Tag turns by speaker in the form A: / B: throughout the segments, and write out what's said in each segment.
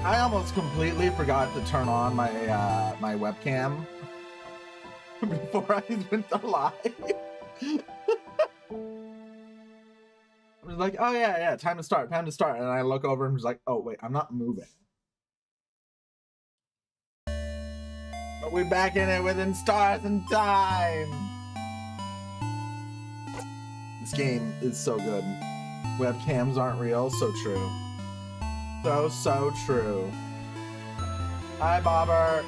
A: I almost completely forgot to turn on my my webcam before I went live. I was like, oh yeah, time to start. And I look over and was like, oh wait, I'm not moving. But we're back in it within stars and time. This game is so good. Webcams aren't real, so true. So true. Hi, Bobber.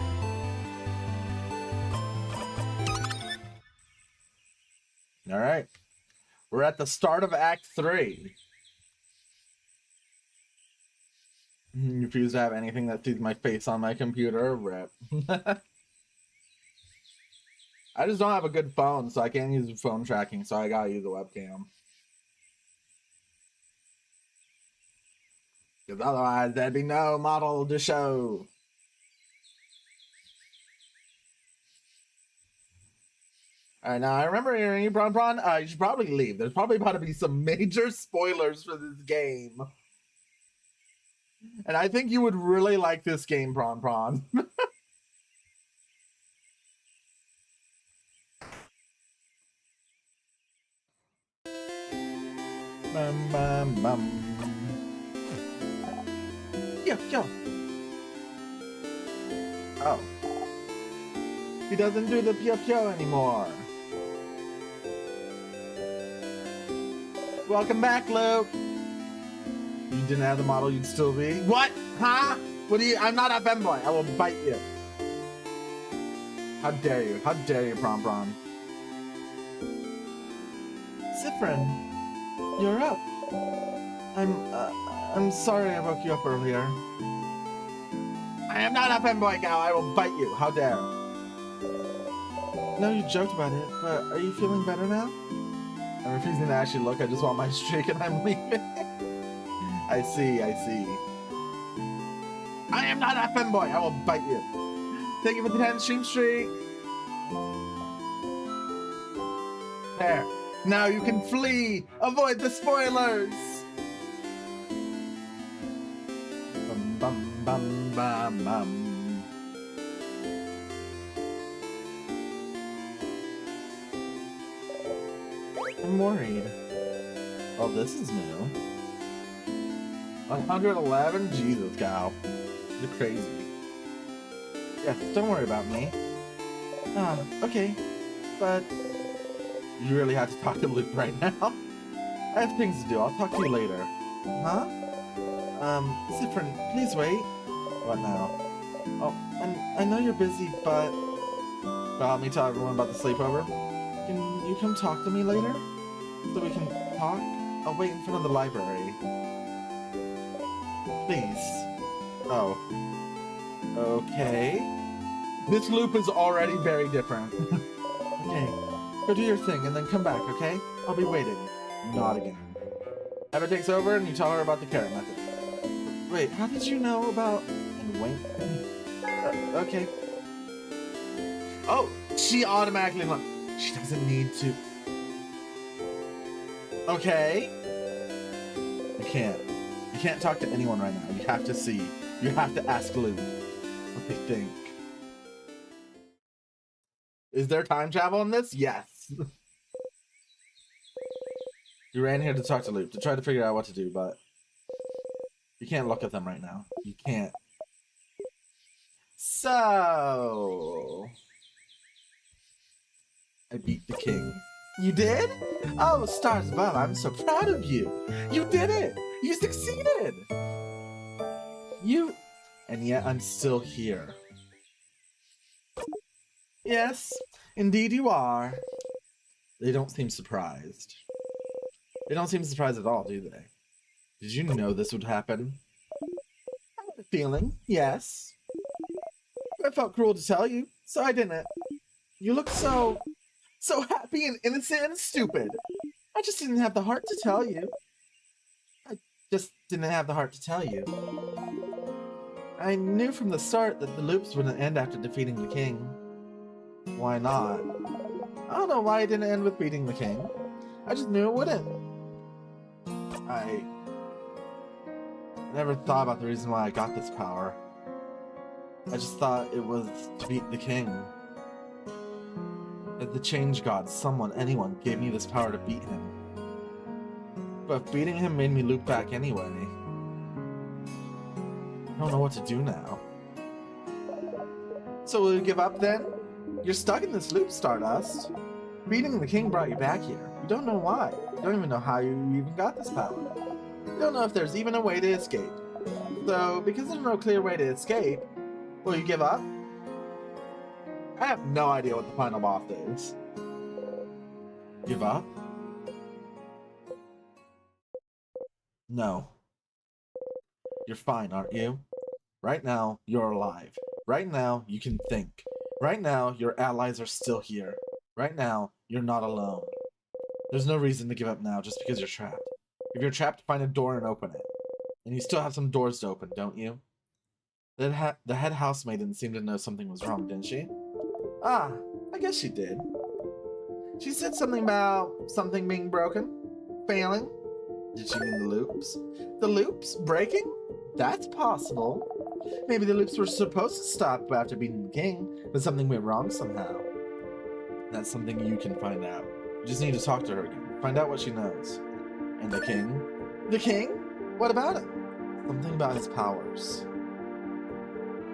A: All right. We're at the start of Act 3. Refuse to have anything that sees my face on my computer. Rip. I just don't have a good phone, so I can't use phone tracking, so I gotta use a webcam. Because otherwise, there'd be no model to show. Alright, now I remember hearing you, Prawn. You should probably leave. There's probably about to be some major spoilers for this game. And I think you would really like this game, Prawn. Yo. Oh. He doesn't do the pyo anymore. Welcome back, Luke. You didn't have the model, you'd still be. What? Huh? What do you? I'm not a femboy. I will bite you. How dare you? How dare you, Prawn? Sufferin, you're up. I'm sorry I woke you up earlier. I am not a femboy, gal. I will bite you. How dare. No, you joked about it, but are you feeling better now? I'm refusing to actually look. I just want my streak and I'm leaving. I see. I am not a femboy. I will bite you. Thank you for the 10 streak. There. Now you can flee. Avoid the spoilers. Bum. I'm worried. Oh, this is new. 111? Jesus, gal. You're crazy. Yes, don't worry about me. Okay. But you really have to talk to Luke right now. I have things to do. I'll talk to you later. Huh? Sufferin, please wait. What now? Oh, and I know you're busy, but help me tell everyone about the sleepover. Can you come talk to me later? So we can talk? I'll wait in front of the library. Please. Oh. Okay. This loop is already very different. Okay. Go do your thing and then come back, okay? I'll be waiting. Not again. Eva takes over and you tell her about the carrot method. Wait, how did you know about... And wink. Okay. Oh, she automatically... She doesn't need to... Okay. You can't talk to anyone right now. You have to see. You have to ask Luke what they think. Is there time travel in this? Yes. You ran here to talk to Luke, to try to figure out what to do, but you can't look at them right now. You can't. So... I beat the king. You did? Oh, stars above, I'm so proud of you. You did it! You succeeded! And yet I'm still here. Yes, indeed you are. They don't seem surprised. They don't seem surprised at all, do they? Did you know this would happen? I had a feeling, yes. I felt cruel to tell you, so I didn't. You look so happy and innocent and stupid. I just didn't have the heart to tell you. I knew from the start that the loops wouldn't end after defeating the king. Why not? I don't know why it didn't end with beating the king. I just knew it wouldn't. I never thought about the reason why I got this power. I just thought it was to beat the king. That the change god, someone, anyone, gave me this power to beat him. But beating him made me loop back anyway. I don't know what to do now. So will you give up then? You're stuck in this loop, Stardust. Beating the king brought you back here. You don't know why. You don't even know how you even got this power. You don't know if there's even a way to escape. So, because there's no clear way to escape, will you give up? I have no idea what the final boss is. Give up? No. You're fine, aren't you? Right now, you're alive. Right now, you can think. Right now, your allies are still here. Right now, you're not alone. There's no reason to give up now just because you're trapped. If you're trapped, find a door and open it. And you still have some doors to open, don't you? The head housemaid didn't seem to know something was wrong, didn't she? Ah, I guess she did. She said something about something being broken? Failing? Did she mean the loops? The loops? Breaking? That's possible. Maybe the loops were supposed to stop after beating the king, but something went wrong somehow. That's something you can find out. You just need to talk to her again. Find out what she knows. And the king? The king? What about it? Something about his powers.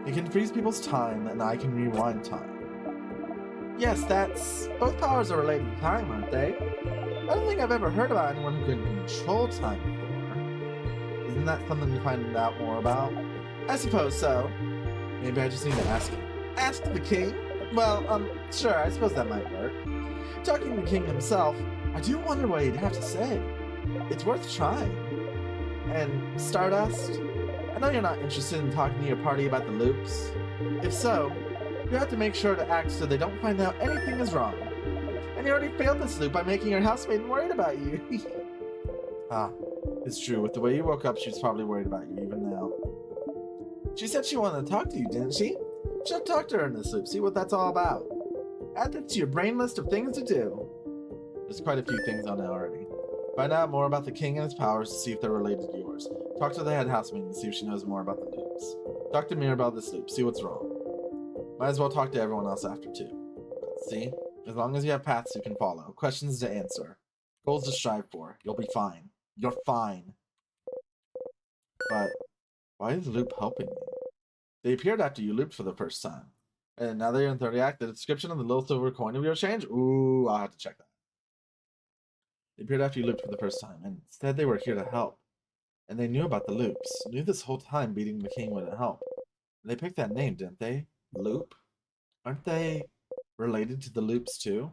A: He can freeze people's time, and I can rewind time. Yes, both powers are related to time, aren't they? I don't think I've ever heard about anyone who can control time before. Isn't that something to find out more about? I suppose so. Maybe I just need to ask him. Ask the king? Well, sure, I suppose that might work. Talking to the king himself, I do wonder what he'd have to say. It's worth trying. And Stardust, I know you're not interested in talking to your party about the loops. If so, you have to make sure to act so they don't find out anything is wrong. And you already failed this loop by making your housemaid worried about you. Ah, it's true. With the way you woke up, she's probably worried about you even now. She said she wanted to talk to you, didn't she? You should talk to her in this loop, see what that's all about. Add that to your brain list of things to do. There's quite a few things on it already. Find out more about the king and his powers to see if they're related to yours. Talk to the head housemaid and see if she knows more about the loops. Talk to Mir about this loop, see what's wrong. Might as well talk to everyone else after too. See? As long as you have paths you can follow, questions to answer, goals to strive for, you'll be fine. You're fine. But why is the loop helping me? They appeared after you looped for the first time. And now that you're in 30 act, the description of the little silver coin of your change? Ooh, I'll have to check that. They appeared after you looped for the first time, and said they were here to help. And they knew about the loops. Knew this whole time beating the king wouldn't help. They picked that name, didn't they? Loop? Aren't they related to the loops too?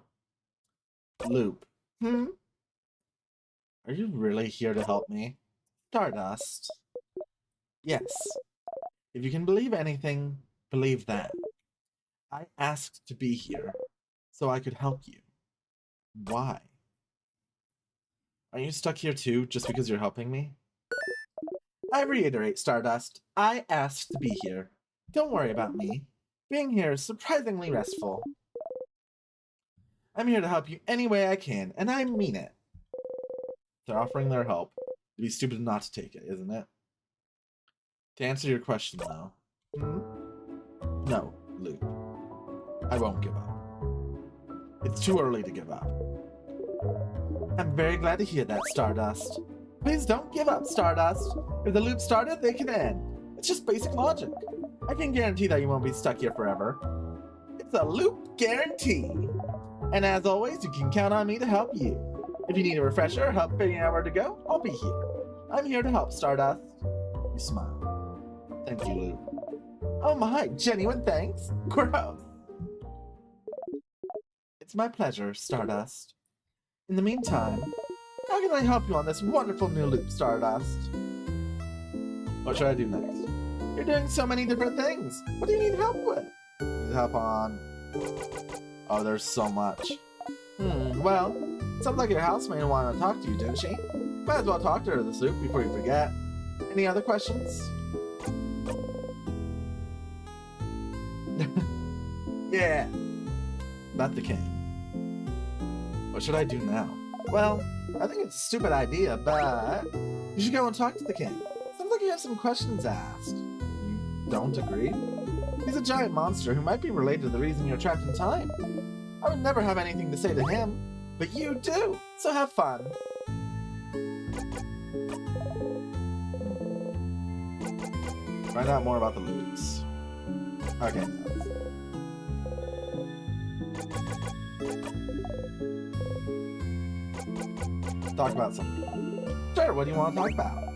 A: Loop. Are you really here to help me? Stardust. Yes. If you can believe anything, believe that. I asked to be here, so I could help you. Why? Are you stuck here too, just because you're helping me? I reiterate, Stardust. I asked to be here. Don't worry about me. Being here is surprisingly restful. I'm here to help you any way I can, and I mean it. They're offering their help. It'd be stupid not to take it, isn't it? To answer your question, though. No, Luke. I won't give up. It's too early to give up. I'm very glad to hear that, Stardust. Please don't give up, Stardust. If the loop started, they can end. It's just basic logic. I can guarantee that you won't be stuck here forever. It's a loop guarantee. And as always, you can count on me to help you. If you need a refresher or help figuring out where to go, I'll be here. I'm here to help, Stardust. You smile. Thank you, Luke. Oh my, genuine thanks? Gross. It's my pleasure, Stardust. In the meantime, how can I help you on this wonderful new loop, Stardust? What should I do next? You're doing so many different things. What do you need help with? Need help on... Oh, there's so much. Well, sounds like your housemaid wanted to talk to you, didn't she? Might as well talk to her this loop before you forget. Any other questions? Yeah. About the king. What should I do now? Well, I think it's a stupid idea, but you should go and talk to the king. Sounds like you have some questions asked. You don't agree? He's a giant monster who might be related to the reason you're trapped in time. I would never have anything to say to him, but you do, so have fun. Find out more about the loops. Okay. Talk about something. Sure, what do you want to talk about?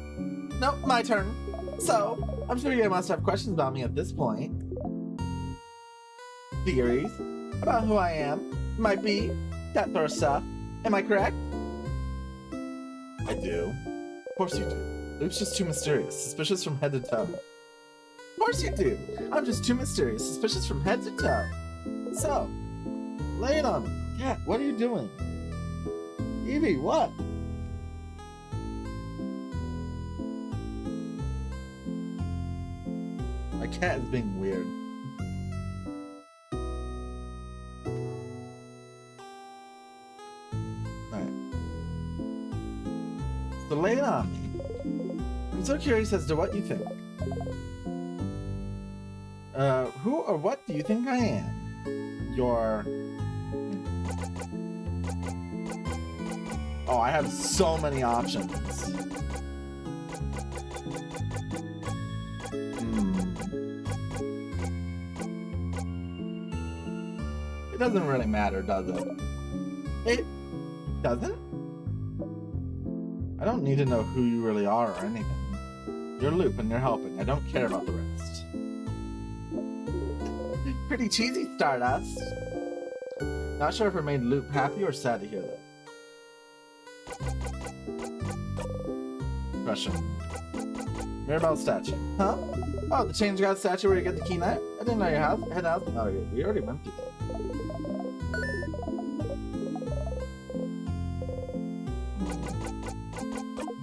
A: No, my turn. So, I'm sure you must have questions about me at this point. Theories about who I am, might be, that sort of stuff. Am I correct? I do. Of course you do. Luke's just too mysterious, suspicious from head to toe. Of course you do. I'm just too mysterious, suspicious from head to toe. So, lay it on me. Cat, what are you doing? Evie, what? My cat is being weird. Alright. So lay it on me. I'm so curious as to what you think. Who or what do you think I am? Your... Oh, I have so many options. It doesn't really matter, does it? It doesn't? I don't need to know who you really are or anything. You're Loop and you're helping. I don't care about the rest. Pretty cheesy, Stardust. Not sure if it made Loop happy or sad to hear that. Question. Mirabelle statue. Huh? Oh, the Change God statue where you get the key knife? I didn't know your house. Head out. Oh, we already went through that.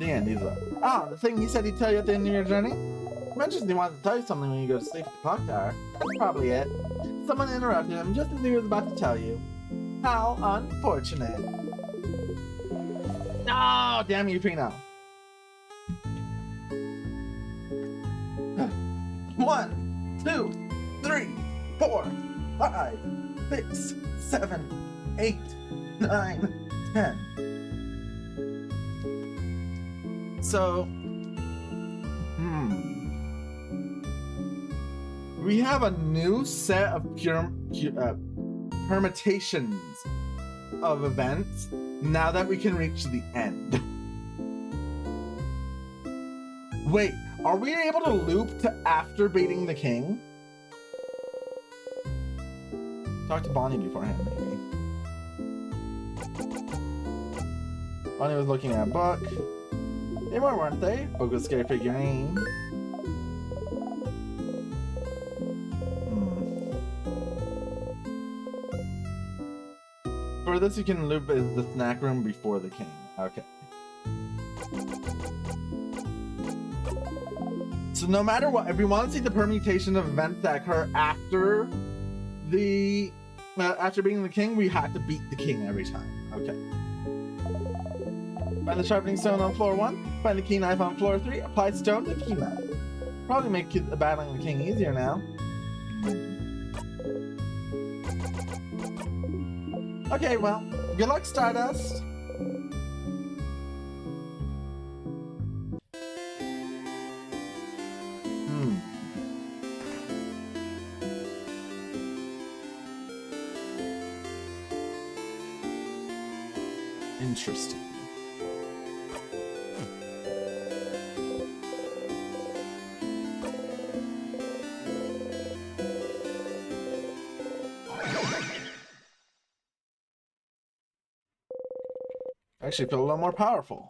A: The end, he's up. Ah, the thing he said he'd tell you at the end of your journey? He mentions he wants to tell you something when you go to sleep at the clock tower. That's probably it. Someone interrupted him just as he was about to tell you. How unfortunate. Oh, damn you, Pino. 1, 2, 3, 4, 5, 6, 7, 8, 9, 10. So, we have a new set of permutations of events now that we can reach the end. Wait, are we able to loop to after beating the king? Talk to Bonnie beforehand, maybe. Bonnie was looking at a book. They weren't they? Book with scary figurine. For this, you can loop is the snack room before the king. Okay. So no matter what, if we want to see the permutation of events that occur after the after beating the king, we have to beat the king every time. Okay. Find the sharpening stone on floor 1. Find the key knife on floor 3. Apply stone to key knife. Probably make battling the king easier now. Okay, well, good luck, Stardust. Interesting. I actually feel a little more powerful.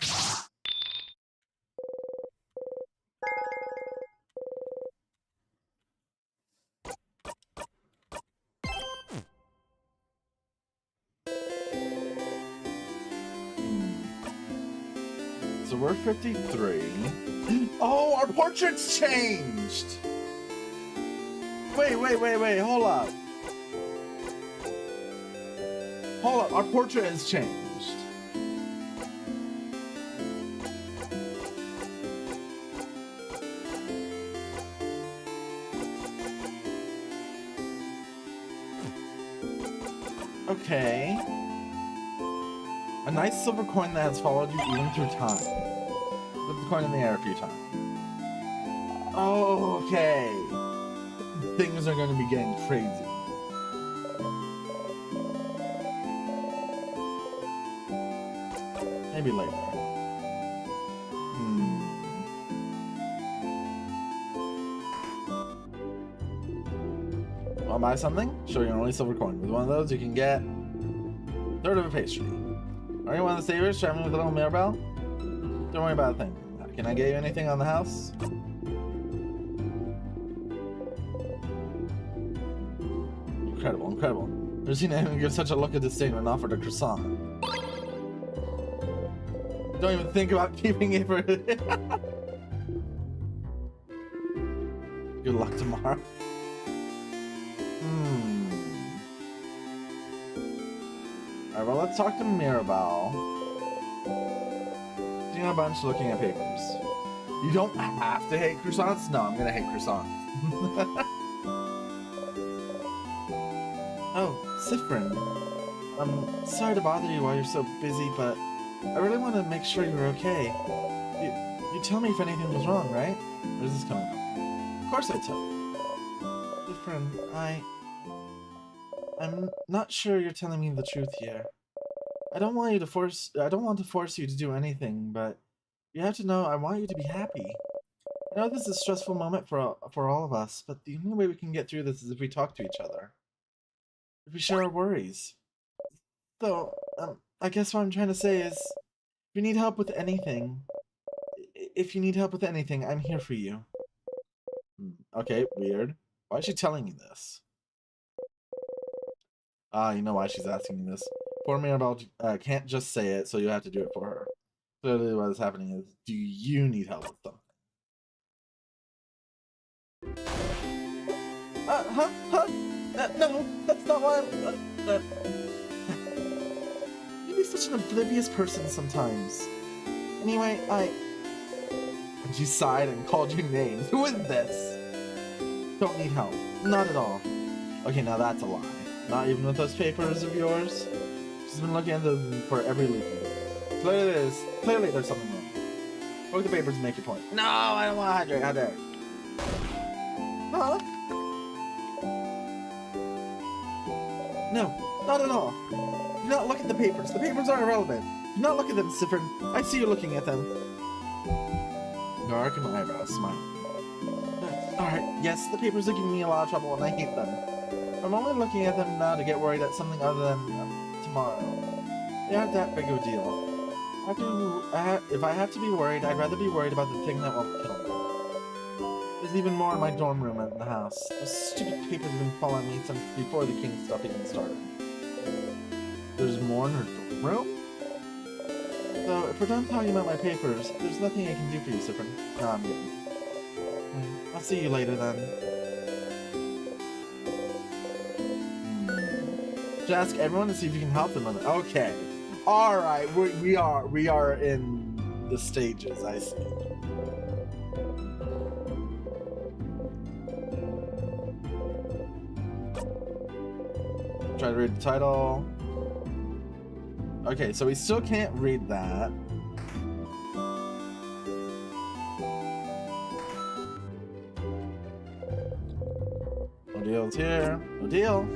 A: So we're 53. Oh, our portrait's changed! Wait, hold up. Hold up, our portrait has changed. Okay. A nice silver coin that has followed you even through time. Flip the coin in the air a few times. Oh, okay. Things are going to be getting crazy. Maybe later. Want to buy something? Show your only silver coin. With one of those, you can get a third of a pastry. Are you one of the savers traveling with a little Mirabelle? Don't worry about a thing. Can I get you anything on the house? Incredible, incredible. Never seen anyone give such a look of disdain when offered a croissant. Don't even think about keeping it for... Good luck tomorrow. Alright, well, let's talk to Mirabelle. Sitting on a bunch looking at papers. You don't have to hate croissants? No, I'm gonna hate croissants. Oh, Sufferin. I'm sorry to bother you while you're so busy, but I really want to make sure you're okay. You tell me if anything was wrong, right? Where's this coming from? Of course I tell you. Sufferin, I'm not sure you're telling me the truth here. I don't want to force you to do anything, but you have to know I want you to be happy. I know this is a stressful moment for all of us, but the only way we can get through this is if we talk to each other. If we share our worries. So, I guess what I'm trying to say is, if you need help with anything, I'm here for you. Okay, weird. Why is she telling me this? Ah, you know why she's asking me this. Poor Mirabelle can't just say it, so you have to do it for her. Clearly what is happening is, do you need help with something? No, that's not why I'm... You'd be such an oblivious person sometimes. Anyway, And she sighed and called you names. Who is this? Don't need help. Not at all. Okay, now that's a lie. Not even with those papers of yours? She's been looking at them for every leaf. Clearly there's something wrong. Look at the papers and make your point. No, I don't want to hydrate. How dare you? Huh? No, not at all. Do not look at the papers. The papers are irrelevant. Do not look at them, Sufferin. I see you looking at them. Dark and my eyebrows smile. Alright, yes, the papers are giving me a lot of trouble and I hate them. I'm only looking at them now to get worried at something other than tomorrow. They aren't that big of a deal. If I have to be worried, I'd rather be worried about the thing that won't kill me. There's even more in my dorm room in the house. Those stupid papers have been following me since before the King's stuff even started. There's more in her dorm room? So, if we're done talking about my papers, there's nothing I can do for you, Sufferin. No, I'm kidding. I'll see you later then. Just ask everyone to see if you can help them on it. Okay. Alright, we are in the stages, I see. Try to read the title. Okay, so we still can't read that. No deal's here. No deal.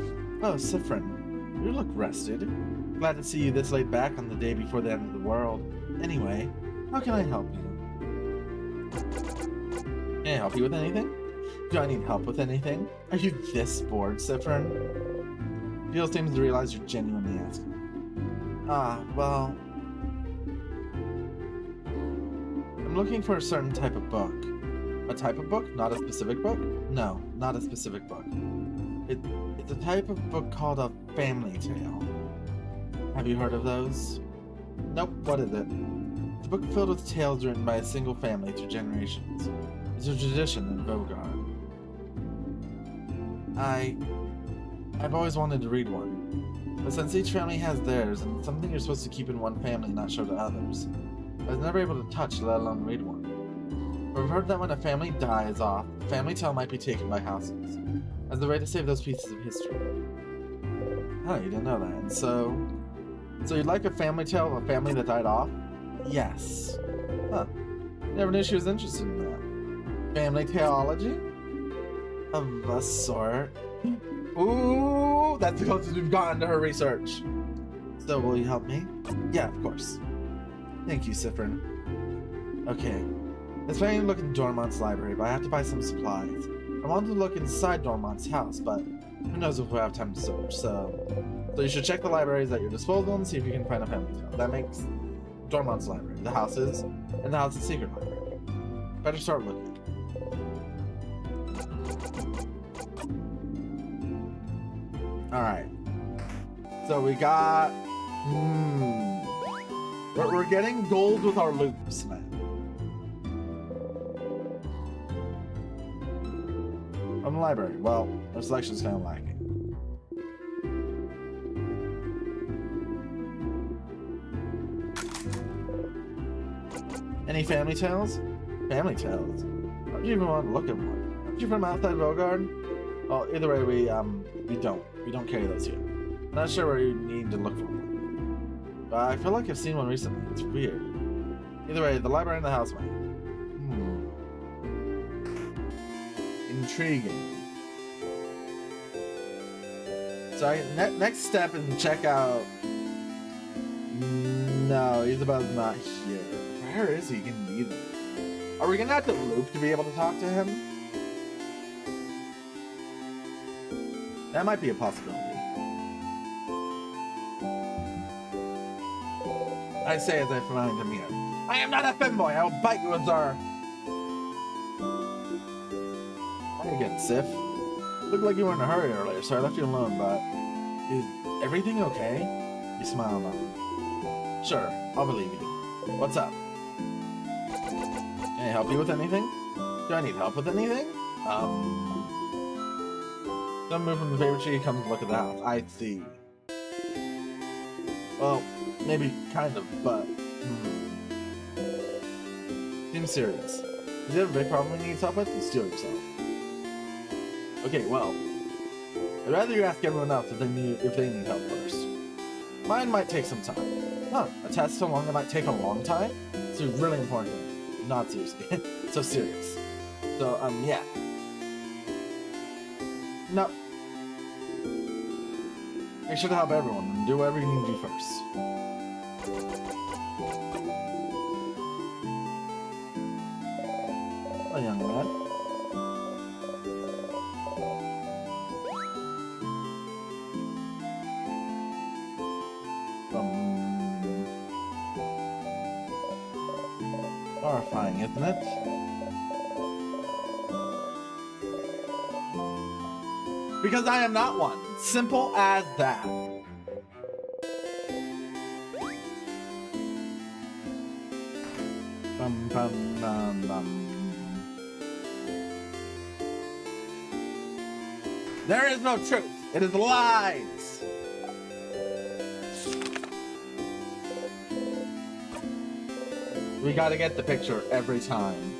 A: Oh, Sufferin. You look rested. Glad to see you this late back on the day before the end of the world. Anyway, how can I help you? Can I help you with anything? Do I need help with anything? Are you this bored, Sufferin? Jill seems to realize you're genuinely asking. Ah, well... I'm looking for a certain type of book. A type of book? Not a specific book? No, not a specific book. It's a type of book called a family tale. Have you heard of those? Nope, what is it? It's a book filled with tales written by a single family through generations. It's a tradition in Vogard. I've always wanted to read one. But since each family has theirs, and it's something you're supposed to keep in one family and not show to others, I was never able to touch, let alone read one. But I've heard that when a family dies off, the family tale might be taken by houses, as the way to save those pieces of history. Oh, you didn't know that. So you'd like a family tale of a family that died off? Yes. Huh. Never knew she was interested in that. Family theology? Of a sort. Ooh, that's the closest we've gotten to her research. So will you help me? Yeah, of course. Thank you, Sufferin. Okay. It's planning to look in Dormont's library, but I have to buy some supplies. I wanted to look inside Dormont's house, but who knows if we'll have time to search, so you should check the libraries at your disposal and see if you can find a family tale. That makes Dormont's library, the house's secret library. Better start looking. Alright. So we got... We're getting gold with our loops now. From the library. Well, our selection's kind of lacking. Any family tales? Family tales? Why would you even want to look at one? Aren't you from outside Rogard? Well, either way, we don't carry those here. Not sure where you need to look for one. But I feel like I've seen one recently. It's weird. Either way, the library and the house might. Intriguing. So next step is to check out... No, Isabel's not here. Where is he gonna be then? Are we gonna have to loop to be able to talk to him? That might be a possibility. I say as I find him here. I am not a femboy. I will bite you, Azar. How are you getting, Sif? Looked like you were in a hurry earlier, so I left you alone, but... Is everything okay? You smiled on me. Sure, I'll believe you. What's up? Can I help you with anything? Do I need help with anything? Don't move from the favorite tree, come look at the house. I see. Well, maybe kind of, but... Seems serious. Does you have a big problem you need help with? You steal yourself. Okay, well... I'd rather you ask everyone else if they need help first. Mine might take some time. Huh, a test so long it might take a long time? It's really important. Not seriously. So serious. So, yeah. No. Make sure to help everyone and do whatever you need to do first. Oh, young man. Horrifying, isn't it? Because I am not one. Simple as that. Bum, bum, bum, bum. There is no truth. It is lies. We gotta get the picture every time.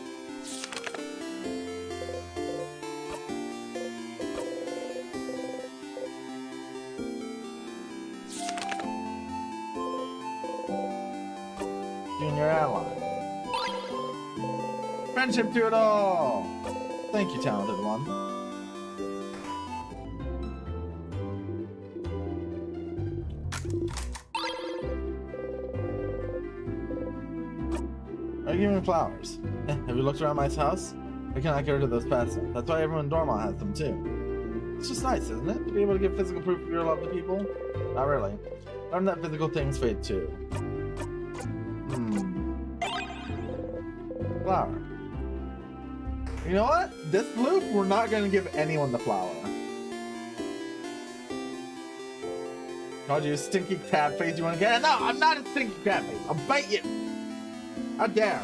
A: Junior ally. Friendship to it all. Thank you, talented one. Are you giving me flowers? Have you looked around my house? I cannot get rid of those past stuff. That's why everyone in Dormont has them too. It's just nice, isn't it? To be able to give physical proof of your love to people? Not really. Learn that physical things fade too. Flower. You know what? This loop, we're not going to give anyone the flower. Called you a stinky crab face. You want to get it? No, I'm not a stinky crab face. I'll bite you. How dare.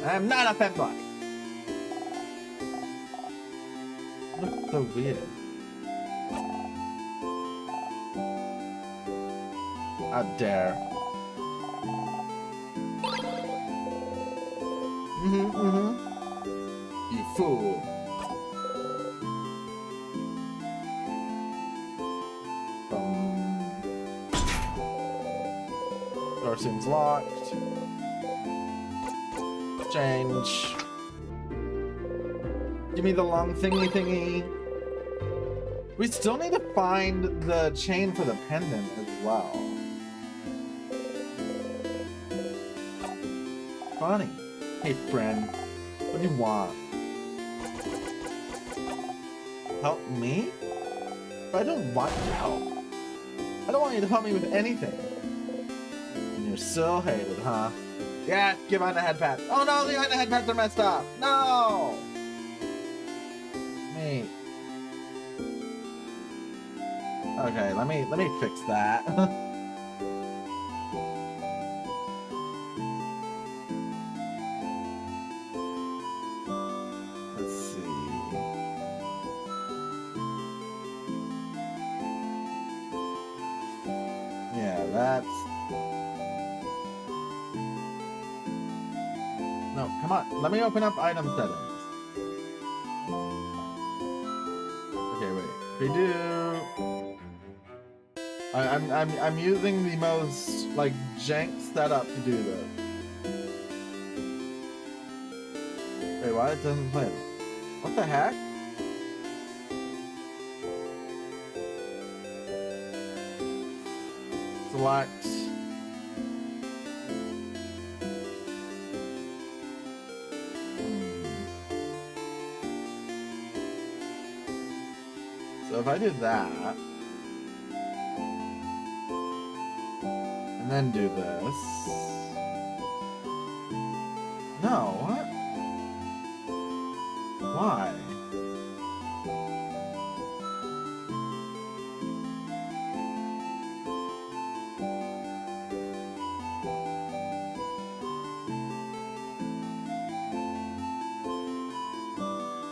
A: I'm not a femboy. Looks so weird. How dare. You fool. door seems locked. Change. Give me the long thingy. We still need to find the chain for the pendant as well. Funny. Hey friend, what do you want? Help me? But I don't want your help. I don't want you to help me with anything. And you're still hated, huh? Yeah, give on the head pat. Oh no, the head pats are messed up. No! Me. Okay, let me fix that. Let's see. Yeah, that's... No, come on. Let me open up item settings. Okay, wait. We do... I'm using the most, like, jank setup to do this. Wait, why it doesn't play? What the heck? Select. So if I do that, and then do this. No, what? Why?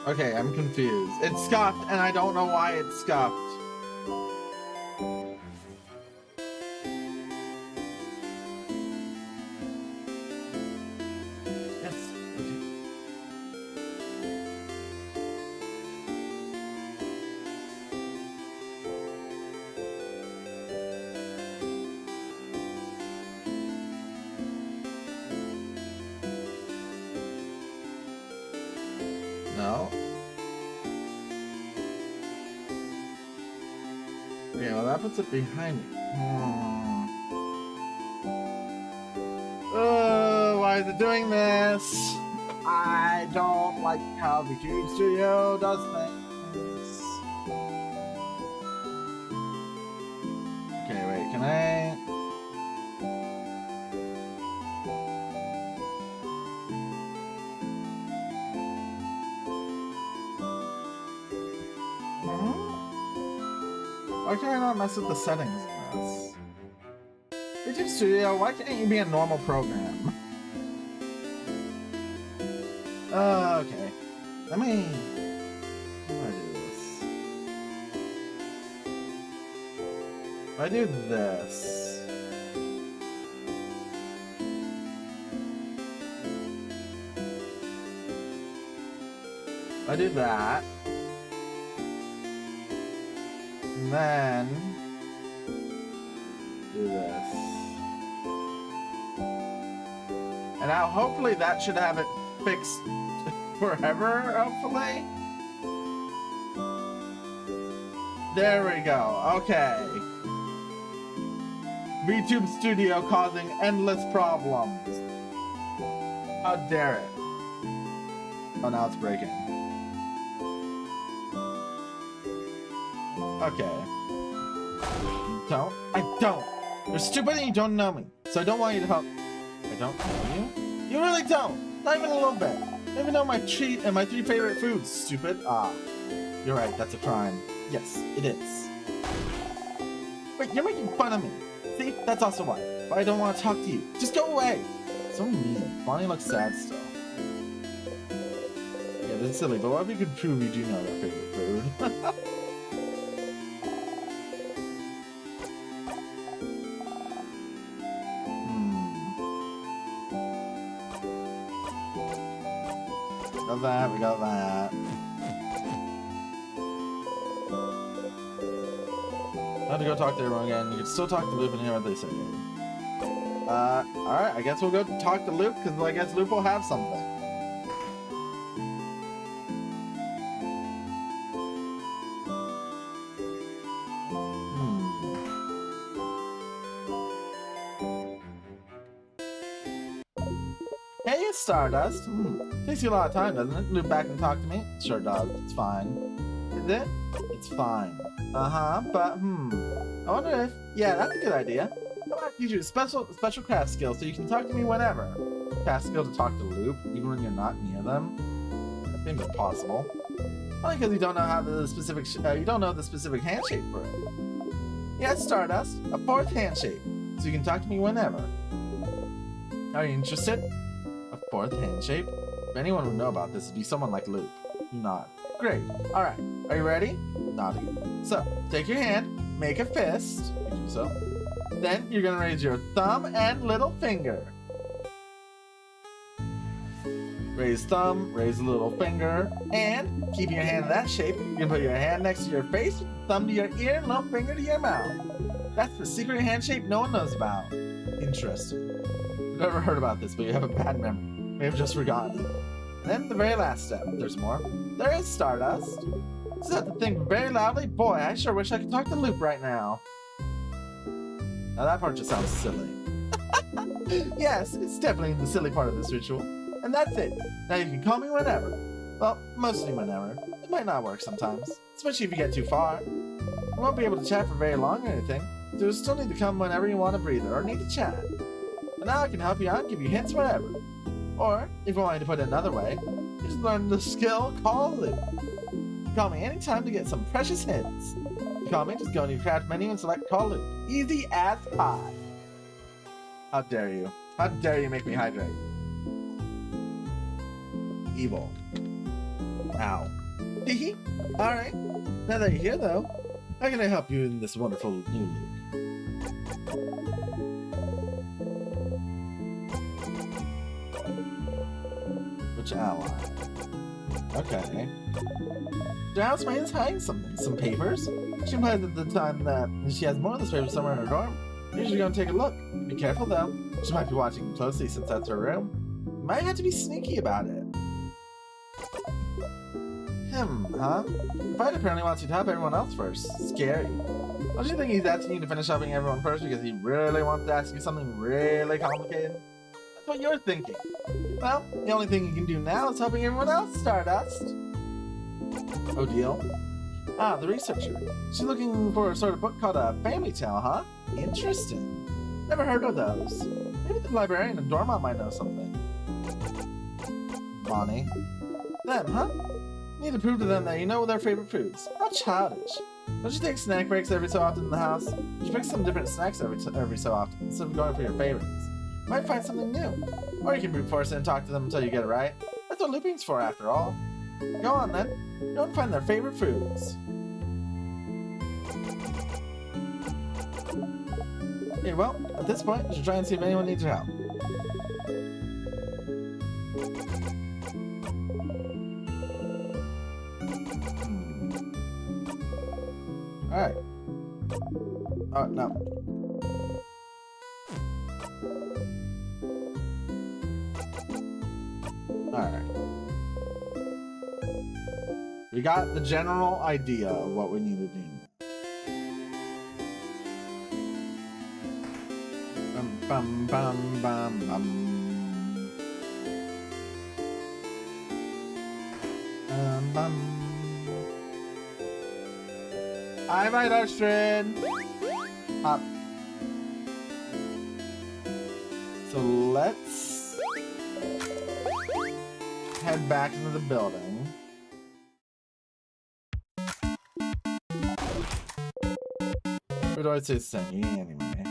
A: Okay, I'm confused. It's scuffed, and I don't know why it's scuffed. Yes, okay. No. Okay, well that puts it behind me. Why is it doing this? I don't like how VTube Studio does things. Okay, wait, can I... Why can I not mess with the settings in this? VTube Studio, why can't you be a normal program? Okay. Let me... How do I do this? If I do this... If I do that... And then... do this. And now hopefully that should have it fixed forever, hopefully. There we go. Okay. VTube Studio causing endless problems. How dare it? Oh, now it's breaking. Okay. Don't. I don't. You're stupid and you don't know me. So I don't want you to help. I don't know you? You really don't. Not even a little bit. Don't even know my treat and my 3 favorite foods, stupid. Ah. You're right, that's a crime. Yes, it is. Wait, you're making fun of me. See? That's also why. But I don't want to talk to you. Just go away. So mean. Bonnie looks sad still. Yeah, that's silly, but what if you could prove you do know their favorite food? Got that, we got that. I have to go talk to everyone again. You can still talk to Loop and hear what they say. Alright, I guess we'll go talk to Loop, because I guess Loop will have something. Hey, it's Stardust. Takes you a lot of time, doesn't it? Loop back and talk to me? Sure does. It's fine. Is it? It's fine. Uh-huh, but, I wonder if... Yeah, that's a good idea. I want to teach you a special craft skill so you can talk to me whenever. Craft skill to talk to Loop, even when you're not near them. That seems impossible. Only because you don't know how the specific... you don't know the specific handshake for it. Yeah, it's Stardust. A 4th handshake. So you can talk to me whenever. Are you interested? A 4th handshake? If anyone would know about this, it'd be someone like Loop. Nod. Great. Alright. Are you ready? Nod again. So, take your hand, make a fist. You do so. Then you're gonna raise your thumb and little finger. Raise thumb, raise little finger, and keep your hand in that shape. You can put your hand next to your face, thumb to your ear, and little finger to your mouth. That's the secret handshake no one knows about. Interesting. You've never heard about this, but you have a bad memory. You may have just forgotten it. Then the very last step. There's more. There is Stardust. Does that have to think very loudly? Boy, I sure wish I could talk to Loop right now. Now that part just sounds silly. Yes, it's definitely the silly part of this ritual. And that's it. Now you can call me whenever. Well, mostly whenever. It might not work sometimes, especially if you get too far. You won't be able to chat for very long or anything, so you'll still need to come whenever you want a breather or need to chat. But now I can help you out and give you hints whenever. Or, if you want me to put it another way, you just learn the skill Call Loop. Call me anytime to get some precious hints. To call me, just go into your craft menu and select Call Loop. Easy as pie. How dare you? How dare you make me hydrate? Evil. Ow. Hehe. Alright. Now that you're here, though, how can I help you in this wonderful new loop? Which ally? Okay. The housemaid is hiding something. Some papers? She implies at the time that she has more of those papers somewhere in her dorm. You're usually going to take a look. Be careful, though. She might be watching closely since that's her room. You might have to be sneaky about it. Huh? The fight apparently wants you to help everyone else first. Scary. Don't you think he's asking you to finish helping everyone first because he really wants to ask you something really complicated? That's what you're thinking. Well, the only thing you can do now is helping everyone else, Stardust. Oh, deal? Ah, the researcher. She's looking for a sort of book called a family tale, huh? Interesting. Never heard of those. Maybe the librarian and Dormont might know something. Bonnie. Them, huh? You need to prove to them that you know their favorite foods. How childish. Don't you take snack breaks every so often in the house? You should pick some different snacks every so often instead of going for your favorites. You might find something new. Or you can brute force it and talk to them until you get it right. That's what looping's for, after all. Go on, then. Go and find their favorite foods. Okay, well, at this point, you should try and see if anyone needs your help. Alright. Oh, no. Alright. We got the general idea of what we need to do. Bum, bum, bum, bum. Bum. Hi, my Astrid. Hop. So let's head back into the building. Who do I say singing anyway?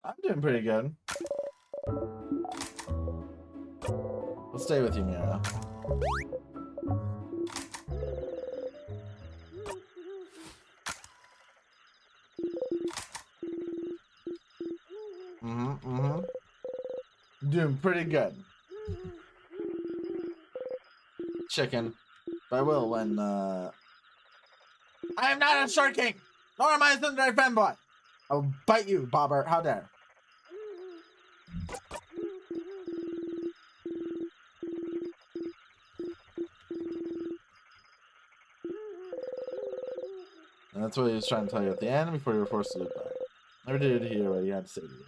A: I'm doing pretty good. We'll stay with you, Mira. Doing pretty good. Chicken. But I will when, I am not a Shark King! Nor am I a Thunder Fanboy! I'll bite you, Bobber. How dare. And that's what he was trying to tell you at the end before you were forced to look back. Never did hear what he had to say to you.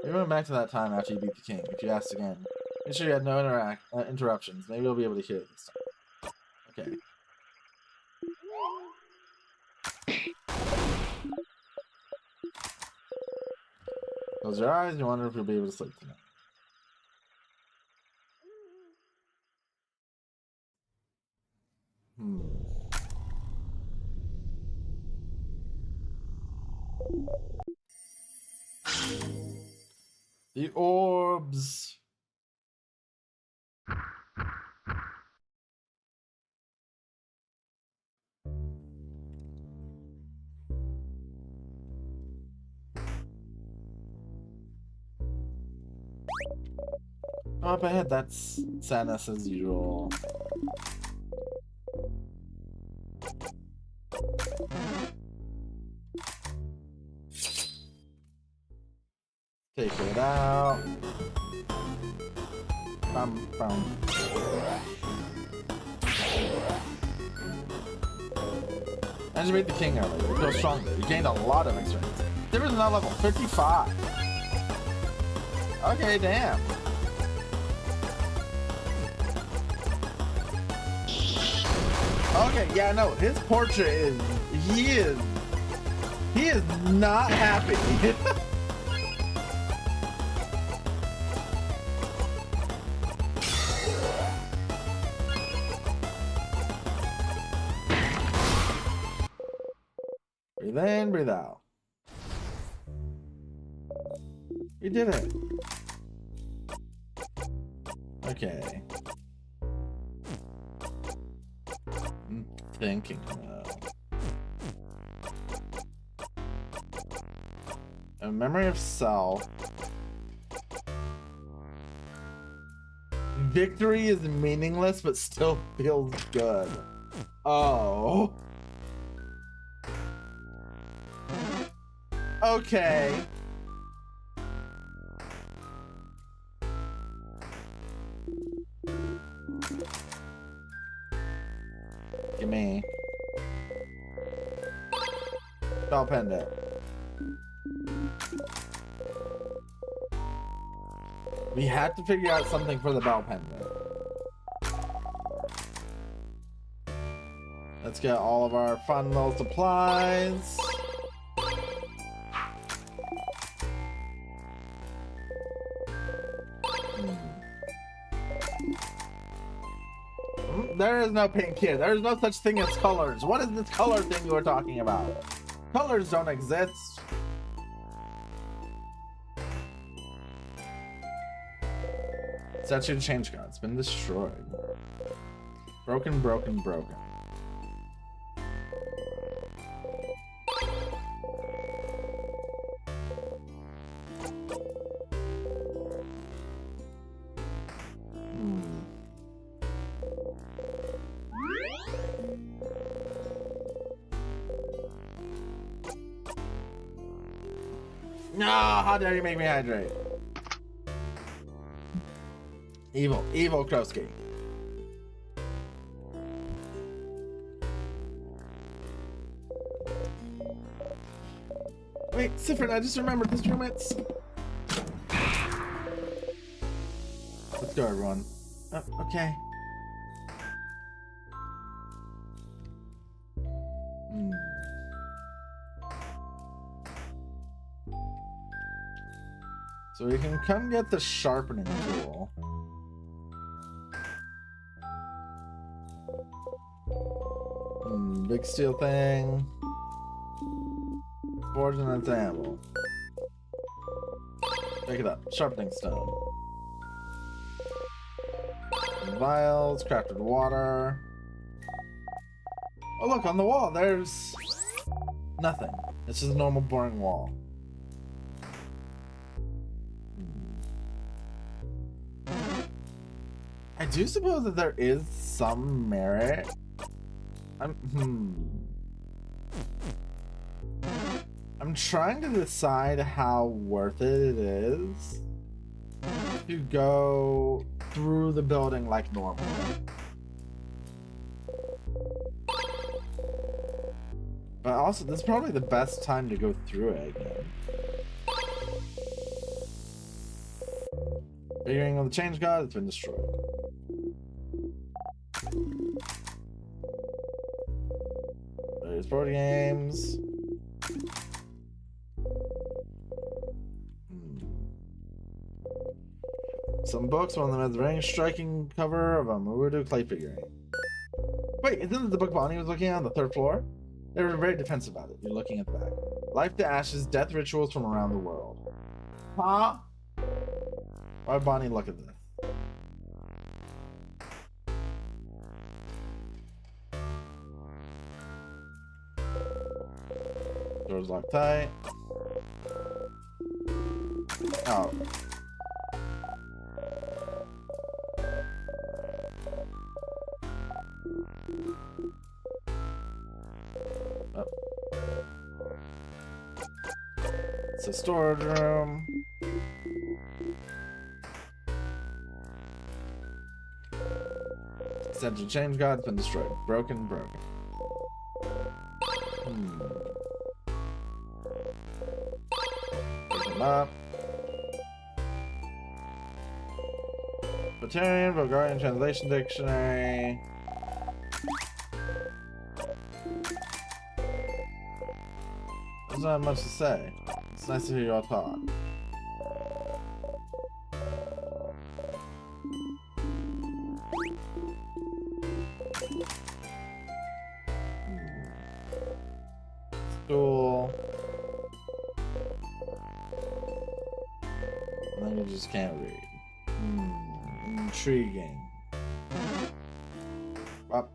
A: We went back to that time after you beat the king. If you asked again, make sure you had no interruptions. Maybe you'll be able to hear it this time. Okay. Close your eyes and you wonder if you'll be able to sleep tonight. The orbs. Up ahead, that's sadness as usual. Take it out. Bum, bum. And you beat the king earlier. You feel stronger. You gained a lot of experience. Difference is now level 55. Okay, damn. Okay, yeah, no, his portrait is, he is not happy. Breathe in, breathe out. We did it. Okay. I'm thinking a memory of self. Victory is meaningless but still feels good. Oh. Okay. Give me. Bell pendant. We had to figure out something for the bell pendant. Let's get all of our fun little supplies. There is no pink here. There is no such thing as colors. What is this color thing you were talking about? Colors don't exist. Statue to change card. It's been destroyed. Broken, broken, broken. No, how dare you make me hydrate? Evil, evil Krosky. Wait, Sufferin, I just remembered this room. Let's go, everyone. Okay. So we can come get the sharpening tool. Big steel thing. Forge and ensemble. Pick it up. Sharpening stone. Vials, crafted water. Oh look, on the wall, there's nothing. It's just a normal boring wall. I do suppose that there is some merit. I'm trying to decide how worth it is to go through the building like normal. But also, this is probably the best time to go through it again. Figuring on the change god, it's been destroyed. There's board games. Some books, one of them has a very striking cover of a Marudu clay figurine. Wait, isn't this the book Bonnie was looking at on the 3rd floor? They were very defensive about it. You're looking at the back. Life to ashes, death rituals from around the world. Huh? Why would Bonnie look at this? Doors locked tight. Oh. It's a storage room. Central change god's been destroyed. Broken. Pick them up. Batarian, Bulgarian Translation Dictionary. There's not much to say. It's nice to hear you all talk. Stool. Languages can't read. Intriguing. Up.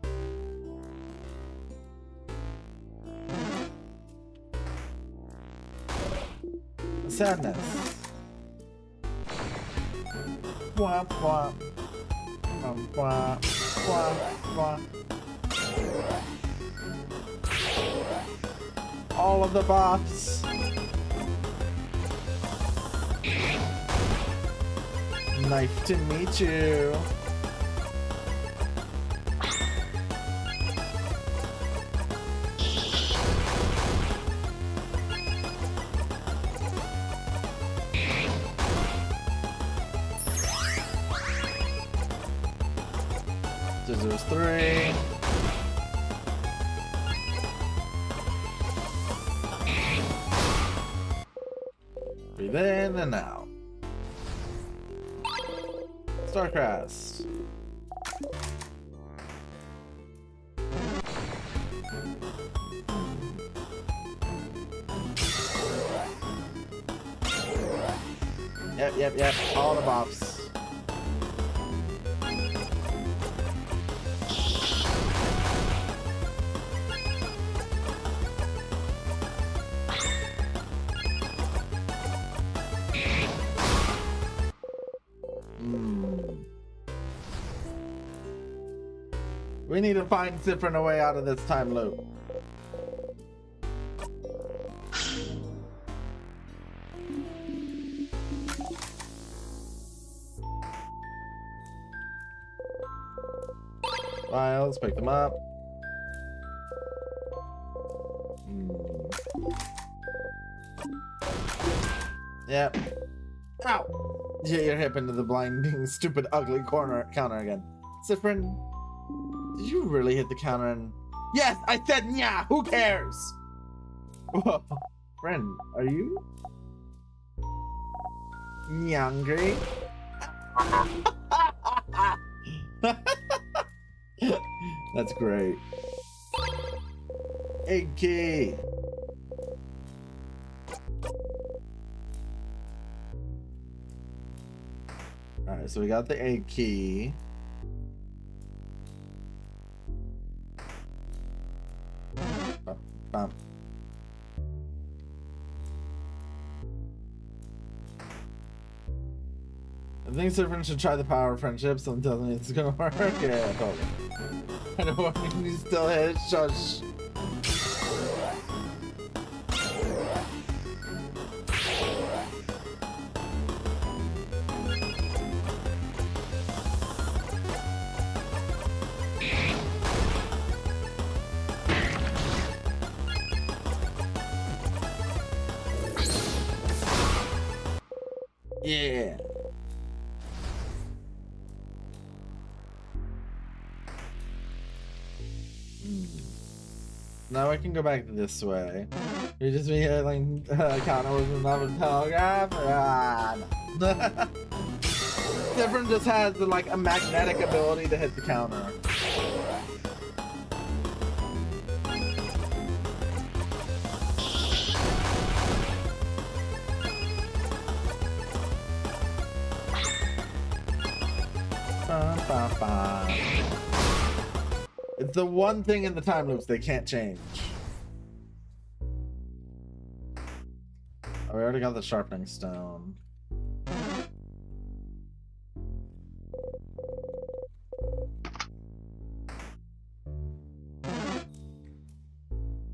A: Sadness. Wah, wah. Wah, wah, wah. All of the bots. Nice to meet you. Scissors 3. Breathe in and out. Starcrest. Yep. All the bops. We need to find Sufferin a way out of this time loop. Files, pick them up. Yep. Ow! You hit your hip into the blinding, stupid, ugly counter again. Sufferin, did you really hit the counter and... Yes, I said nya! Who cares? Whoa. Friend, are you... hungry? That's great. Egg key! Alright, so we got the egg key. Bump. I think Sufferin should try the power of friendship, so it doesn't mean it's gonna work. Yeah, totally. I don't want to still hit. Shush. Yeah. Now I can go back this way. You just be hitting counter with another telegraph? Ah, no. Different just has like a magnetic ability to hit the counter. It's the one thing in the time loops they can't change. Oh, we already got the sharpening stone.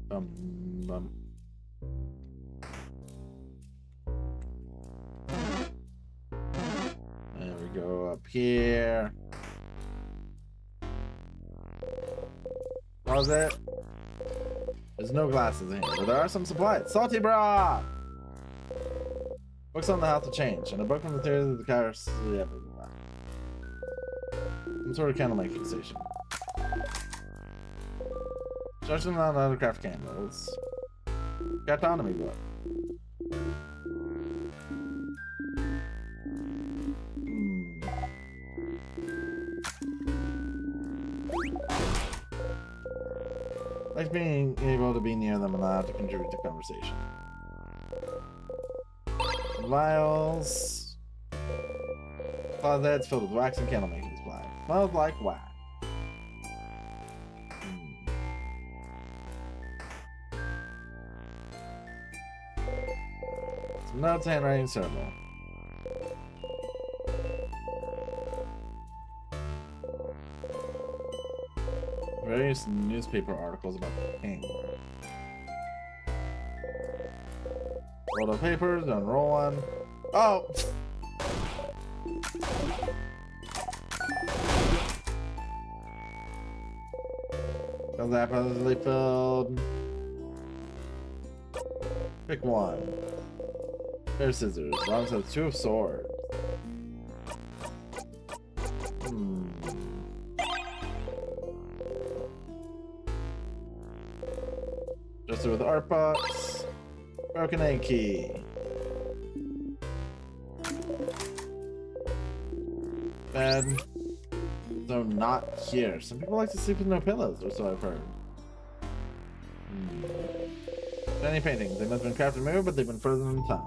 A: Bum. There we go, up here. What was it? There's no glasses in here, but there are some supplies. Salty broth! Books on the house to change, and a book on the theories of the cars. Yeah, blah, blah, blah. Some sort of candle making station. Instructions on how to craft candles. Gastronomy book. Like being able to be near them and not to contribute to conversation. Vials. Closets filled with wax and candle making supply. Smells like wax. Some notes, handwriting, circle. Various newspaper articles about the king. Roll of papers, unroll one. Oh! Does that probably filled? Pick one. Pair of scissors. Bottom says 2 of swords. Dresser with art box. Broken egg key. Bed. So not here. Some people like to sleep with no pillows, or so I've heard. Many paintings. They must have been crafted and moved, but they've been frozen in time.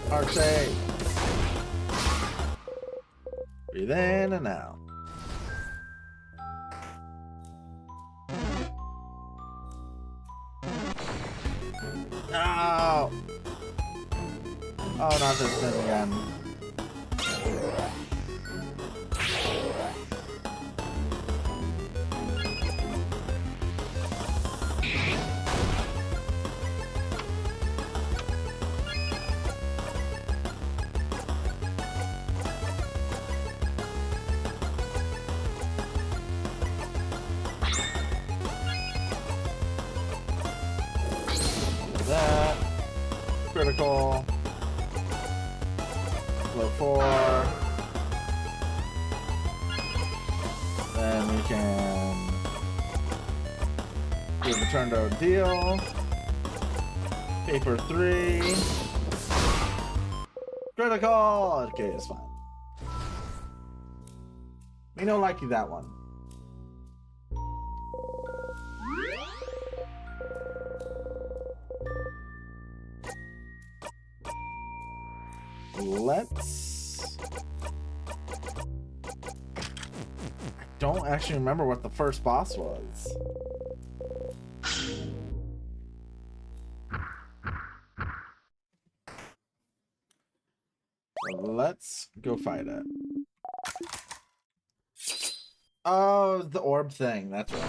A: Archie. Breathe in and out. No! Oh, not this thing again. That. Critical. Flow 4. Then we can do the return to deal. Paper 3. Critical! Okay, it's fine. We don't like you that one. Let's... I don't actually remember what the first boss was. Well, let's go fight it. Oh, the orb thing. That's right.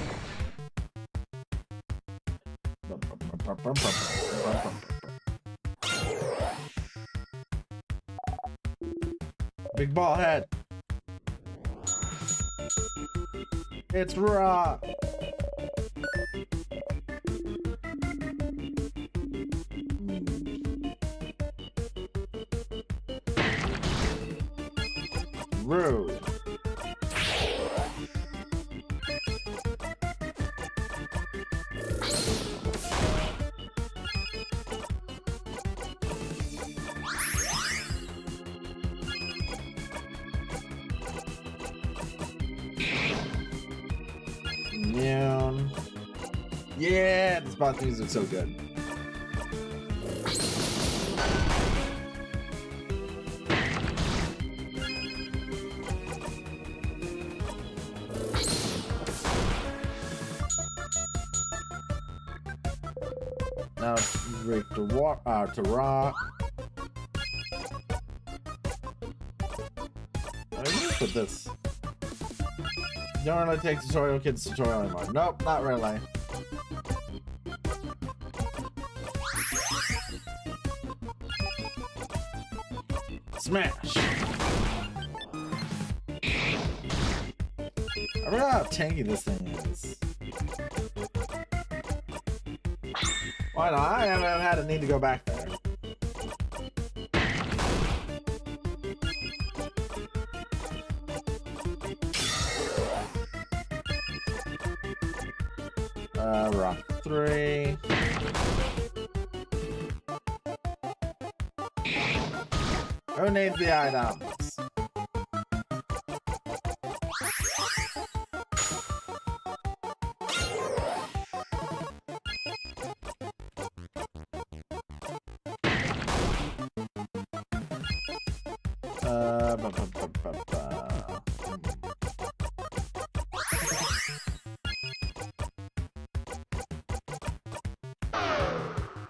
A: Big ball head. It's raw. Rude. Immune. Yeah, this boss music is so good. Now break to rock. I'm gonna put this. Don't really take tutorial kids tutorial anymore. Nope, not really. Smash! I forgot how tanky this thing is. Why not? I haven't had a need to go back there. Rock 3. Who needs the items? Ba, ba, ba, ba, ba.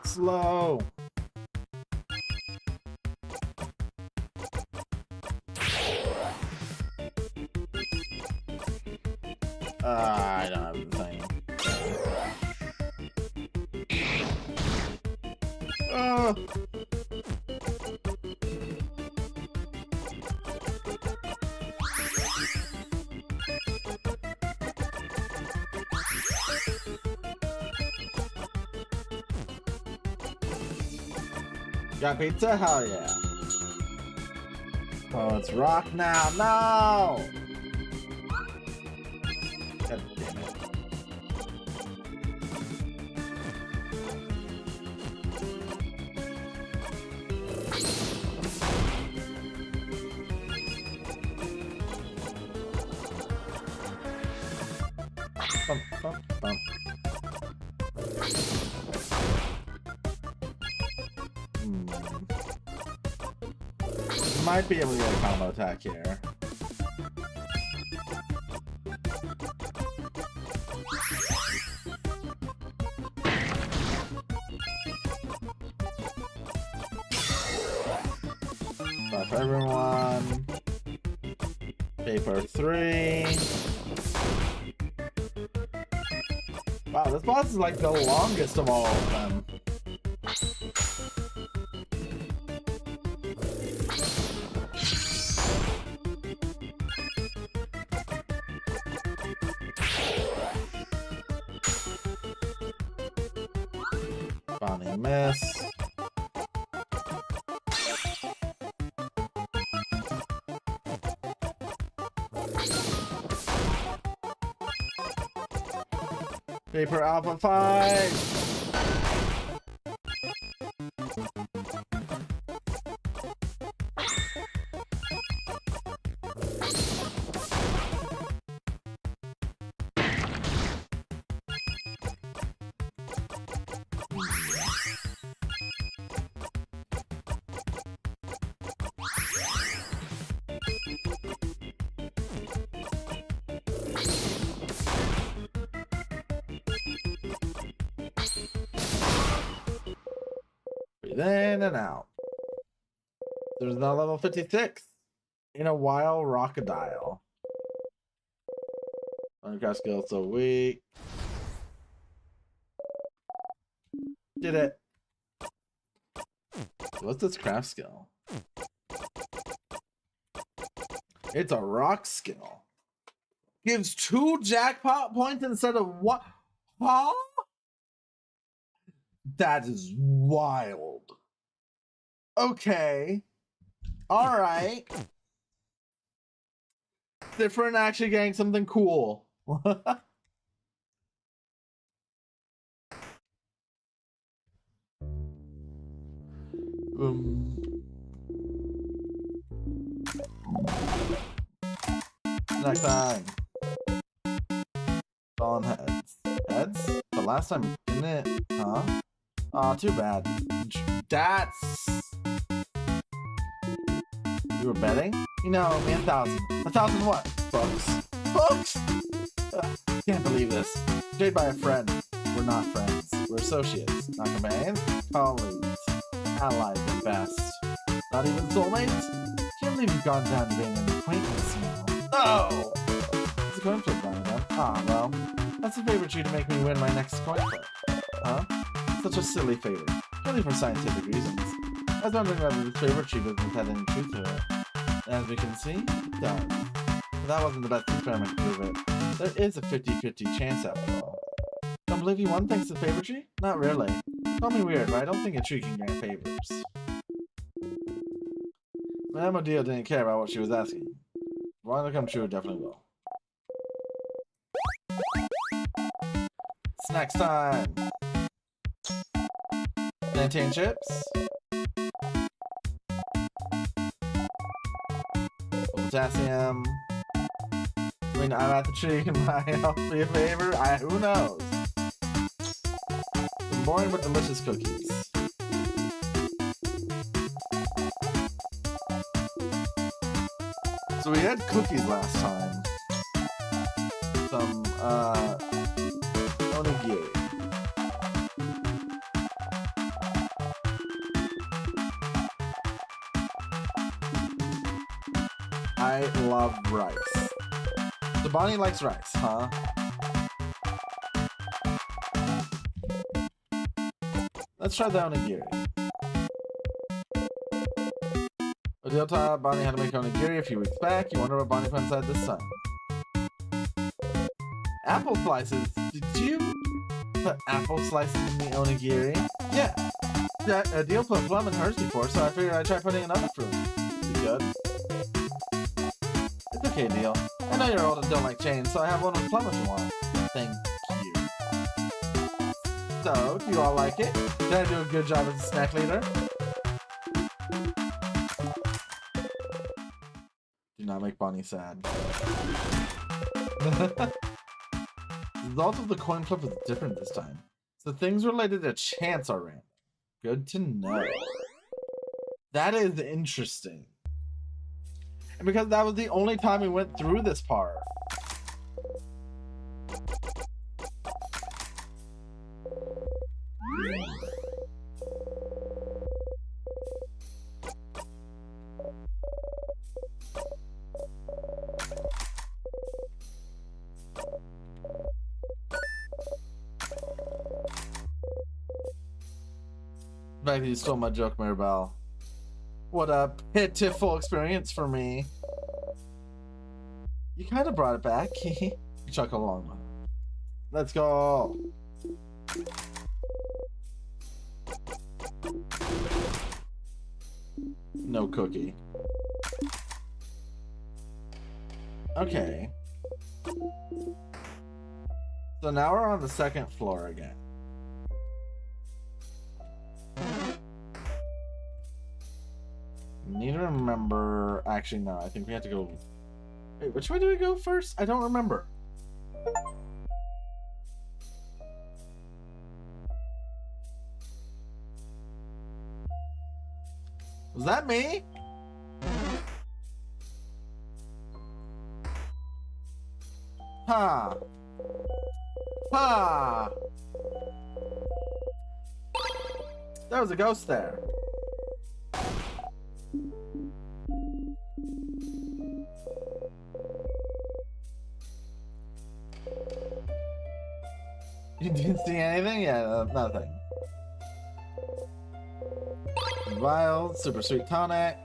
A: Slow. I don't have the thing. Oh. Got pizza? Hell yeah. Oh, it's rock now. No! God damn it. Bump, bump, bump. Might be able to get a combo attack here. Buff everyone. Paper 3. Wow, this boss is like the longest of all of them. Bonnie miss. Paper Alpha 5. Breathe in and out. There's now level 56. In a while, Rockadile. Undercraft skill so weak. Did it. What's this craft skill? It's a rock skill. Gives 2 jackpot points instead of 1. Huh? That is wild. Okay. Alright. Sufferin actually getting something cool. Next time. On heads. Heads? The last time, didn't it? Huh? Aw, too bad. That's... You were betting? You know, me 1,000. 1,000 what? Bucks. Bucks! Can't believe this. Paid by a friend. We're not friends. We're associates. Not companions. Colleagues. Allies at best. Not even soulmates? Can't believe you've gone down to being an acquaintance now. Oh! It's a coin flip now, then. Ah, well. That's a favor to you to make me win my next coin flip. Huh? Such a silly favor. Purely for scientific reasons. I was wondering whether this favor achievement had any truth to it. As we can see, it does. But that wasn't the best experiment to prove it. There is a 50-50 chance after all. Don't believe you won thanks to the favor tree? Not really. Call me weird, but I don't think a tree can grant favors. Madame O'Deal didn't care about what she was asking. If it wanted to come true, it definitely will. Snacks time! Plantain chips. Potassium. When I'm at the tree, can my help be a favor? Who knows? Some boring but delicious cookies. So we had cookies last time. Some, onigiri. I love rice. So Bonnie likes rice, huh? Let's try the onigiri. O'Deal taught Bonnie how to make onigiri a few weeks back. You wonder what Bonnie put inside this time. Apple slices. Did you put apple slices in the onigiri? Yeah. O'Deal put plum in hers before, so I figured I'd try putting another fruit. Is it good? It's okay, Deal. I know you're old and don't like change, so I have one with plum if you want. Thank you. So, do you all like it? Did I do a good job as a snack leader? Do not make Bonnie sad. The result of the coin flip was different this time. So things related to chance are random. Good to know. That is interesting. And because that was the only time we went through this part. The fact that you stole my joke, Mirabelle. What a pitiful experience for me. You kind of brought it back. You chuckle along. Let's go. No cookie. Okay. So now we're on the second floor again. Need to remember. Actually, no. I think we have to go. Wait, which way do we go first? I don't remember. Was that me? Ha! Ha! There was a ghost there. You didn't see anything? Yeah, nothing. Wild, super sweet tonic.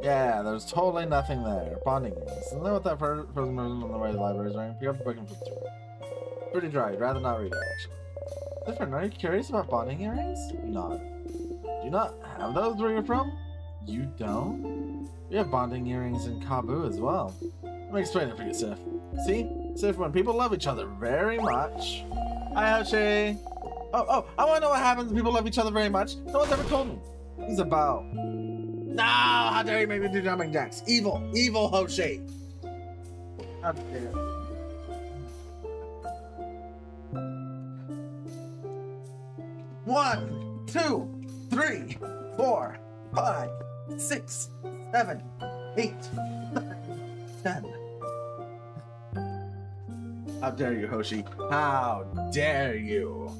A: Yeah, there's totally nothing there. Bonding earrings. Isn't that what that person was on the way to the library is wearing? Pick up the book and flip through it. Pretty dry. I'd rather not read it, actually. Sufferin, are you curious about bonding earrings? No. Do you not have those where you're from? You don't? We have bonding earrings in Kabu as well. Let me explain it for you, Sif. See? Sif, when people love each other very much... Hi, Hoshi! Oh, I want to know what happens when people love each other very much. No one's ever told me. He's a bow. No! How dare you make me do jumping jacks? Evil! Evil Hoshi! How dare. 1, 2, 3, 4, 5, 6, 7, 8, 9, 10. How dare you, Hoshi? How dare you?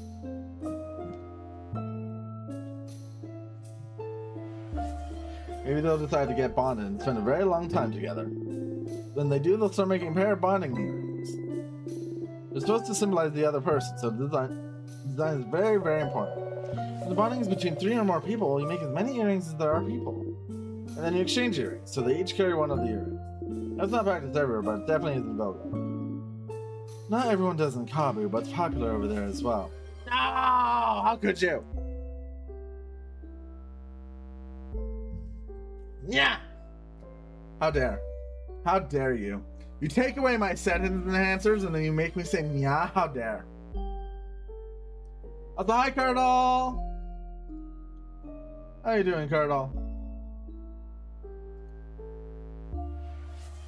A: Maybe they'll decide to get bonded and spend a very long time together. When they do, they'll start making pair of bonding earrings. They're supposed to symbolize the other person, so the design is very, very important. When the bonding is between 3 or more people, you make as many earrings as there are people. And then you exchange earrings, so they each carry one of the earrings. That's not practiced everywhere, but it definitely is in vogue. Not everyone does in Kabu, but it's popular over there as well. No! How could you? Yeah! How dare. How dare you? You take away my sentence enhancers and then you make me say yeah? How dare. Oh, hi, Curdle! How you doing, Curdle?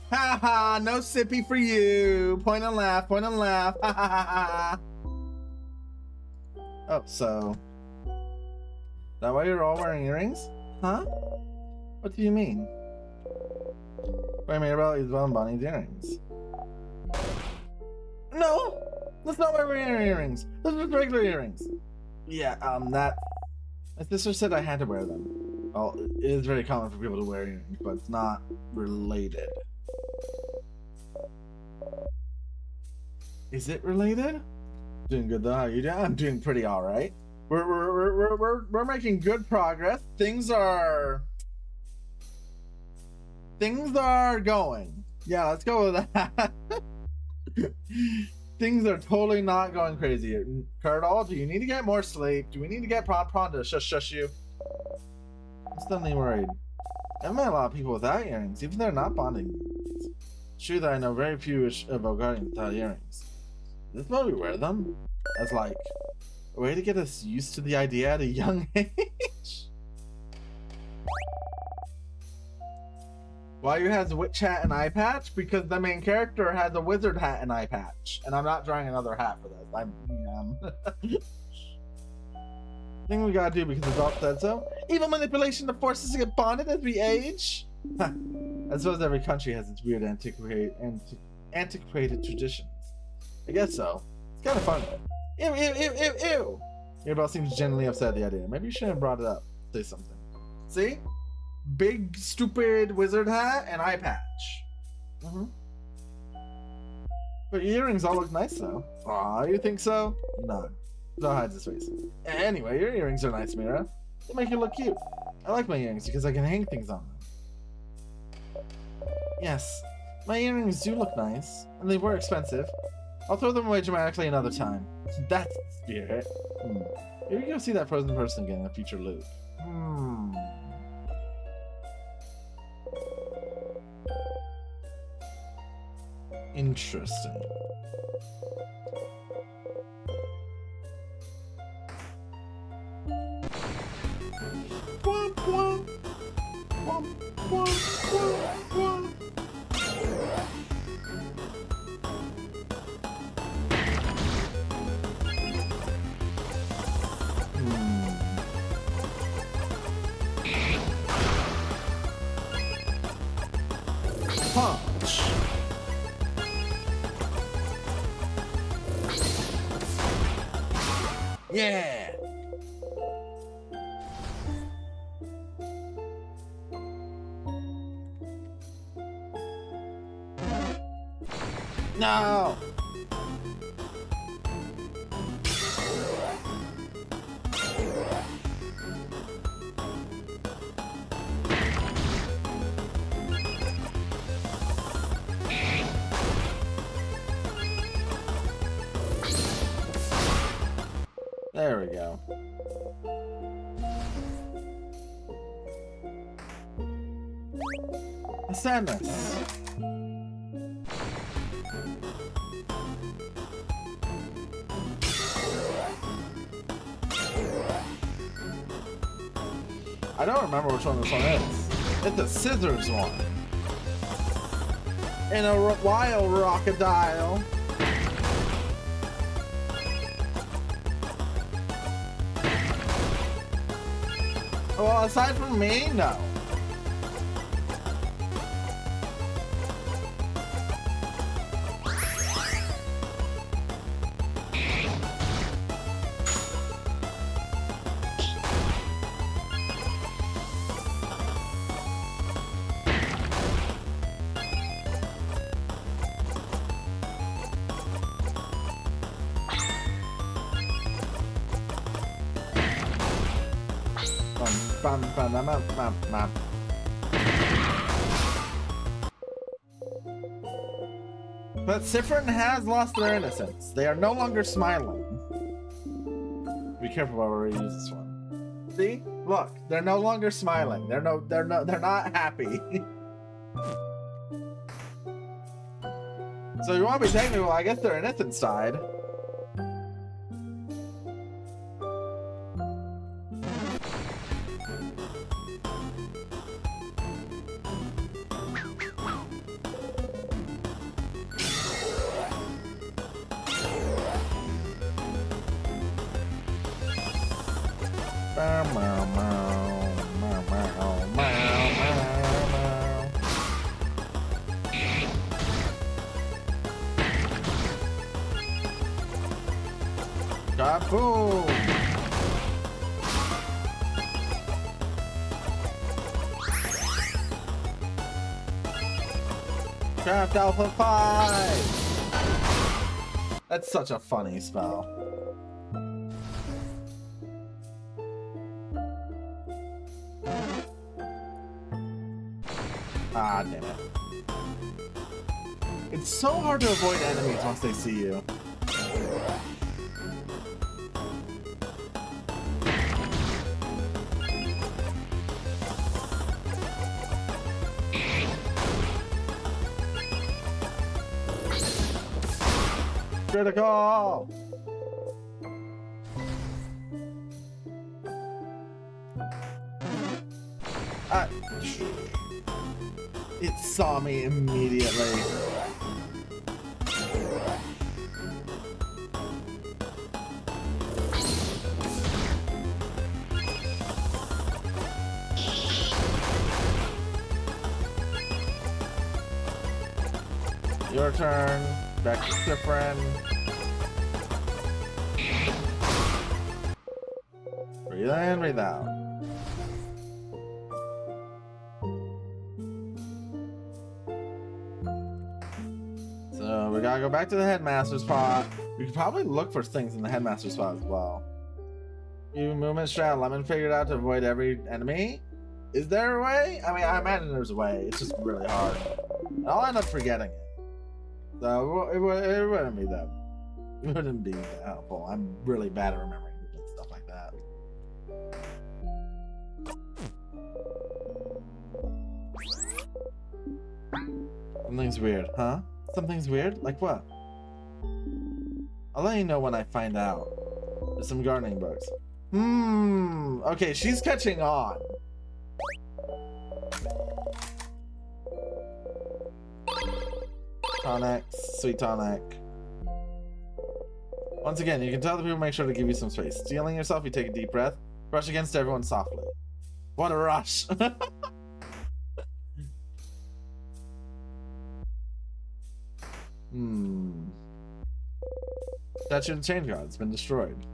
A: Ha ha! No sippy for you! Point and laugh, point and laugh! Ha ha ha ha! Oh, so... that why you're all wearing earrings? Huh? What do you mean? Wait, Mirabelle is well Bonnie's earrings. No! That's not why we're wearing earrings! Those are just regular earrings! Yeah, that... my sister said I had to wear them. Well, it is very common for people to wear earrings, but it's not related. Is it related? Doing good though, how you doing? I'm doing pretty alright. We're making good progress. Things are going. Yeah, let's go with that. Things are totally not going crazy. Curdle, do you need to get more sleep? Do we need to get Prawn to shush you? I'm suddenly worried. I've met a lot of people without earrings, even if they're not bonding earrings. It's true that I know very few Bulgarians without earrings. Is this why we wear them? As like a way to get us used to the idea at a young age? Why you has a witch hat and eye patch? Because the main character has a wizard hat and eye patch. And I'm not drawing another hat for this. Thing we gotta do because the adult said so. Evil manipulation that forces us to get bonded as we age? I suppose every country has its weird antiquated traditions. I guess so. It's kind of fun. Ew, ew, ew, ew, ew! Mirabelle seems genuinely upset at the idea. Maybe you shouldn't have brought it up. Say something. See? Big, stupid wizard hat and eye patch. But your earrings all look nice, though. Aw, you think so? No. No hides his face. Anyway, your earrings are nice, Mira. They make you look cute. I like my earrings because I can hang things on them. Yes, my earrings do look nice, and they were expensive. I'll throw them away dramatically another time. That's the spirit. Maybe go see that frozen person again in a future loop. Interesting. Womp, womp. Womp, womp, womp, womp. Punch. Yeah. No! There we go. Sadness. I don't remember which one this one is. It's the scissors one. In a wild rockadile. Well, aside from me, no. But Sufferin has lost their innocence. They are no longer smiling. Be careful while we use this one. See? Look, they're no longer smiling. They're not happy. So you want to be technical, I guess their innocent side. Boom! Craft Alpha 5! That's such a funny spell. Ah, damn it. It's so hard to avoid enemies once they see you. Critical! It saw me immediately. Your turn. Back to Sufferin. Breathe in, breathe out. So we gotta go back to the headmaster spot. We could probably look for things in the headmaster spot as well. You movement strat lemon figured out to avoid every enemy? Is there a way? I mean, I imagine there's a way. It's just really hard. And I'll end up forgetting it. So it wouldn't be that. It wouldn't be that helpful. I'm really bad at remembering stuff like that. Something's weird, huh? Something's weird? Like what? I'll let you know when I find out. There's some gardening books. Okay, she's catching on. Tonic, sweet tonic. Once again, you can tell the people make sure to give you some space. Stealing yourself, you take a deep breath. Brush against everyone softly. What a rush! Statue of the Change God. It's been destroyed.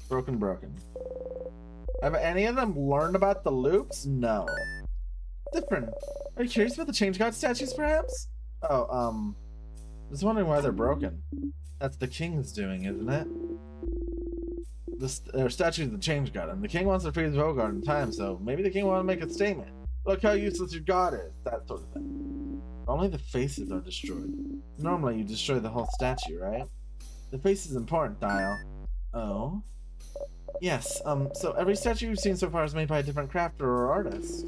A: Broken. Have any of them learned about the loops? No. Different. Are you curious about the Change God statues, perhaps? Oh, Just wondering why they're broken. That's the king's doing, isn't it? Their statue is the change god, and the king wants to freeze Vogard in time, so maybe the king wants to make a statement. Look how useless your god is, that sort of thing. Only the faces are destroyed. Normally you destroy the whole statue, right? The face is important, Dial. Oh? Yes, so every statue you've seen so far is made by a different crafter or artist.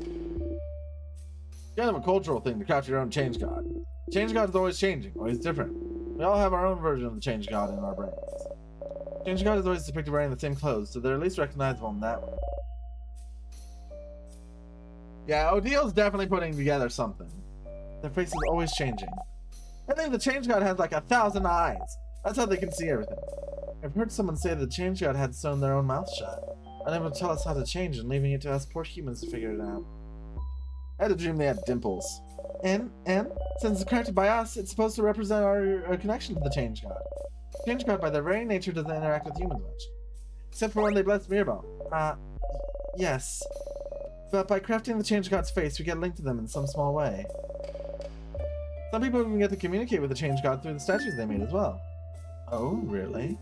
A: Kind of a cultural thing to craft your own change god. Change god is always changing, always different. We all have our own version of the change god in our brains. Change god is always depicted wearing the same clothes, so they're at least recognizable in that way. Yeah, Odil's definitely putting together something. Their face is always changing. I think the change god has like 1,000 eyes. That's how they can see everything. I've heard someone say that the change god had sewn their own mouth shut, unable to tell us how to change and leaving it to us poor humans to figure it out. I had a dream they had dimples. And since it's crafted by us, it's supposed to represent our connection to the change god. The change god, by their very nature, doesn't interact with humans much. Except for when they bless Mirabel. Yes. But by crafting the change god's face, we get linked to them in some small way. Some people even get to communicate with the change god through the statues they made as well. Oh, really?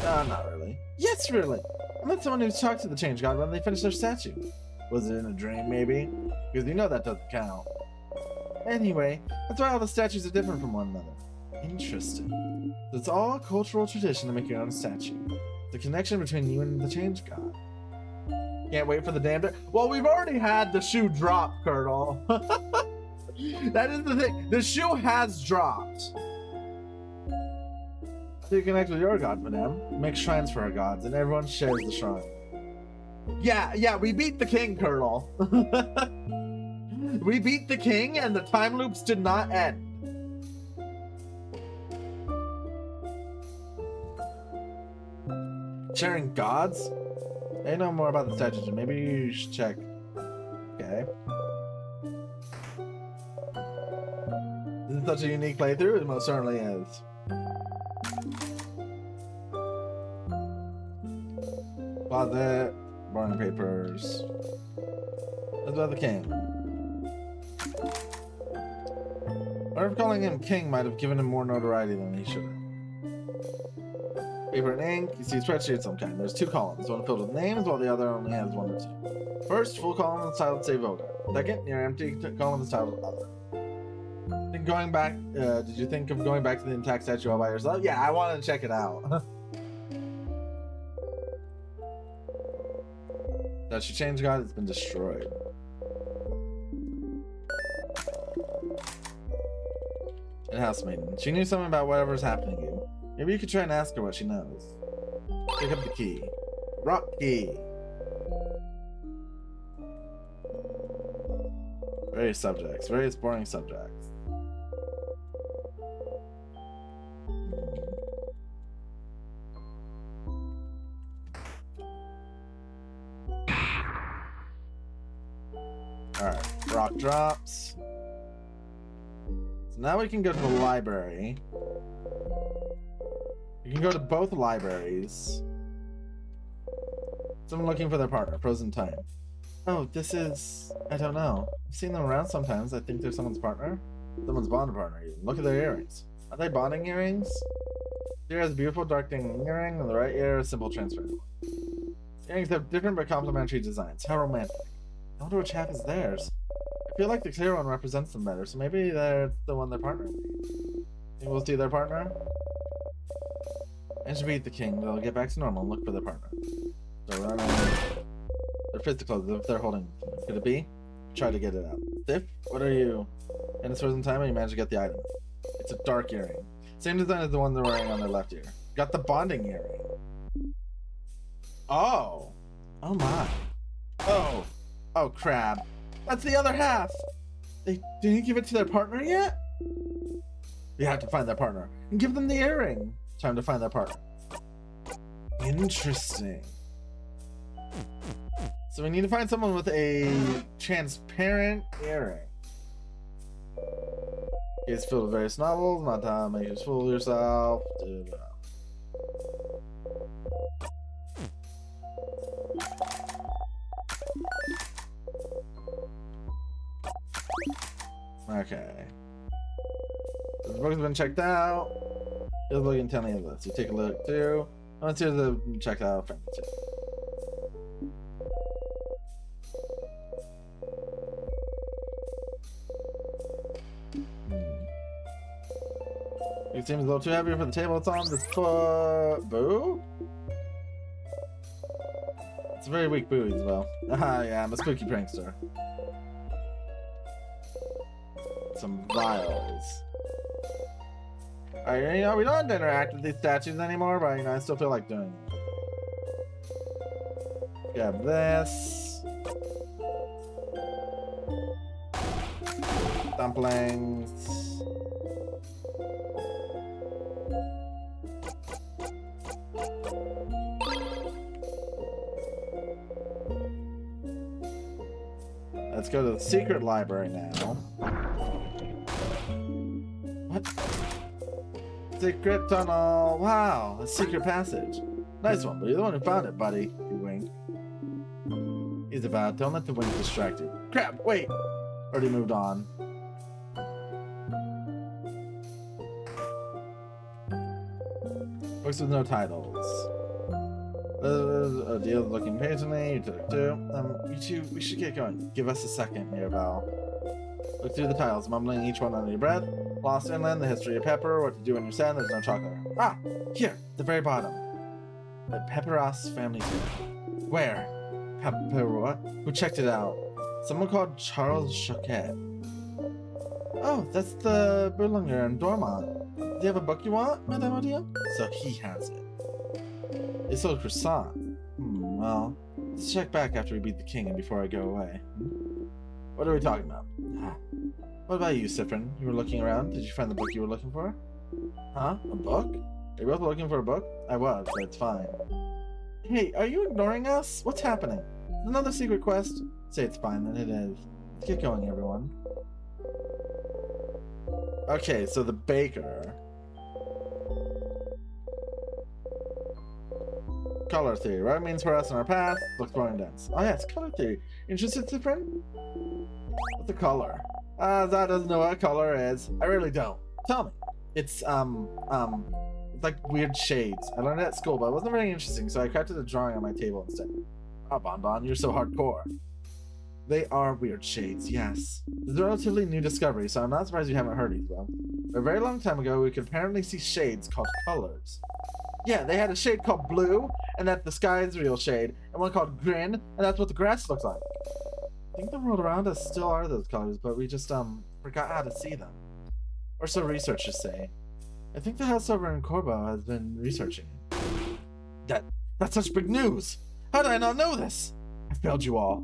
A: Not really. Yes, really! I met someone who's talked to the change god when they finished their statue. Was it in a dream, maybe? Because you know that doesn't count. Anyway, that's why all the statues are different from one another. Interesting. So it's all a cultural tradition to make your own statue. The connection between you and the change god. Can't wait for the damn day. Well, we've already had the shoe drop, Colonel. That is the thing. The shoe has dropped. So you connect with your god, madame. Make shrines for our gods, and everyone shares the shrine. Yeah, we beat the king, Colonel. We beat the king, and the time loops did not end. Sharing gods? They know more about the statues, and maybe you should check. Okay. This is such a unique playthrough, it most certainly is. Closet, burning papers. That's about the king. Or if calling him king might have given him more notoriety than he should have. Paper and ink, you see a spreadsheet of some kind. There's 2 columns, one filled with names while the other only has 1 or 2. First, full column is titled Save Voter. Second, your empty column is titled Other. Going back, did you think of going back to the intact statue all by yourself? Yeah, I wanted to check it out. Statue change god has been destroyed. And house maiden. She knew something about whatever's happening to you. Maybe you could try and ask her what she knows. Pick up the key. Rock key. Various subjects. Various boring subjects. Alright. Rock drops. So now we can go to the library. You can go to both libraries. Someone looking for their partner, frozen time. Oh, this is... I don't know. I've seen them around sometimes. I think they're someone's partner. Someone's bond partner, even. Look at their earrings. Are they bonding earrings? The ear has a beautiful dark dangling earring, and the right ear is simple transparent. Earrings have different but complementary designs. How romantic. I wonder which half is theirs. I feel like the clear one represents them better, so maybe they're the one their partner needs. Think we'll see their partner? And to beat the king, they'll get back to normal and look for their partner. So run on their fisticuffs if they're holding. Could it be? Try to get it out. Stiff? What are you? In a frozen time and you managed to get the item. It's a dark earring. Same design as the one they're wearing on their left ear. Got the bonding earring. Oh. Oh my. Oh. Oh crap. That's the other half. They didn't give it to their partner yet? You have to find their partner and give them the earring. Time to find their partner. Interesting. So we need to find someone with a transparent earring. It's filled with various novels, not to make you fool yourself. Okay. book's been checked out. Here's looking intently at this. You take a look too. Let's hear the check out friend too. It seems a little too heavy for the table it's on. This boo? It's a very weak boo as well. Ah, yeah, I'm a spooky prankster. Some vials. Alright, you know, we don't have to interact with these statues anymore, but you know, I still feel like doing it. Grab this. Dumplings. Let's go to the secret library now. What? Secret tunnel. Wow, a secret passage. Nice one, but you're the one who found it, buddy. You wink. He's about. Don't let the wink distract you. Crap, wait. Already moved on. Books with no titles. A deal looking patiently. You took it too. We should get going. Give us a second here, Val. Look through the titles, mumbling each one under your breath. Lost Inland, the history of pepper, what to do when you're sad, there's no chocolate. Ah! Here, at the very bottom. The Pepperas family tree. Where? Pepper what? Who checked it out? Someone called Charles Choquette. Oh, that's the Berlinger and Dormont. Do you have a book you want, Madame Odia? So he has it. They sold croissant. Well, let's check back after we beat the king and before I go away. What are we talking about? What about you, Sufferin? You were looking around. Did you find the book you were looking for? Huh? A book? Are you both looking for a book? I was, but it's fine. Hey, are you ignoring us? What's happening? Another secret quest? Say it's fine, then it is. Let's get going, everyone. Okay, so the baker. Color theory. Red means for us in our path. Looks boring dense. Oh yeah, it's color theory. Interested, Sufferin? What's the color? Zod doesn't know what color is. I really don't. Tell me. It's like weird shades. I learned it at school, but it wasn't very interesting, so I crafted a drawing on my table instead. Oh, Bon, you're so hardcore. They are weird shades, yes. It's a relatively new discovery, so I'm not surprised you haven't heard these, well. A very long time ago, we could apparently see shades called colors. Yeah, they had a shade called blue, and that's the sky's real shade, and one called green, and that's what the grass looks like. I think the world around us still are those colors, but we just, forgot how to see them. Or so researchers say. I think the house over in Corbo has been researching it. That's such big news! How did I not know this? I failed you all.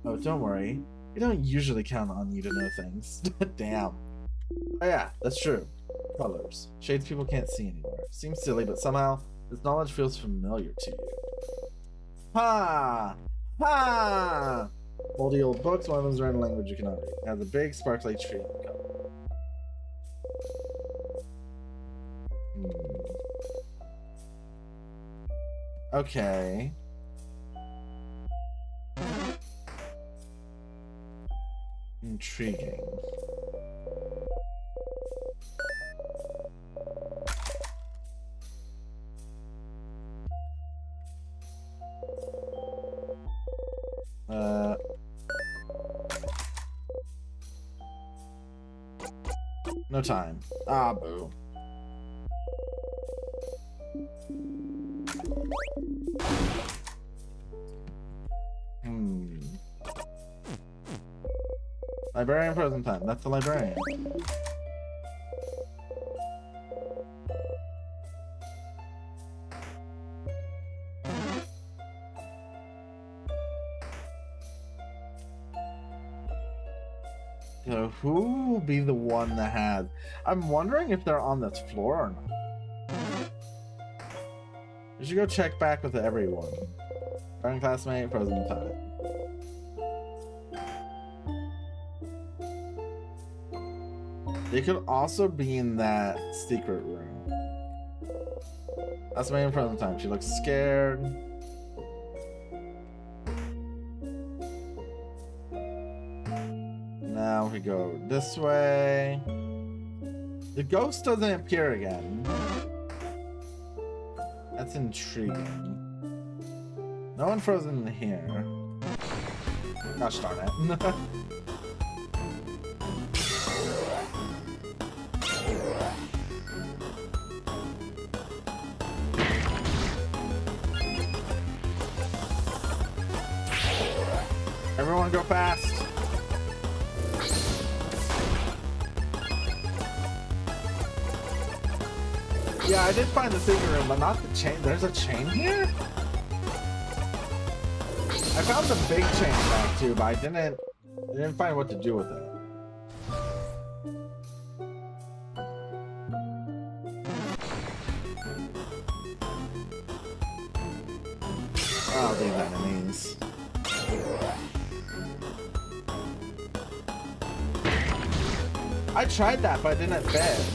A: Oh, don't worry. We don't usually count on you to know things. Damn. Oh yeah, that's true. Colors. Shades people can't see anymore. Seems silly, but somehow this knowledge feels familiar to you. Ha! Ha! Moldy old books, one of them's written in language you cannot read. It has a big sparkly tree in the cover. Okay. Intriguing. No time. Ah, boo. Librarian frozen time. That's the librarian. So who will be the one that has? I'm wondering if they're on this floor or not. We should go check back with everyone. Friend, classmate, frozen time. They could also be in that secret room. That's my frozen time. She looks scared. Now we go this way. The ghost doesn't appear again. That's intriguing. No one frozen in here. Gosh darn it. Everyone go fast. Yeah, I did find the secret room, but not the chain. There's a chain here? I found the big chain back too, but I didn't find what to do with it. Oh, these enemies. I tried that, but it didn't fit.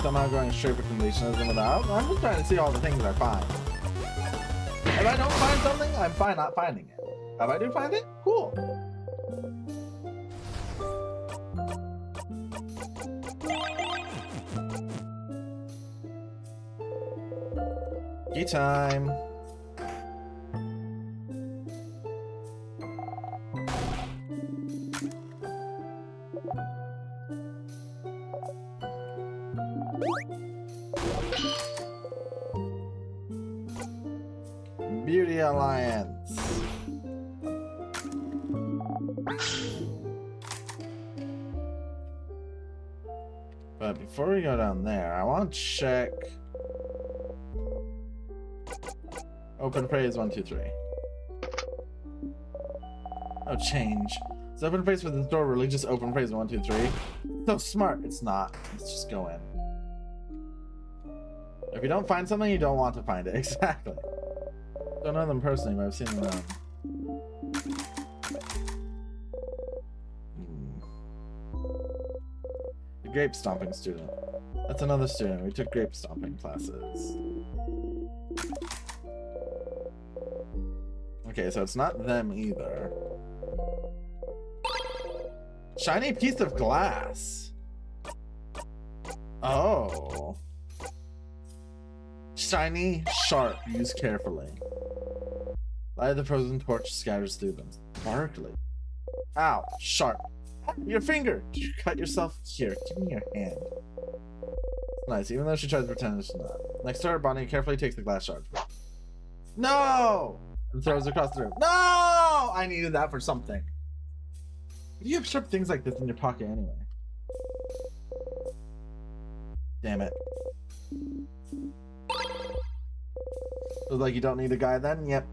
A: Somehow going straight for completion isn't about. I'm just trying to see all the things I find. If I don't find something, I'm fine not finding it. If I do find it, cool. Key time. Beauty Alliance. But before we go down there, I want to check. Open phrase 1, 2, 3. Oh, change. Is open phrase for the door really just open phrase 1, 2, 3? So smart. It's not. Let's just go in. If you don't find something, you don't want to find it. Exactly. Don't know them personally, but I've seen them around. The grape stomping student. That's another student. We took grape stomping classes. Okay, so it's not them either. Shiny piece of glass. Oh. Shiny, sharp, use carefully. Light of the frozen torch scatters through them. Sparkly. Ow, sharp. Your finger! Did you cut yourself? Here, give me your hand. It's nice, even though she tries to pretend it's not. Next to her, Bonnie carefully takes the glass shard. No! And throws it across the room. No! I needed that for something. Why do you have sharp things like this in your pocket anyway? Damn it. Feels like you don't need a guy then? Yep.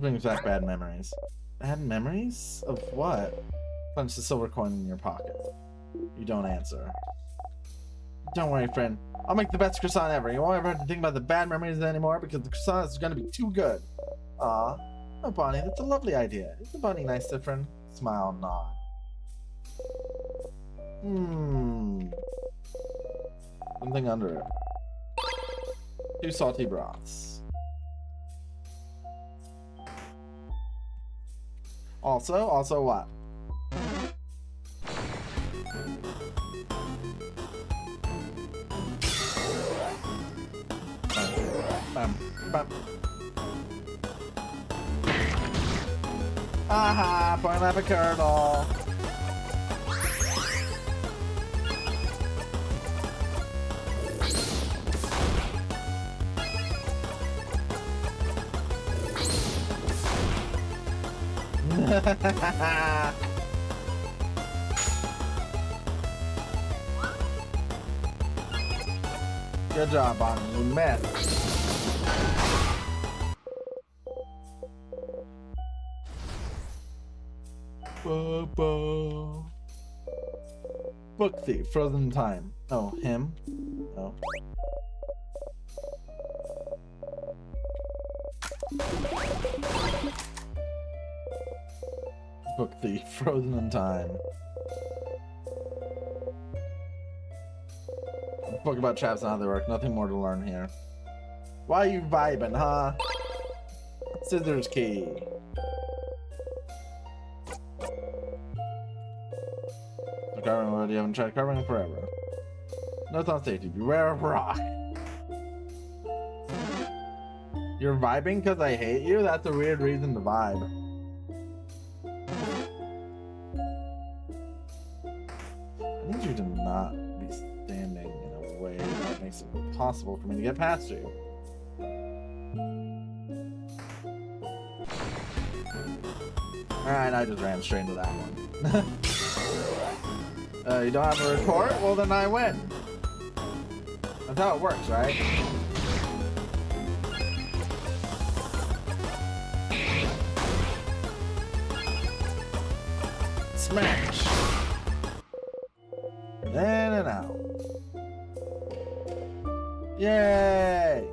A: Brings back bad memories. Bad memories? Of what? Punch the silver coin in your pocket. You don't answer. Don't worry, friend. I'll make the best croissant ever. You won't ever have to think about the bad memories anymore because the croissant is going to be too good. Aw. Oh, Bonnie, that's a lovely idea. Isn't Bonnie nice, different? Smile, nod. Something under it. 2 salty broths. Also what? Bam, bam. Aha, pineapple kernel. Good job, Bonnie. You missed. Book thief, frozen in time. Oh, him? No. Book thief, frozen in time. Book about traps and how they work. Nothing more to learn here. Why are you vibing, huh? Scissors key. So carving already haven't tried carving forever. Notes on safety. Beware of rock. You're vibing because I hate you? That's a weird reason to vibe. I need you to not be standing in a way that makes it impossible for me to get past you. Alright, I just ran straight into that one. You don't have a retort? Well, then I win. That's how it works, right? Smash! In and out. Yay!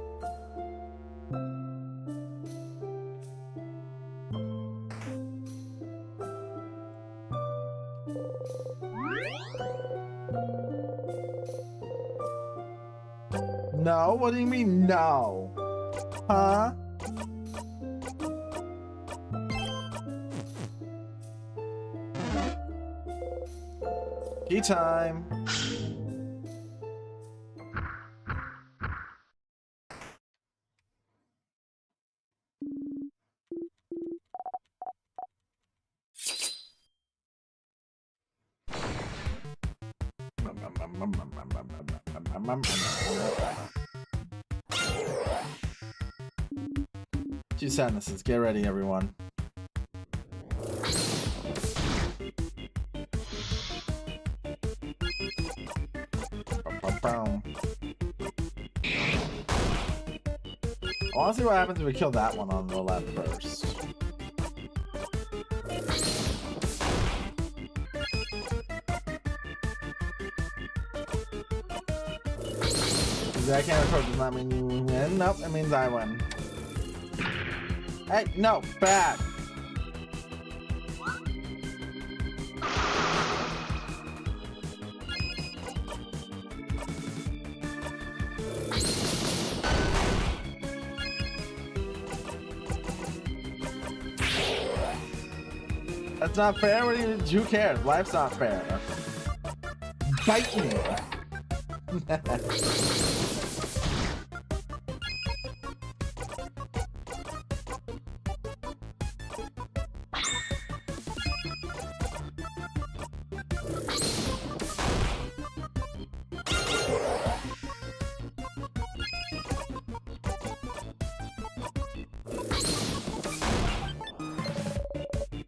A: No? What do you mean, no? Huh? Tea time. Two sadnesses. Get ready, everyone. I want to see what happens if we kill that one on the left first. I can't record, does not mean you win. Nope, it means I win. Hey, no, bad. That's not fair. What do you, who cares? Life's not fair. Bite me.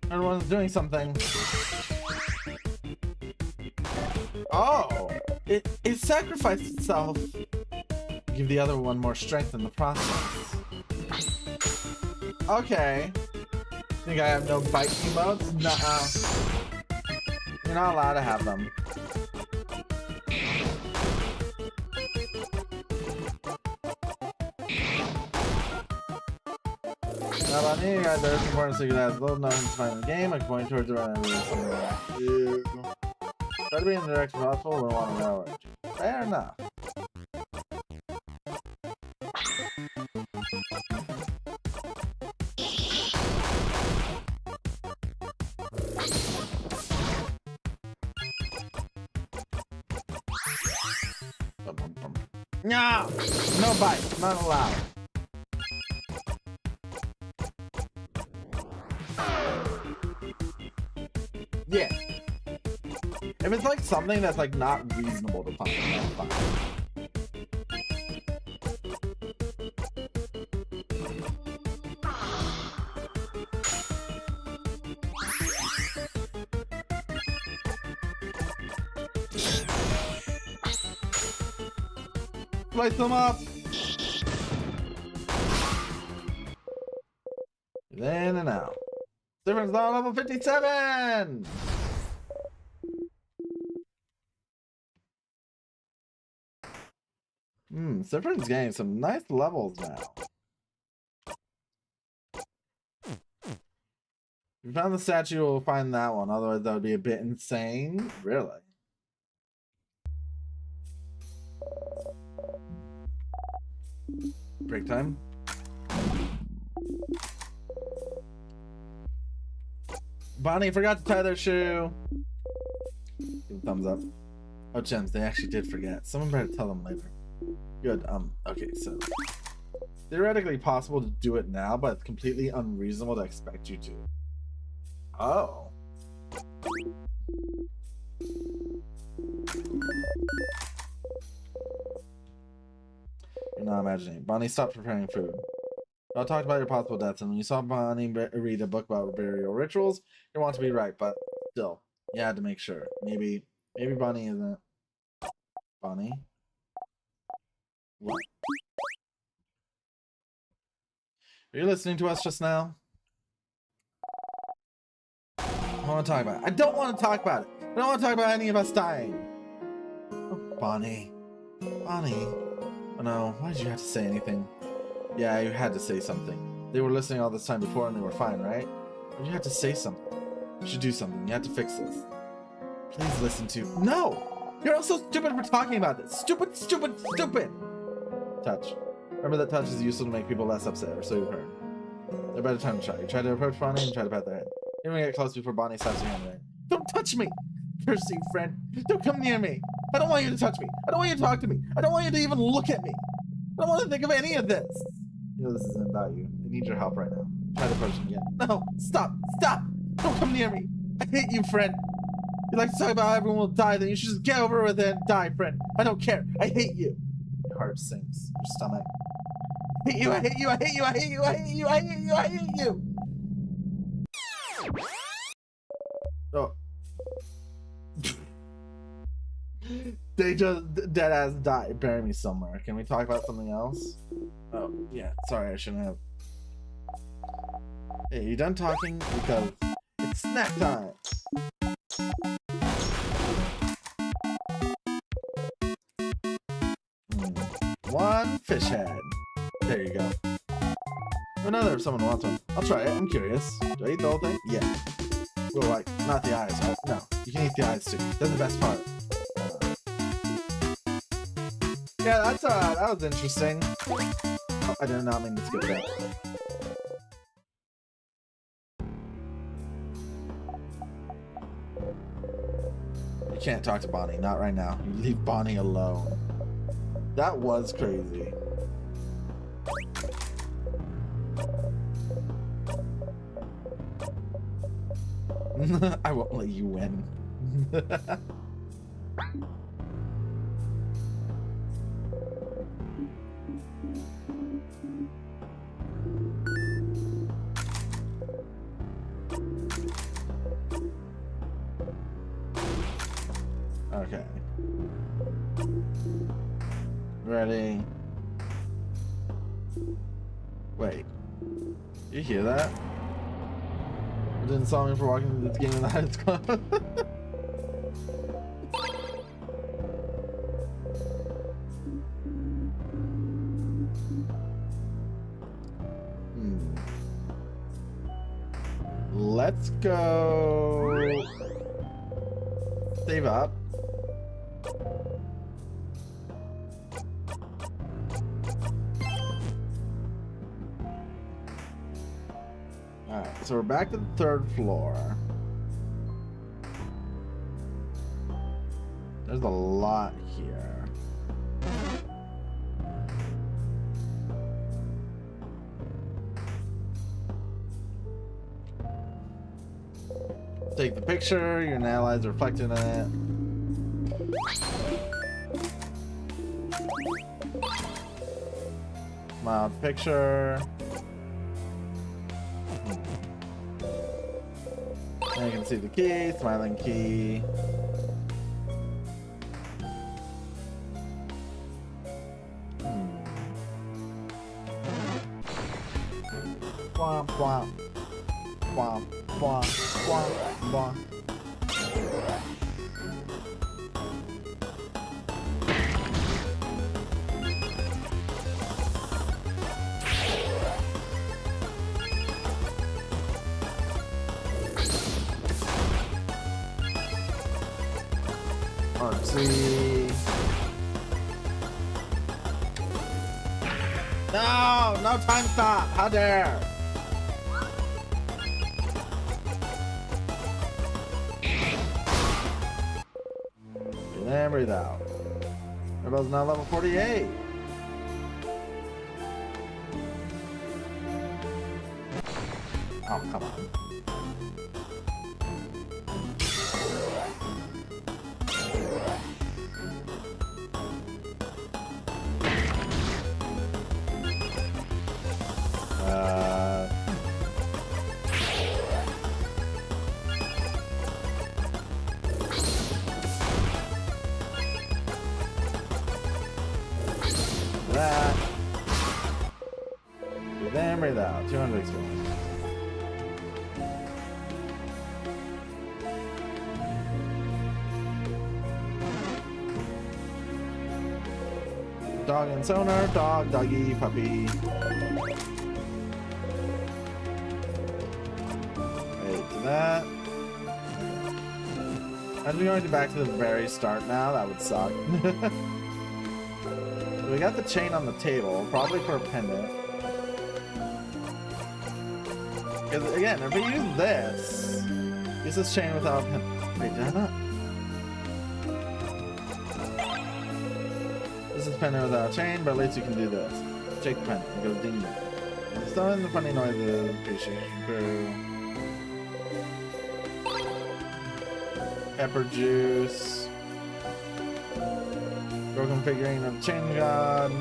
A: Everyone's doing something. Oh, it sacrificed itself. Give the other one more strength in the process. Okay. Think I have no bite emotes? Nuh-uh. You're not allowed to have them. Now about me, guys, there's important so you guys little nothing to find in the game. I'm going towards the right end of something like you. Try to be in the direction possible, we don't want to railroad you. Fair enough. No! No bite, not allowed. Yeah. If it's like something that's like not reasonable to punch, that's fine. Slice them up. In and out. Sufferin's on level 57. Sufferin's getting some nice levels now. If you found the statue, we'll find that one. Otherwise, that would be a bit insane. Really? Break time. Bonnie forgot to tie their shoe. Give a thumbs up. Oh, gems, they actually did forget. Someone better tell them later. Good. Okay, so theoretically possible to do it now, but it's completely unreasonable to expect you to. Oh. You're not imagining. Bonnie stopped preparing food. Y'all talked about your possible deaths, and when you saw Bonnie read a book about burial rituals, you want to be right, but still, you had to make sure. Maybe Bonnie isn't. Bonnie? What? Are you listening to us just now? I want to talk about it. I don't want to talk about it. I don't want to talk about any of us dying. Oh, Bonnie. Bonnie. Oh no, why did you have to say anything? Yeah, you had to say something. They were listening all this time before and they were fine, right? But you had to say something. You should do something. You had to fix this. Please listen to... No! You're all so stupid for talking about this. Stupid, stupid, stupid! Touch. Remember that touch is useful to make people less upset, or so you've heard. A better time to try. You try to approach Bonnie and try to pat their head. You don't get close before Bonnie slaps your hand away. Don't touch me! Percy, friend. Don't come near me. I don't want you to touch me. I don't want you to talk to me. I don't want you to even look at me. I don't want to think of any of this. You know this isn't about you. I need your help right now. Try to approach him again. No! Stop! Stop! Don't come near me! I hate you, friend! You like to talk about how everyone will die, then you should just get over with it and die, friend. I don't care. I hate you. Your heart sinks. Your stomach. I hate you, I hate you, I hate you, I hate you, I hate you, I hate you, I hate you! Oh. They just dead ass died. Bury me somewhere. Can we talk about something else? Oh, yeah. Sorry, I shouldn't have. Hey, you done talking? Because it's snack time. One fish head. There you go. Another if someone wants one. I'll try it. I'm curious. Do I eat the whole thing? Yeah. Well, like, not the eyes, right? No, you can eat the eyes too. That's the best part. Yeah, that's alright. That was interesting. Oh, I did not mean to skip that. You can't talk to Bonnie. Not right now. You leave Bonnie alone. That was crazy. I won't let you win. Okay. Ready? Wait. You hear that? I didn't saw me for walking into this game in the Heights Club. Let's go. Save up. Alright, so we're back to the 3rd floor. There's a lot here. Take the picture, your nail eyes are reflected in it. Smile picture. And you can see the key, smiling key. Womp womp. Womp womp womp womp. Artsy. No! No time stop! How dare! Breathe in, breathe out. Everybody's now level 48. Oh, come on. That. Breathe in, breathe out. 200 experience. Dog and sonar, dog, doggy, puppy. Wait, to that. I'm going to back to the very start now. That would suck. We got the chain on the table, probably for a pendant. Because again, if we use this chain without a pendant. Wait, did I not? This is pendant without a chain, but at least you can do this. Take the pendant and go ding ding. Stun the funny noises, appreciation crew. Pepper juice. Broken figurine of the Chain God.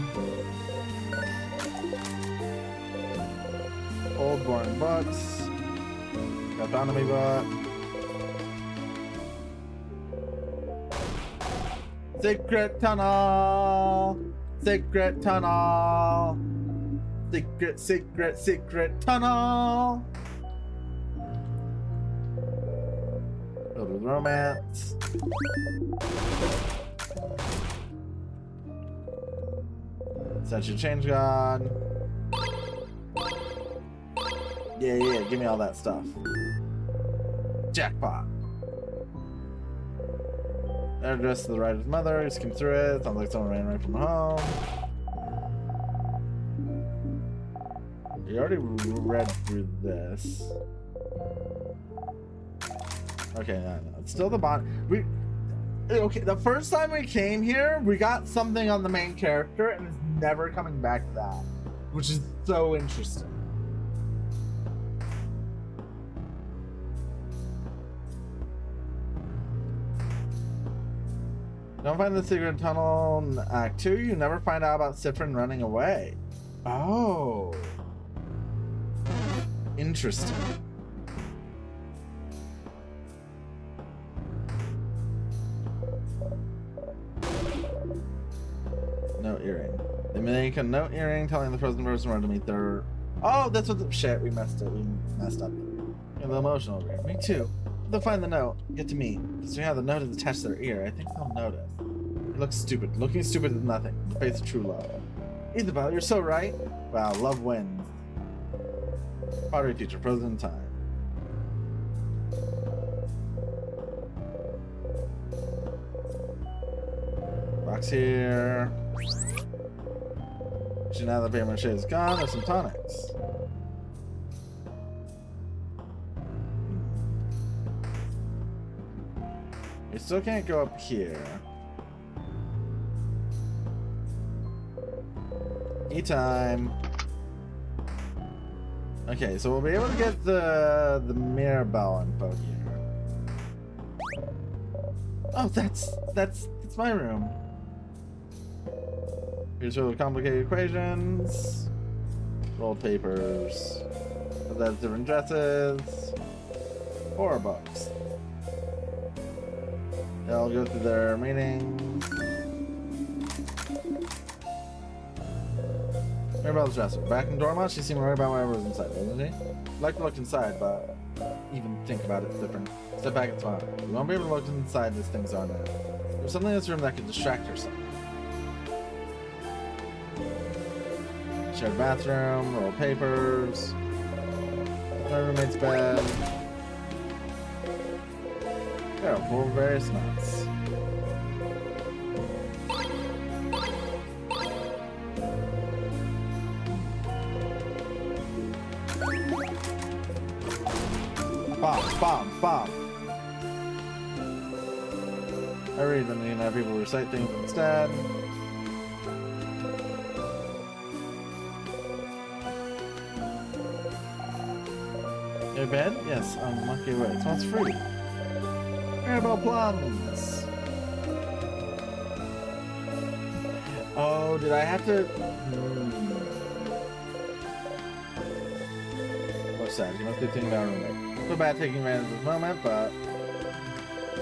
A: Old boring books. Autonomy book. Secret tunnel. Secret tunnel. Secret, secret, secret tunnel. Filled with romance. Set your change god. Yeah, give me all that stuff. Jackpot. Address to the right of his mother. You skim through it. Sounds like someone ran right from home. You already read through this. Okay, no. It's still the bond. Okay, the first time we came here, we got something on the main character, and it's never coming back to that, which is so interesting. Don't find the secret tunnel in Act 2. You never find out about Sufferin running away. Oh. Interesting. Note earring. They make a note earring telling the frozen person where to meet their... Oh, that's what the... Shit, we messed it. We messed up. Yeah, the emotional ear. Me too. They'll find the note. Get to me. So yeah, the note is attached to their ear. I think they'll notice. It looks stupid. Looking stupid is nothing. The face of true love. Isabel, you're so right. Wow, love wins. Pottery teacher, frozen in time. Box here. Actually, now that paper mache is gone, there's some tonics. You still can't go up here. E-time. Okay, so we'll be able to get the Mirabelle info here. Oh, that's my room. Here's all the complicated equations. Rolled papers. That's different dresses. 4 books. They'll go through their meetings. Mirabelle's dresser. Back in Dormont, she seemed worried about whatever was inside, wasn't she? I'd like to look inside, but even think about it's different. Step back and smile. You won't be able to look inside these things on it. There's something in this room that could distract her something. Shared bathroom, roll of papers, my roommate's bed. There are full of various nuts. Bomb. I read them and have people recite things instead. Your bed? Yes, on Monkey Way. It smells fruity. Mirabelle plums. Oh, did I have to? What's sad? You must be thinking about it. Feel bad taking advantage of this moment, but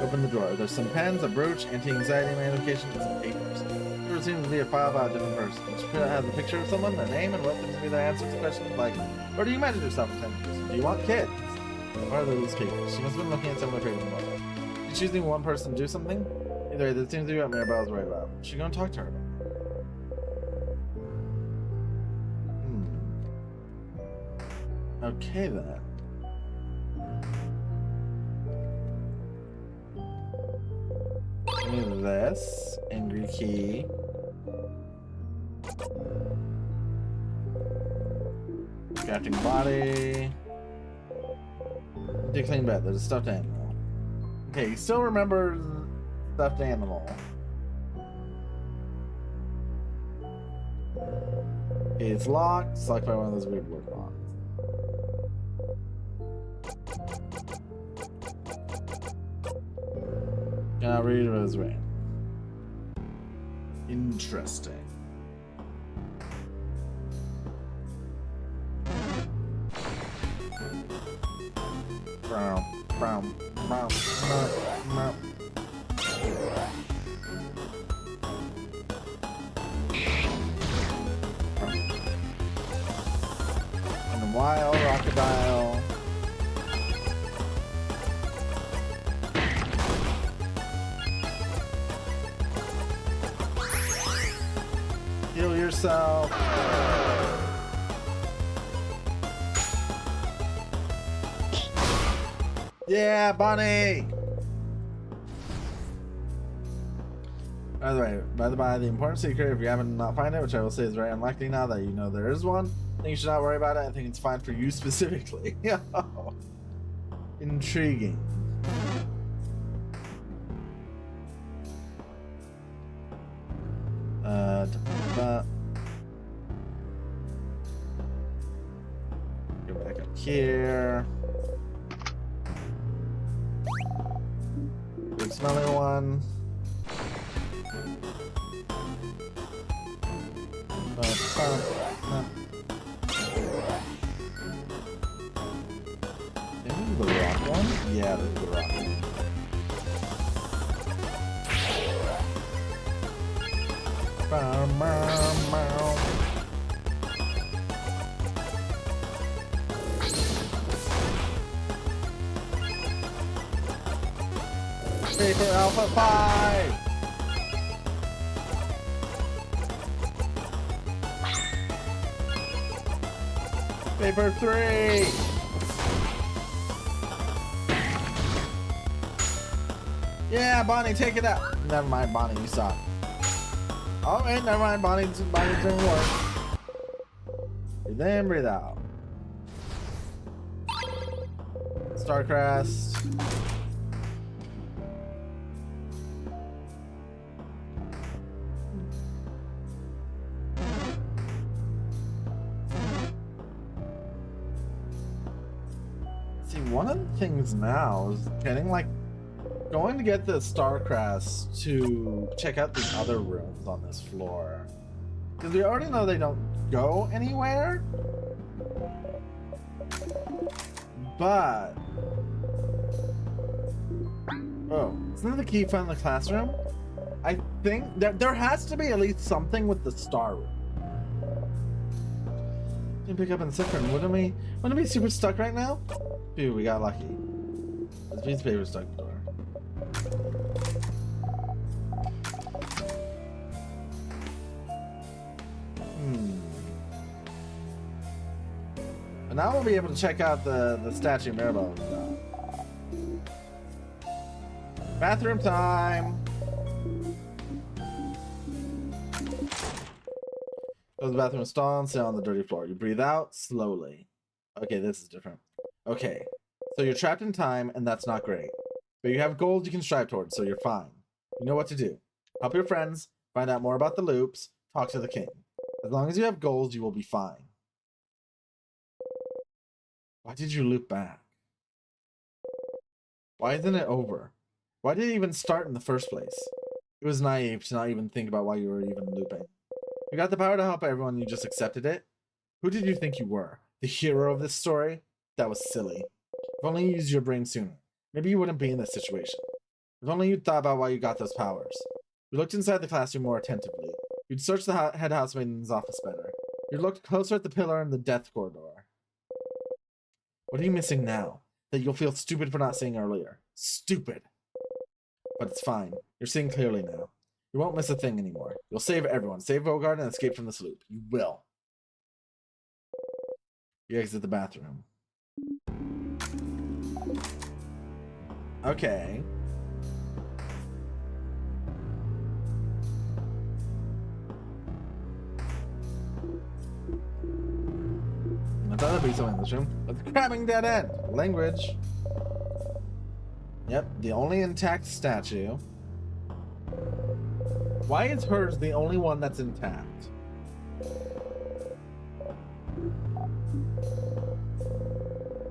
A: open the drawer. There's some pens, a brooch, anti-anxiety medication, and some papers. There seems to be a file about a different person. Each printout has a picture of someone, their name, and what seems to be their answers to questions like, where do you imagine yourself in 10 years? Do you want kids? Or are those papers? She must have been looking at some of the papers more. She's choosing one person to do something? Either way, that seems to be what Mirabelle's worried about. She's going to talk to her about it. Okay then. Give me this. Angry key. Crafting body. Empty clean bed. There's a stuffed animal. Okay, he still remembers stuffed animal. Okay, it's locked. It's locked by one of those weird wood locks. Cannot read what is written. Interesting. Brown. And a wild crocodile. Heal yourself. Yeah, Bonnie! By the by, the important secret, if you haven't not find it, which I will say is very unlikely now that you know there is one, I think you should not worry about it. I think it's fine for you specifically. Intriguing. Go back up here. Big smelling one. Maybe the rock one? Yeah, this is the rock one. Paper Alpha 5! Paper 3! Yeah, Bonnie, take it out! Never mind, Bonnie, you suck. Oh, wait, never mind, Bonnie's doing work. Breathe in, breathe out. Starcrest. See, one of the things now is going to get the Starcrest to check out the other rooms on this floor. Because we already know they don't go anywhere. But... oh, isn't that the key found in the classroom? I think that there has to be at least something with the star room. Didn't pick up in Sufferin. Wouldn't we be super stuck right now? Phew, we got lucky. This piece of paper stuck in the door. And now we'll be able to check out the statue of Mirabelle. Bathroom time! Close the bathroom stall and sit on the dirty floor. You breathe out slowly. Okay, this is different. Okay, so you're trapped in time, and that's not great. But you have goals you can strive towards, so you're fine. You know what to do. Help your friends, find out more about the loops, talk to the king. As long as you have goals, you will be fine. Why did you loop back? Why isn't it over? Why did it even start in the first place? It was naive to not even think about why you were even looping. You got the power to help everyone, you just accepted it? Who did you think you were? The hero of this story? That was silly. If only you used your brain sooner. Maybe you wouldn't be in this situation. If only you'd thought about why you got those powers. You looked inside the classroom more attentively. You'd searched the head housemaid's office better. You looked closer at the pillar in the death corridor. What are you missing now? That you'll feel stupid for not seeing earlier. Stupid. But it's fine. You're seeing clearly now. You won't miss a thing anymore. You'll save everyone. Save Vogard and escape from this loop. You will. You exit the bathroom. Okay. I thought there'd be something in this room. But the crabbing dead end. Language. Yep, the only intact statue. Why is hers the only one that's intact?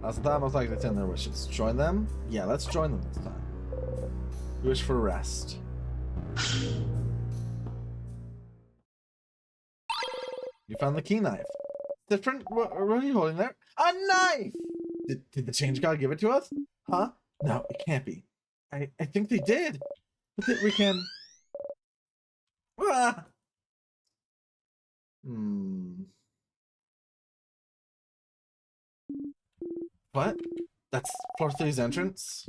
A: That's the most likely to send their wishes. Join them? Yeah, let's join them this time. Wish for rest. You found the key knife. Different? What are you holding there? A knife! Did the change god give it to us? Huh? No, it can't be. I think they did. But that we can... Ah! What? That's floor 3's entrance?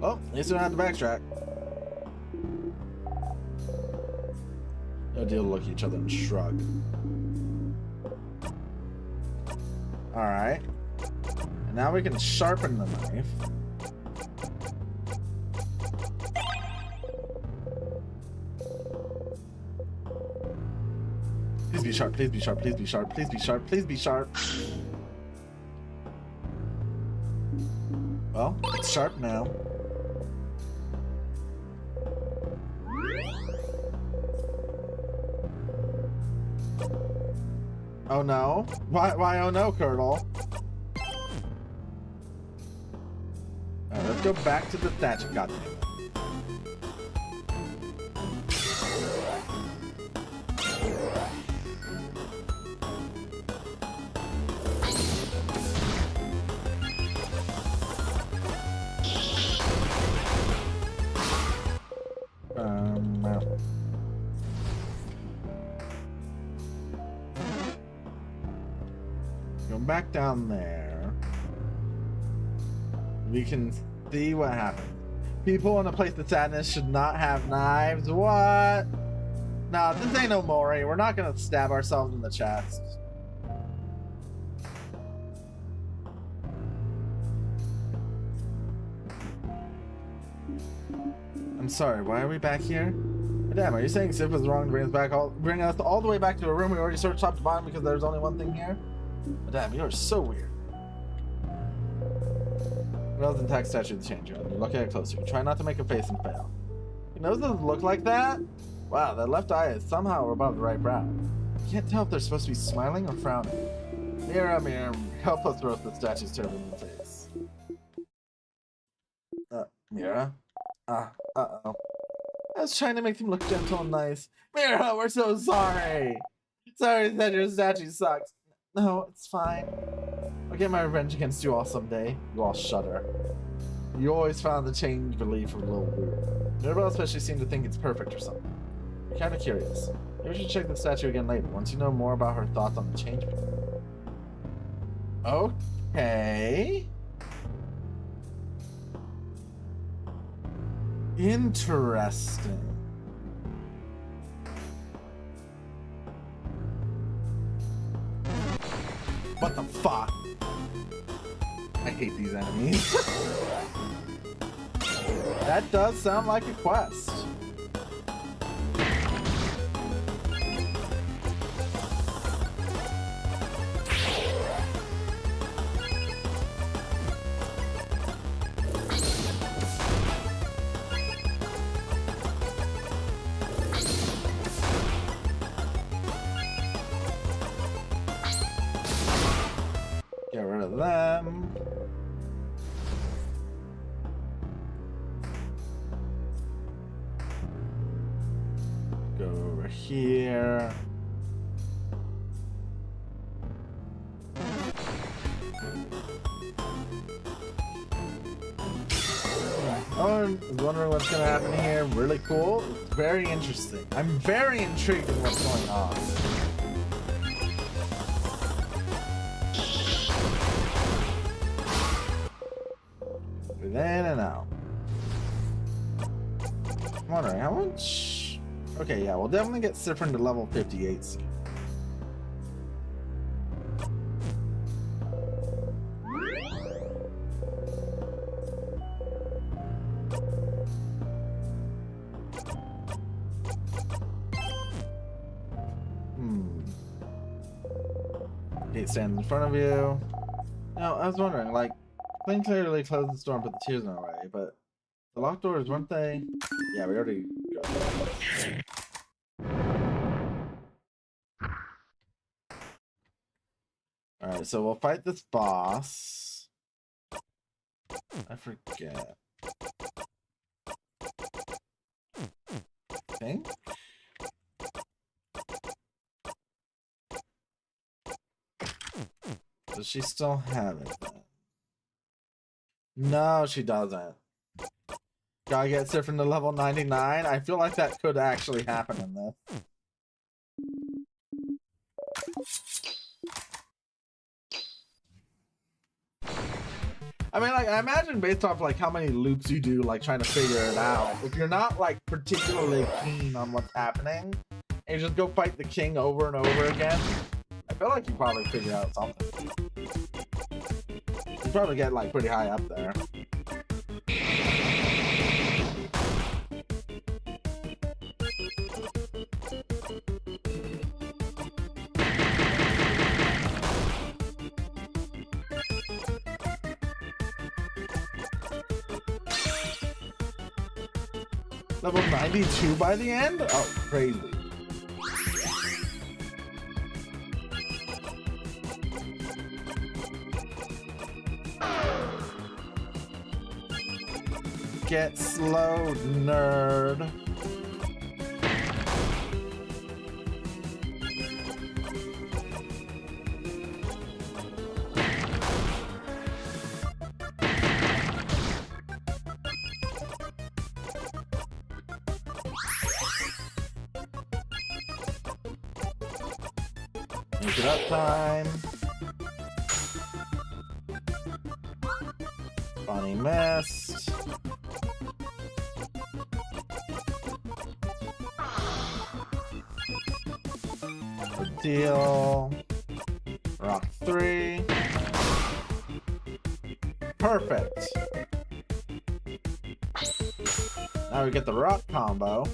A: Oh, at least we don't have to backtrack. No deal to look at each other and shrug. Alright. And now we can sharpen the knife. Please be sharp, please be sharp, please be sharp, please be sharp, please be sharp. Well, it's sharp now. Oh no? Why oh no, Curdle? Alright, let's go back to the statue. God damn it. Go back down there. We can see what happens. People in a place of sadness should not have knives. What? Nah, this ain't no Mori. We're not gonna stab ourselves in the chest. I'm sorry, why are we back here? Damn, are you saying Sif was wrong to bring us all the way back to a room we already searched top to bottom because there's only one thing here? Damn, you're so weird. Well, the intact statue of the change room. You look at it closer. You try not to make a face and fail. Your nose doesn't look like that? Wow, that left eye is somehow above the right brow. You can't tell if they're supposed to be smiling or frowning. Mira, help us roast the statue's terrible in the face. Mira? Uh-oh. I was trying to make them look gentle and nice. Mira, we're so sorry! Sorry that your statue sucks. No, it's fine. I'll get my revenge against you all someday. You all shudder. You always found the change belief a little weird. Mirabelle especially seemed to think it's perfect or something. You kind of curious. Maybe we should check the statue again later, once you know more about her thoughts on the change. Okay. Interesting. What the fuck? I hate these enemies. That does sound like a quest. Get rid of them. Go over here. Oh, I was wondering what's gonna happen here. Really cool. It's very interesting. I'm very intrigued in what's going on. In and out. I'm wondering how much. Okay, yeah, we'll definitely get Sufferin to level 58 soon. Gate stands in front of you. Now, I was wondering, like, Flynn clearly closed the door and put the tears in our way, but the locked doors, weren't they? Yeah, we already got that. Alright, so we'll fight this boss. I forget. I think? Does she still have it then? No, she doesn't. Gotta get Sufferin to level 99. I feel like that could actually happen in this. I mean, like, I imagine based off like how many loops you do, like trying to figure it out, if you're not like particularly keen on what's happening, and you just go fight the king over and over again, I feel like you probably figure out something. You probably get like pretty high up there. Level 92 by the end? Oh, crazy. Get slowed, nerd. Make it up time. Bonnie missed. Good deal. Rock 3. Perfect. Now we get the rock combo.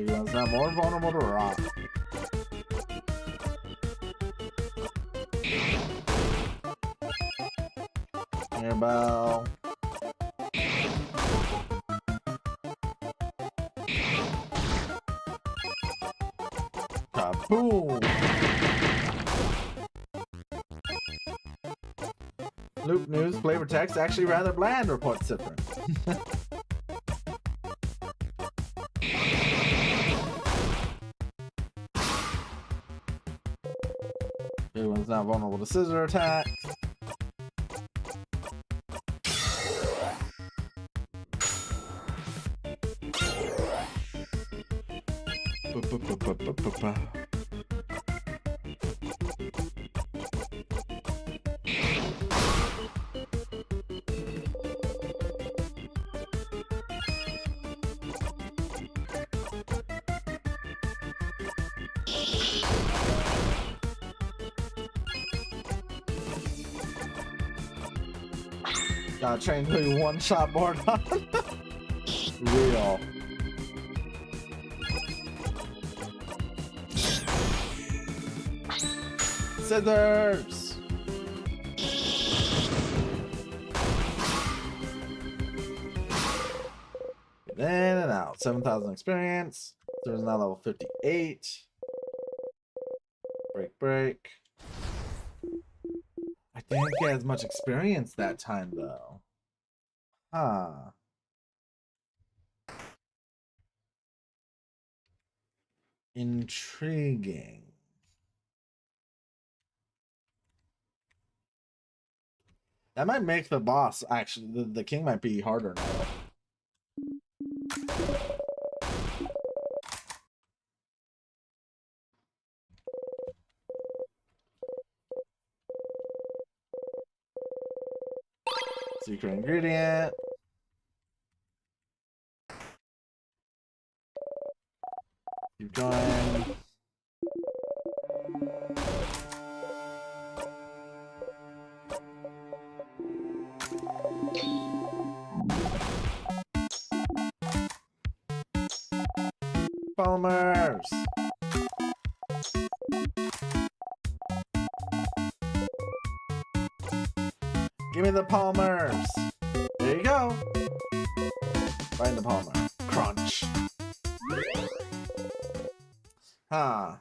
A: It's not more vulnerable to rock. Airbell. Kaboom! Loop news, flavor text actually rather bland, reports Sufferin. Everyone's now vulnerable to scissor attacks. Gotta train to be one shot more done. Real. Scissors! In and out. 7,000 experience. There's now level 58. Break. I didn't get as much experience that time though. Huh. Intriguing. That might make the boss, actually, the king might be harder now. Secret ingredient. Keep going. Polymers. Give me the polymers. There you go. Find the polymer. Crunch. Huh.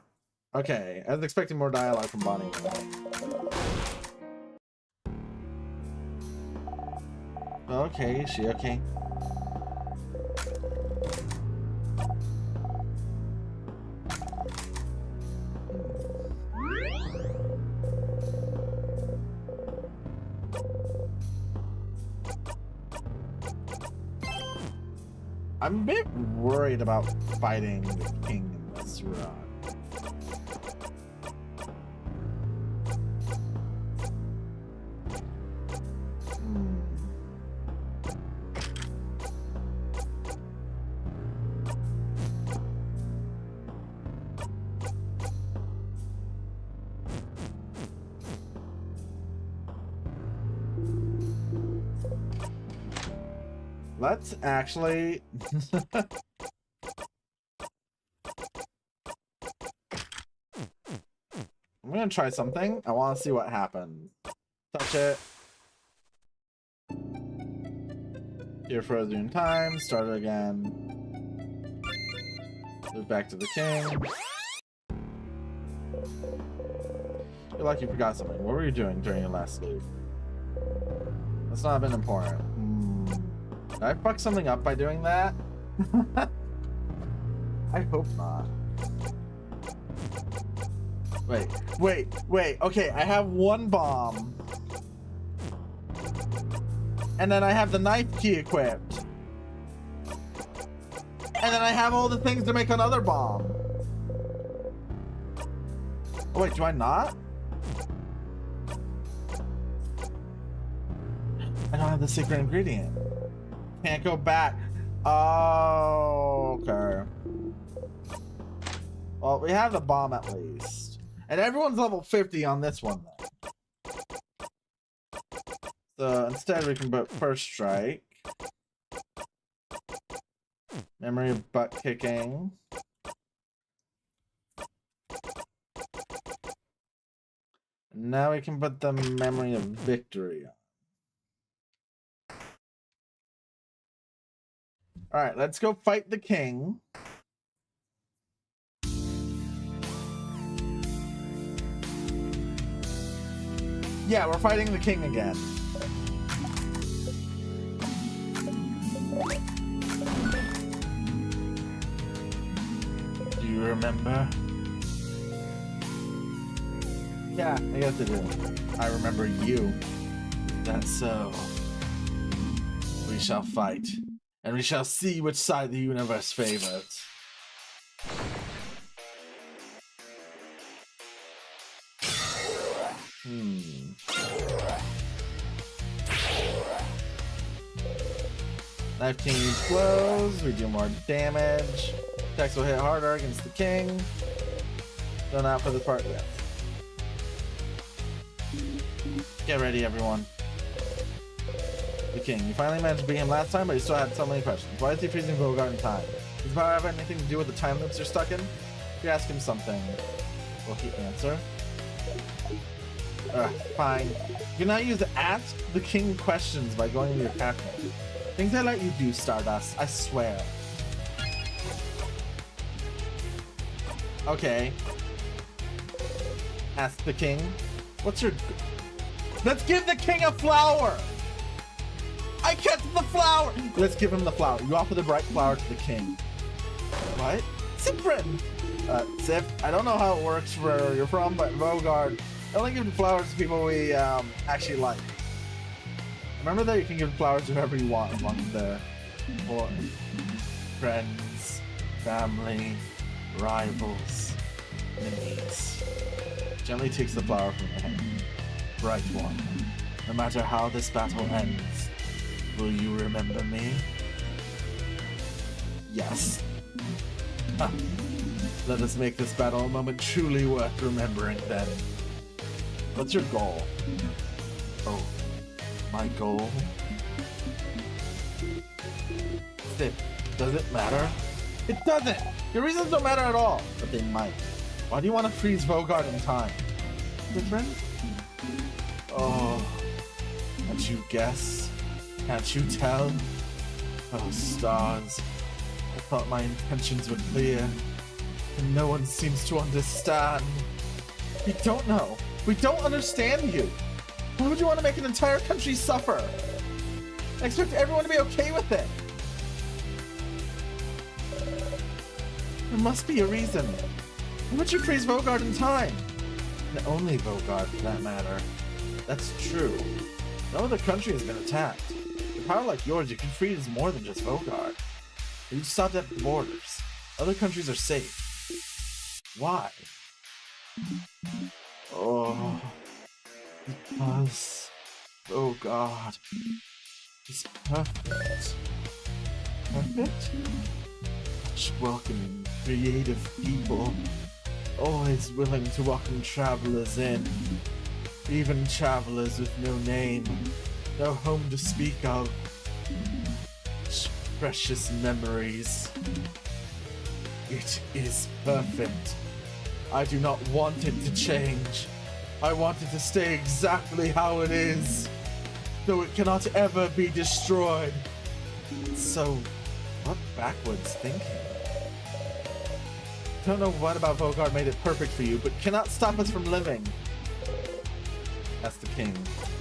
A: Okay. I was expecting more dialogue from Bonnie. Okay, is she okay? I'm a bit worried about fighting the king in this run. Let's actually... I'm gonna try something. I want to see what happens. Touch it. Here for a time. Start it again. Move back to the king. You're like you forgot something. What were you doing during your last sleep? That's not been important. Did I fuck something up by doing that? I hope not. Wait. Okay, I have one bomb. And then I have the knife key equipped. And then I have all the things to make another bomb. Oh, wait, do I not? I don't have the secret ingredient. Can't go back. Oh, okay. Well, we have the bomb at least. And everyone's level 50 on this one, though. So instead we can put first strike. Memory of butt kicking. And now we can put the memory of victory on. Alright, let's go fight the king. Yeah, we're fighting the king again. Do you remember? Yeah, I guess I do. I remember you. That's so. We shall fight. And we shall see which side the universe favors. Knife King use blows, we do more damage. Attacks will hit harder against the king. Still not for the part yet. Get ready, everyone. The king. You finally managed to beat him last time, but you still had so many questions. Why is he freezing Bogart in time? Does his power have anything to do with the time loops you're stuck in? If you ask him something, will he answer? Fine. You can now use Ask the King questions by going to your character. Things I let you do, Stardust. I swear. Okay. Ask the king. What's your... Let's give the king a flower! I kept the flower! Let's give him the flower. You offer the bright flower to the king. What? Sufferin! Sif, I don't know how it works where you're from, but Vogard, I only give the flowers to people we actually like. Remember that you can give flowers to whoever you want among their friends, family, rivals, enemies. Gently takes the flower from your hand. Bright one, no matter how this battle ends, will you remember me? Yes. Let us make this battle a moment truly worth remembering then. What's your goal? Oh, my goal? Does it matter? It doesn't! Your reasons don't matter at all, but they might. Why do you want to freeze Vogard in time? Different? Oh, can't you guess? Can't you tell? Oh, stars. I thought my intentions were clear, and no one seems to understand. We don't know. We don't understand you. Why would you want to make an entire country suffer? I expect everyone to be okay with it. There must be a reason. Why would you freeze Vogard in time? And only Vogard, for that matter. That's true. No other country has been attacked. With power like yours, you can freeze more than just Vogard. You've stopped at the borders. Other countries are safe. Why? Oh, because Vogard is perfect. Perfect? Such welcoming, creative people. Always willing to welcome travelers in. Even travelers with no name, no home to speak of. Such precious memories. It is perfect. I do not want it to change. I want it to stay exactly how it is, though it cannot ever be destroyed. So, what backwards thinking? Don't know what about Vogard made it perfect for you, but cannot stop us from living. That's the king.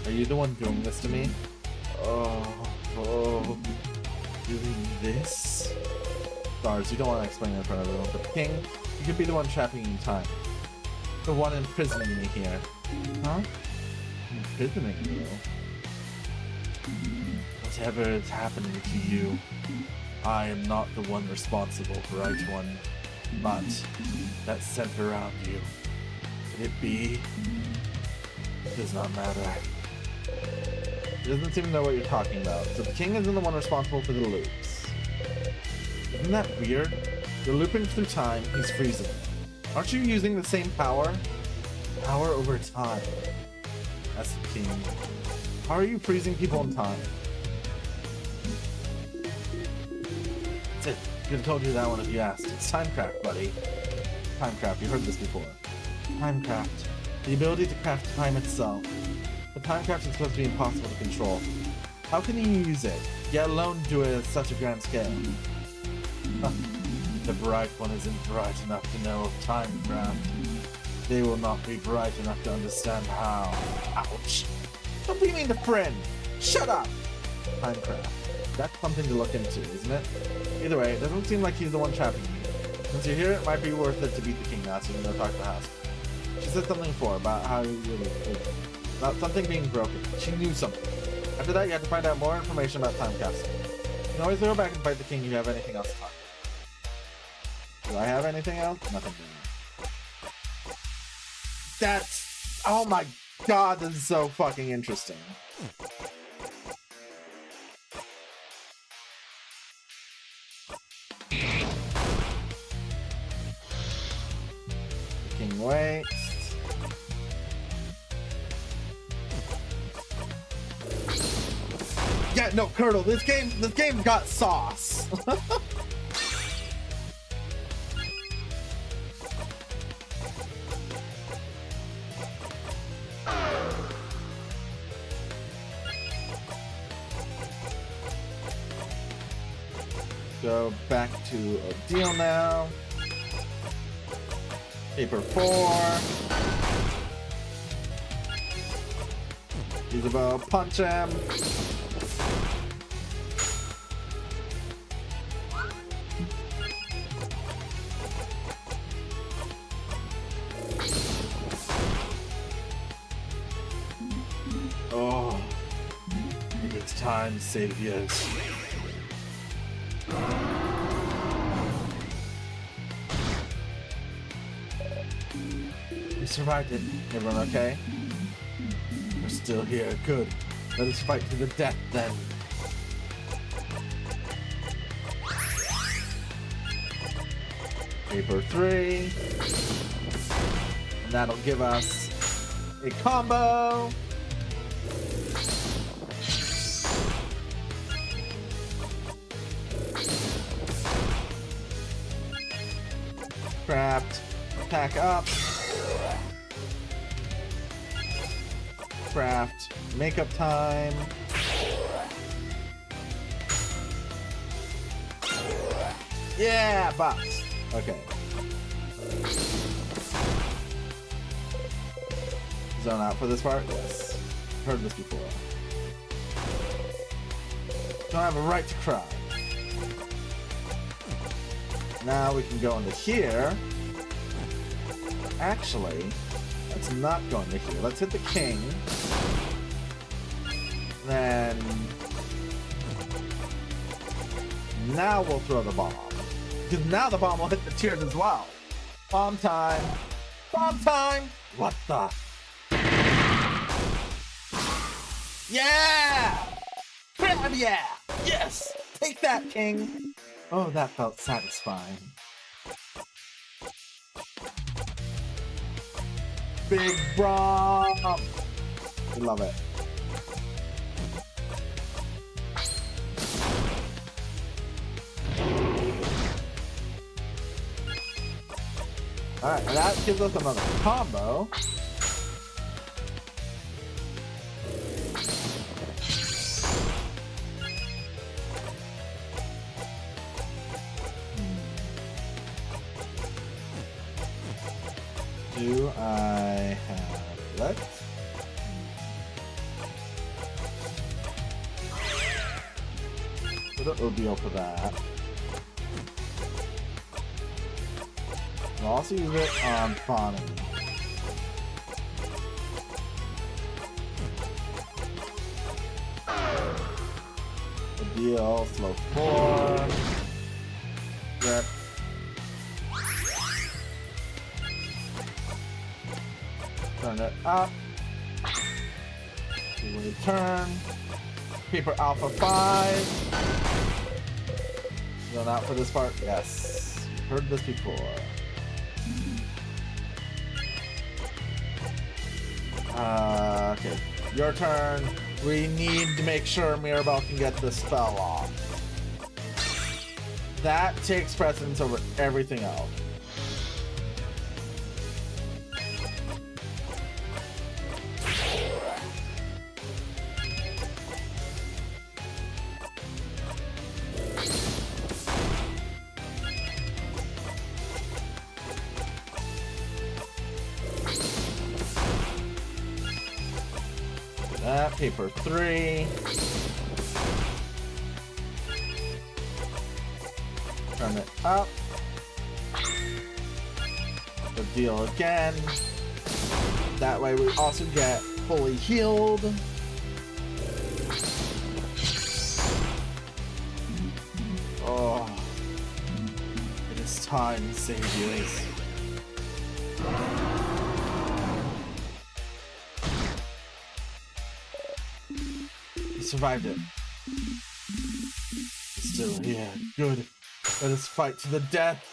A: Are you the one doing this to me? Oh, doing this? Stars, you don't want to explain it in front of everyone, but the king, you could be the one trapping you in time. The one imprisoning me here. Huh? Imprisoning you? Whatever is happening to you, I am not the one responsible, right one, but that center around you. Could it be? It does not matter. He doesn't seem to know what you're talking about, so the king isn't the one responsible for the loops. Isn't that weird? You're looping through time, he's freezing. Aren't you using the same power? Power over time. That's the king. How are you freezing people in time? That's it. Could have told you that one if you asked. It's timecraft, buddy. Timecraft, you heard this before. Timecraft. The ability to craft time itself. But timecraft is supposed to be impossible to control. How can you use it, yet alone do it at such a grand scale? The bright one isn't bright enough to know of timecraft. They will not be bright enough to understand how. Ouch! Don't be mean to friend! Shut up! Timecraft. That's something to look into, isn't it? Either way, it doesn't seem like he's the one trapping you. Since you're here, it might be worth it to beat the king now so you can go talk to the house. She said something before about how you really feel. About something being broken. She knew something. After that, you have to find out more information about time capsule. You can always go back and fight the king if you have anything else to talk about. Do I have anything else? Nothing. That's... Oh my god, this is so fucking interesting. King waits. Yeah, no, Curdle, this game got sauce. Go back to a deal now. Paper 4. Use a bow, punch him. Oh, it's time to save yours. We survived it. Everyone okay? We're still here. Good. Let us fight to the death then. Paper 3. And that'll give us a combo. Craft. Pack up. Craft. Makeup time. Yeah, box. Okay. Zone out for this part? Yes. Heard this before. Don't have a right to cry. Now we can go into here. Actually, let's not go into here. Let's hit the king. Then... now we'll throw the bomb. Because now the bomb will hit the tiers as well. Bomb time. Bomb time! What the... yeah! Crab yeah! Yes! Take that, king! Oh, that felt satisfying. Big bomb! We love it. Alright, and that gives us another combo. Do I have let? Put an ordeal for that. I'll also use it on Bonnie. Ordeal, slow 4. Rep. Turn it up. Do a turn. Paper Alpha 5. Going out for this part? Yes. Heard this before. Okay. Your turn. We need to make sure Mirabelle can get the spell off. That takes precedence over everything else. That paper 3. Turn it up. The deal again. That way we also get fully healed. Oh, it is time to save you. survived it. Still here. Good. Let us fight to the death.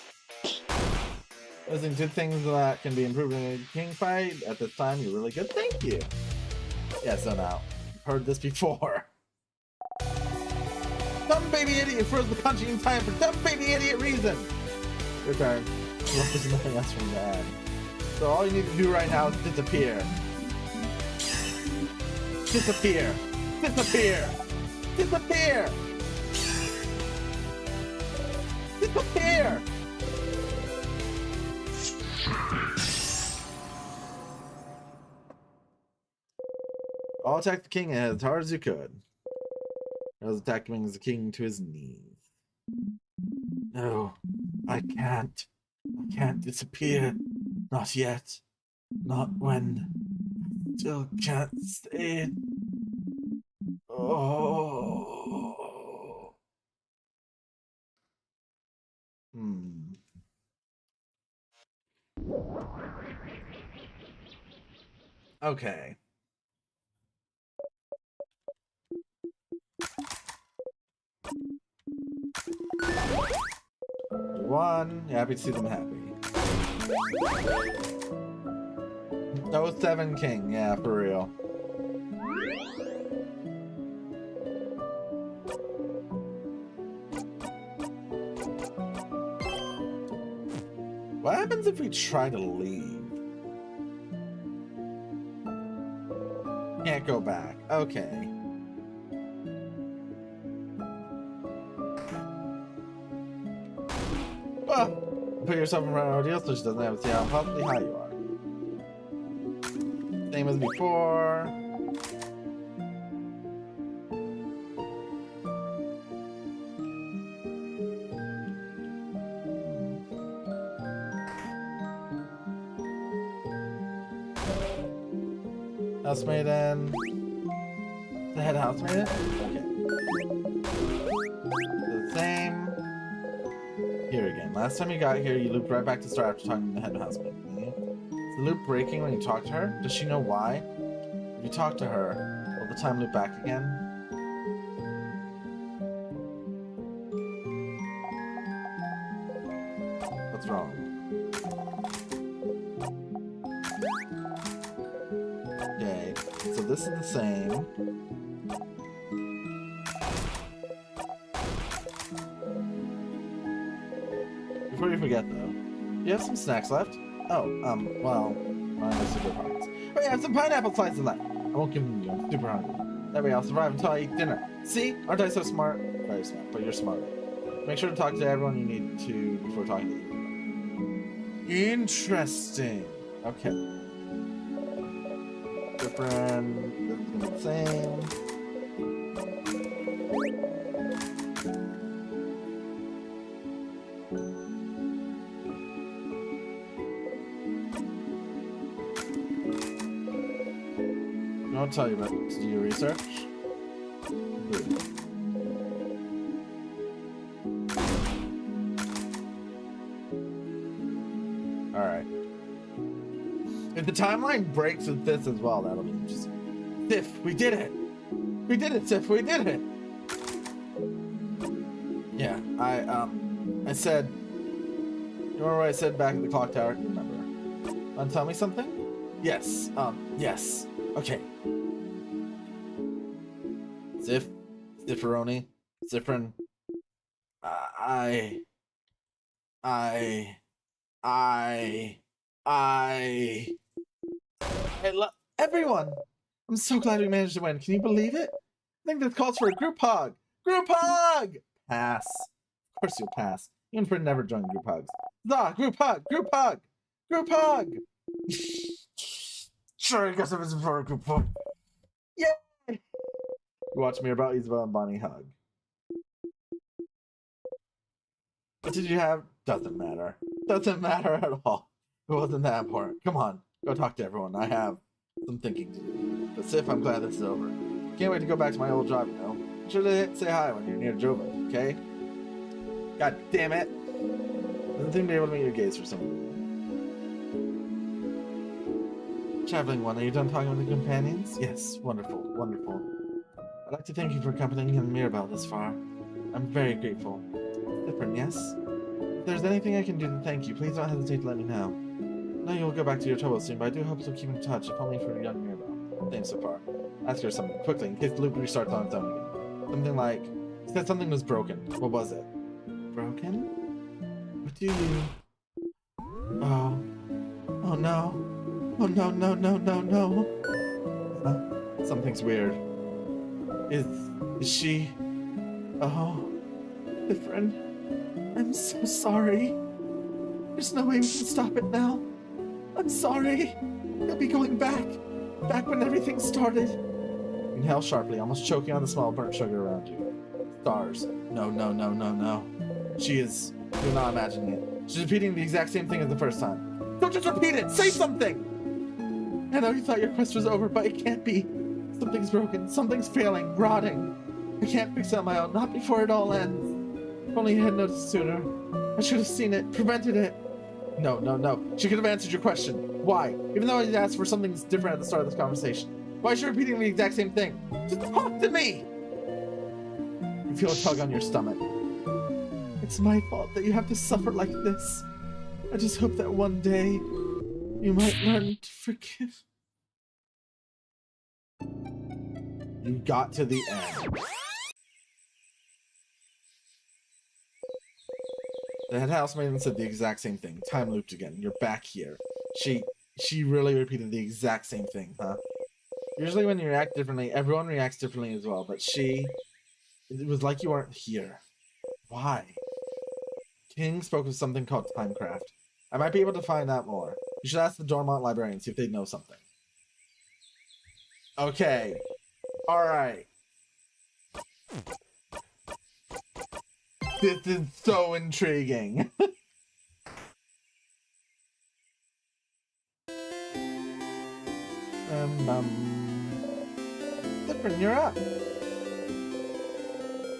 A: Listening to things that can be improved in a king fight at this time, you're really good. Thank you. Yeah, so now, you've heard this before. Dumb baby idiot froze the punching in time for dumb baby idiot reason. Your turn. There's nothing else from that. So all you need to do right now is disappear. Disappear. Disappear. Disappear. Disappear. All attack the king as hard as you could. I was attacking the king to his knees. No, I can't. I can't disappear. Not yet. Not when. Still can't stay. Oh. Okay. One. Yeah, happy to see them happy. No 7 king. Yeah, for real. What happens if we try to leave? Can't go back. Okay. Oh, put yourself in front of an ordeal so she doesn't have to see how possibly high you are. Same as before. Housemaiden. The head housemaiden? Okay. The same. Here again. Last time you got here, you looped right back to start after talking to the head housemaiden. Is the loop breaking when you talk to her? Does she know why? If you talk to her, will the time loop back again? What's wrong? Okay, so this is the same. Before you forget though, you have some snacks left? Oh, well, I'm super hungry. Oh yeah, I have some pineapple slices left. I won't give them to you, I'm super hungry. That way I'll survive until I eat dinner. See? Aren't I so smart? Very smart, but you're smarter. Make sure to talk to everyone you need to before talking to them. Interesting. Okay. Different, this is the same. I'll tell you about to do your research. Alright. If the timeline breaks with this as well, that'll be interesting. Sif, we did it! We did it, Sif, we did it! Yeah, I said... You remember what I said back at the clock tower? You remember? Want to tell me something? Yes, yes. Okay. Sif, Sifferoni, Sifferin. I love everyone. I'm so glad we managed to win. Can you believe it? I think this calls for a group hug. Group hug. Pass. Of course you'll pass. Even for never joined group hugs. The group hug. Group hug. Group hug. Sure, I guess if it's for a group hug. Yay! You watch me about Isabel and Bonnie hug. What did you have? Doesn't matter. Doesn't matter at all. It wasn't that important. Come on, go talk to everyone. I have some thinking to do. But Sif, I'm glad this is over. Can't wait to go back to my old job, you know. Be sure to say hi when you're near Jova, okay? God damn it. Doesn't seem to be able to meet your gaze for some reason. Traveling one, are you done talking with the companions? Yes, wonderful, wonderful. I'd like to thank you for accompanying Mirabelle this far. I'm very grateful. Different, yes? If there's anything I can do to thank you, please don't hesitate to let me know. I know you'll go back to your troubles soon, but I do hope you'll keep in touch, if only for young Mirabelle. Thanks so far. Ask her something quickly, in case the loop restarts on its own again. Something like, he said something was broken. What was it? Broken? What do you... Oh. Oh no. Oh no, no, no, no, no. Something's weird. Is she... Oh. Sufferin. I'm so sorry. There's no way we can stop it now. I'm sorry. You'll be going back. Back when everything started. Inhale sharply, almost choking on the smell of burnt sugar around you. Stars. No, no, no, no, no. She is... You're not imagining it. She's repeating the exact same thing as the first time. Don't just repeat it! Say something! I know you thought your quest was over, but it can't be. Something's broken. Something's failing. Rotting. I can't fix it on my own. Not before it all ends. If only I had noticed sooner. I should have seen it. Prevented it. No, no, no. She could have answered your question. Why? Even though I asked for something different at the start of this conversation. Why is she repeating the exact same thing? Just talk to me! You feel a tug on your stomach. It's my fault that you have to suffer like this. I just hope that one day you might learn to forgive. You got to the end. The head housemaiden said the exact same thing. Time looped again. You're back here. She really repeated the exact same thing, huh? Usually when you react differently, everyone reacts differently as well, but it was like you weren't here. Why? King spoke of something called timecraft. I might be able to find out more. You should ask the Dormont librarian, see if they know something. Okay. Alright. This is so intriguing. Sufferin, you're up.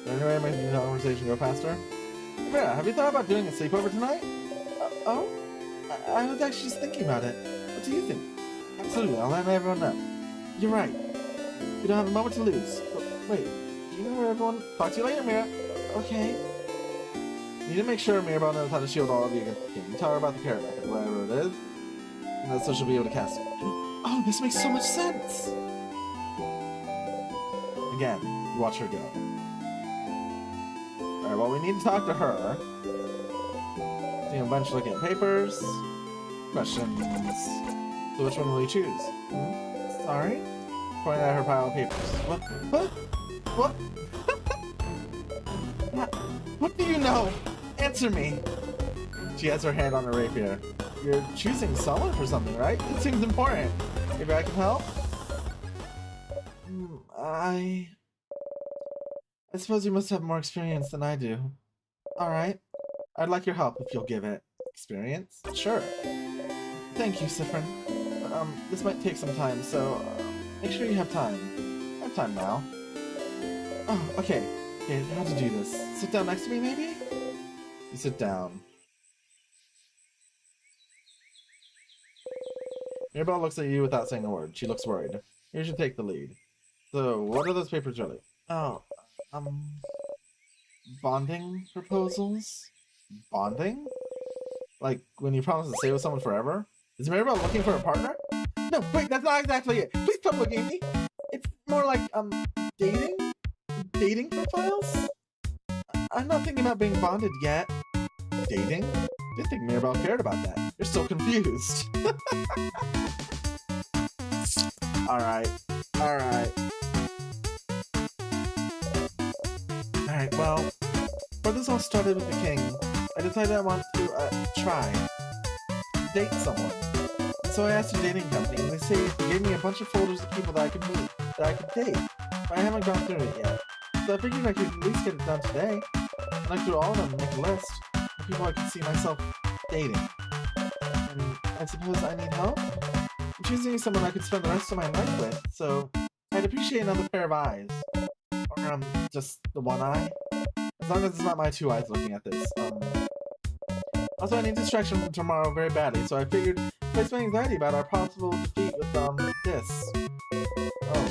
A: Anyway, making the conversation go faster. Vera, have you thought about doing a sleepover tonight? Oh? I was actually just thinking about it. What do you think? Absolutely, I'll let everyone know. You're right. We don't have a moment to lose. But wait, do you know where everyone... Talk to you later, Mira. Okay. You need to make sure Mirabelle knows how to shield all of you against the king. You tell her about the carrot method, whatever it is, and that's so she'll be able to cast it. Oh, this makes so much sense! Again, you watch her go. Alright, well, we need to talk to her. See a bunch looking at papers. Questions. So which one will you choose? Sorry? Pointing at her pile of papers. What? What? What? What do you know? Answer me! She has her hand on her rapier. You're choosing someone for something, right? It seems important. Maybe I can help? I suppose you must have more experience than I do. Alright. I'd like your help if you'll give it. Experience? Sure. Thank you, Sufferin. This might take some time, so make sure you have time. I have time now. Oh, okay. Okay, how to do this. Sit down next to me, maybe? You sit down. Mirabelle looks at you without saying a word. She looks worried. You should take the lead. So, what are those papers really? Oh, bonding proposals? Bonding? Like, when you promise to stay with someone forever? Is Mirabelle looking for a partner? No, wait, that's not exactly it. Please stop looking at me. It's more like, dating? Dating profiles? I'm not thinking about being bonded yet. Dating? Didn't think Mirabelle cared about that. You're still confused. Alright. Alright, well, before this all started with the king, I decided I want to, try. Date someone. So I asked a dating company, and they gave me a bunch of folders of people that I could meet, that I could date. But I haven't gone through it yet. So I figured I could at least get it done today. And I through all of them and make a list of people I could see myself dating. And I suppose I need help? I'm choosing someone I could spend the rest of my life with, so I'd appreciate another pair of eyes. Or, just the one eye. As long as it's not my two eyes looking at this. Also, I need distraction from tomorrow very badly, so I figured place my anxiety about our possible defeat with, this. Oh,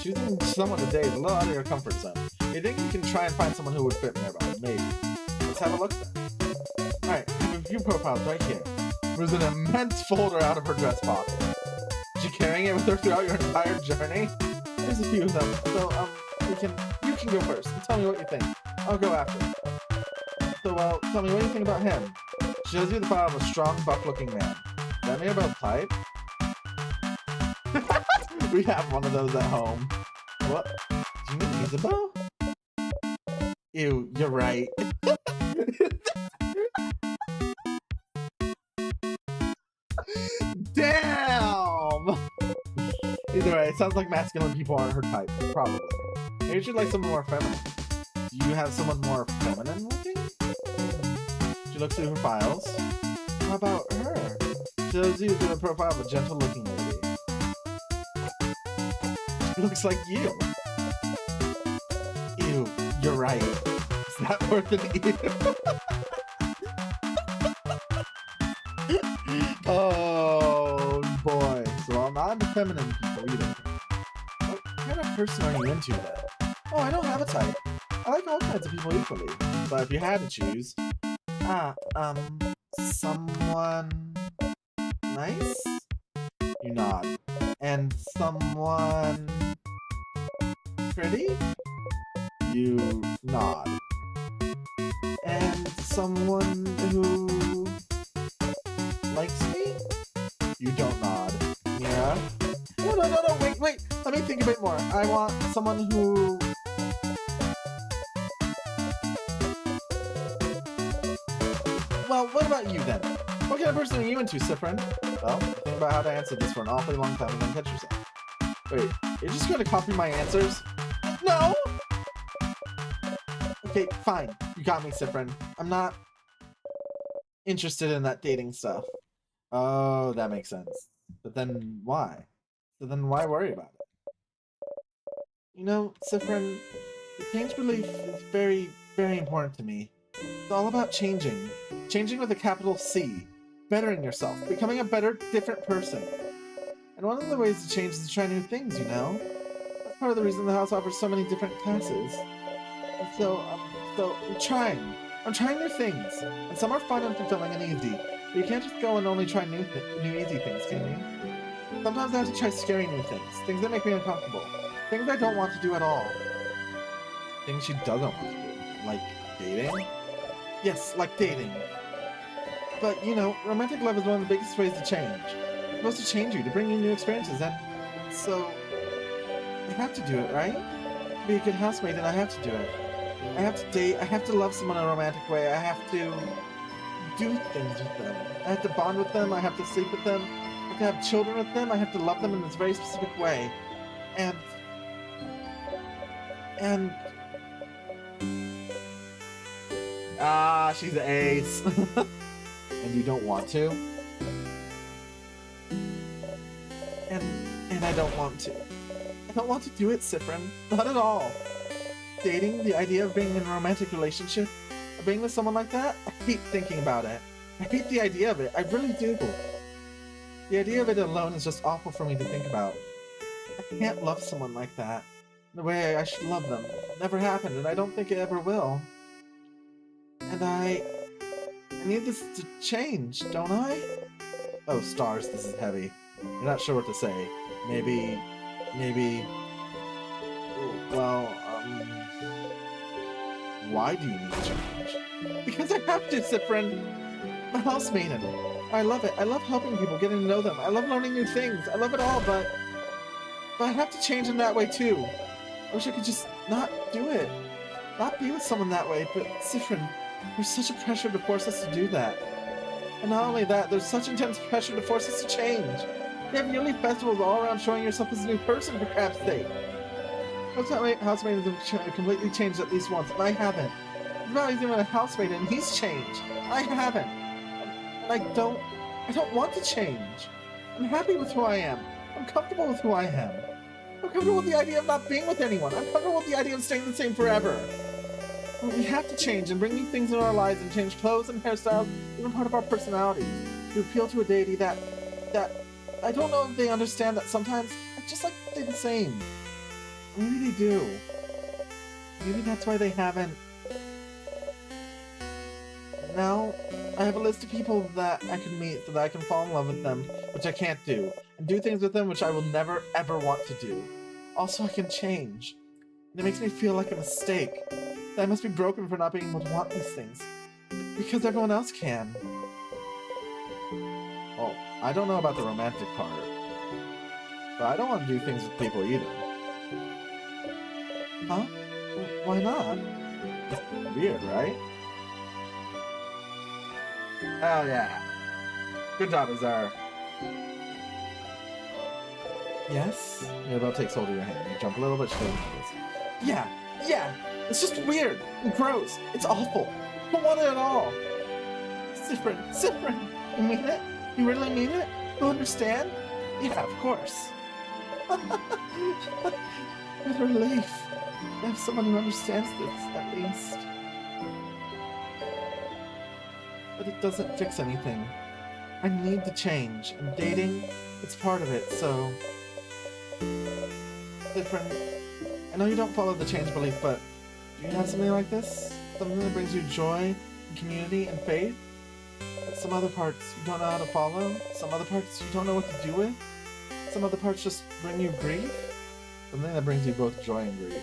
A: Choosing someone to date is a little out of your comfort zone. You think you can try and find someone who would fit nearby? Maybe. Let's have a look then. Alright, I have a few profiles right here. There's an immense folder out of her dress pocket. Is she carrying it with her throughout your entire journey? There's a few of them, so you can go first and tell me what you think. I'll go after. So, tell me, what do you think about him? Shows you the file of a strong, buff-looking man. Is that Mirabelle's type? We have one of those at home. What? Do you mean Isabel? Ew, you're right. Damn! Either way, it sounds like masculine people aren't her type. Probably. Maybe she'd like someone more feminine. Do you have someone more feminine looking? She looks through her files. How about her? Shows you the profile of a gentle looking lady. She looks like you. Ew, you're right. Is that worth an ew? Oh boy. So I'm not into feminine people either. What kind of person are you into then? Oh, I don't have a type. I like all kinds of people equally. But if you had to choose, someone nice? You nod. And someone pretty? You nod. And someone who likes me? You don't nod. Yeah? No, wait. Let me think a bit more. I want someone who... Well, what about you then? What kind of person are you into, Sufferin? Well, think about how to answer this for an awfully long time and then catch yourself. Wait, you're just gonna copy my answers? No! Okay, fine. You got me, Sufferin. I'm not interested in that dating stuff. Oh, that makes sense. But then why? So then why worry about it? You know, Sufferin, the change belief is very, very important to me. It's all about changing. Changing with a capital C. Bettering yourself. Becoming a better, different person. And one of the ways to change is to try new things, you know? That's part of the reason the house offers so many different classes. And so I'm trying. I'm trying new things. And some are fun and fulfilling and easy. But you can't just go and only try new easy things, can you? Sometimes I have to try scary new things. Things that make me uncomfortable. Things I don't want to do at all. Things she doesn't want to do. Like dating? Yes, like dating. But, you know, romantic love is one of the biggest ways to change. It's supposed to change you, to bring you new experiences, and so I have to do it, right? To be a good housemate, and I have to do it. I have to date, I have to love someone in a romantic way, I have to do things with them. I have to bond with them, I have to sleep with them, I have to have children with them, I have to love them in this very specific way. And she's an ace. And you don't want to? And I don't want to. I don't want to do it, Sufferin. Not at all. Dating, the idea of being in a romantic relationship, of being with someone like that, I hate thinking about it. I hate the idea of it. I really do. The idea of it alone is just awful for me to think about. I can't love someone like that. The way I should love them. It never happened, and I don't think it ever will. And I need this to change, don't I? Oh, stars, this is heavy. You're not sure what to say. Maybe... Well, why do you need to change? Because I have to, Sufferin. I'm a housemaiden. I love it. I love helping people, getting to know them. I love learning new things. I love it all, but I have to change in that way, too. I wish I could just not do it. Not be with someone that way, but Sufferin, there's such a pressure to force us to do that. And not only that, there's such intense pressure to force us to change. You have yearly festivals all around showing yourself as a new person, for crap's sake. Most housemaidens have completely changed at least once, and I haven't. It's not even a housemaid, and he's changed. I haven't. And I don't want to change. I'm happy with who I am. I'm comfortable with who I am. I'm comfortable with the idea of not being with anyone. I'm comfortable with the idea of staying the same forever. But we have to change and bring new things into our lives and change clothes and hairstyles, even part of our personalities, to appeal to a deity that I don't know if they understand that sometimes I just like to stay the same. do. Maybe that's why they haven't. Now, I have a list of people that I can meet so that I can fall in love with them, which I can't do, and do things with them which I will never ever want to do. Also, I can change. And it makes me feel like a mistake. That I must be broken for not being able to want these things. Because everyone else can. Well, I don't know about the romantic part. But I don't want to do things with people either. Huh? Why not? Weird, right? Hell yeah. Good job, Azar. Yes? Mirabelle takes hold of your hand. You jump a little bit straight into this. Yeah! It's just weird and gross. It's awful. I don't want it at all. Sufferin, you mean it? You really mean it? You understand? Yeah, of course. What a relief. I have someone who understands this, at least. But it doesn't fix anything. I need to change, and dating, it's part of it, so... Different. I know you don't follow the change belief, but do you have something like this? Something that brings you joy, and community, and faith? But some other parts you don't know how to follow? Some other parts you don't know what to do with? Some other parts just bring you grief? Something that brings you both joy and grief.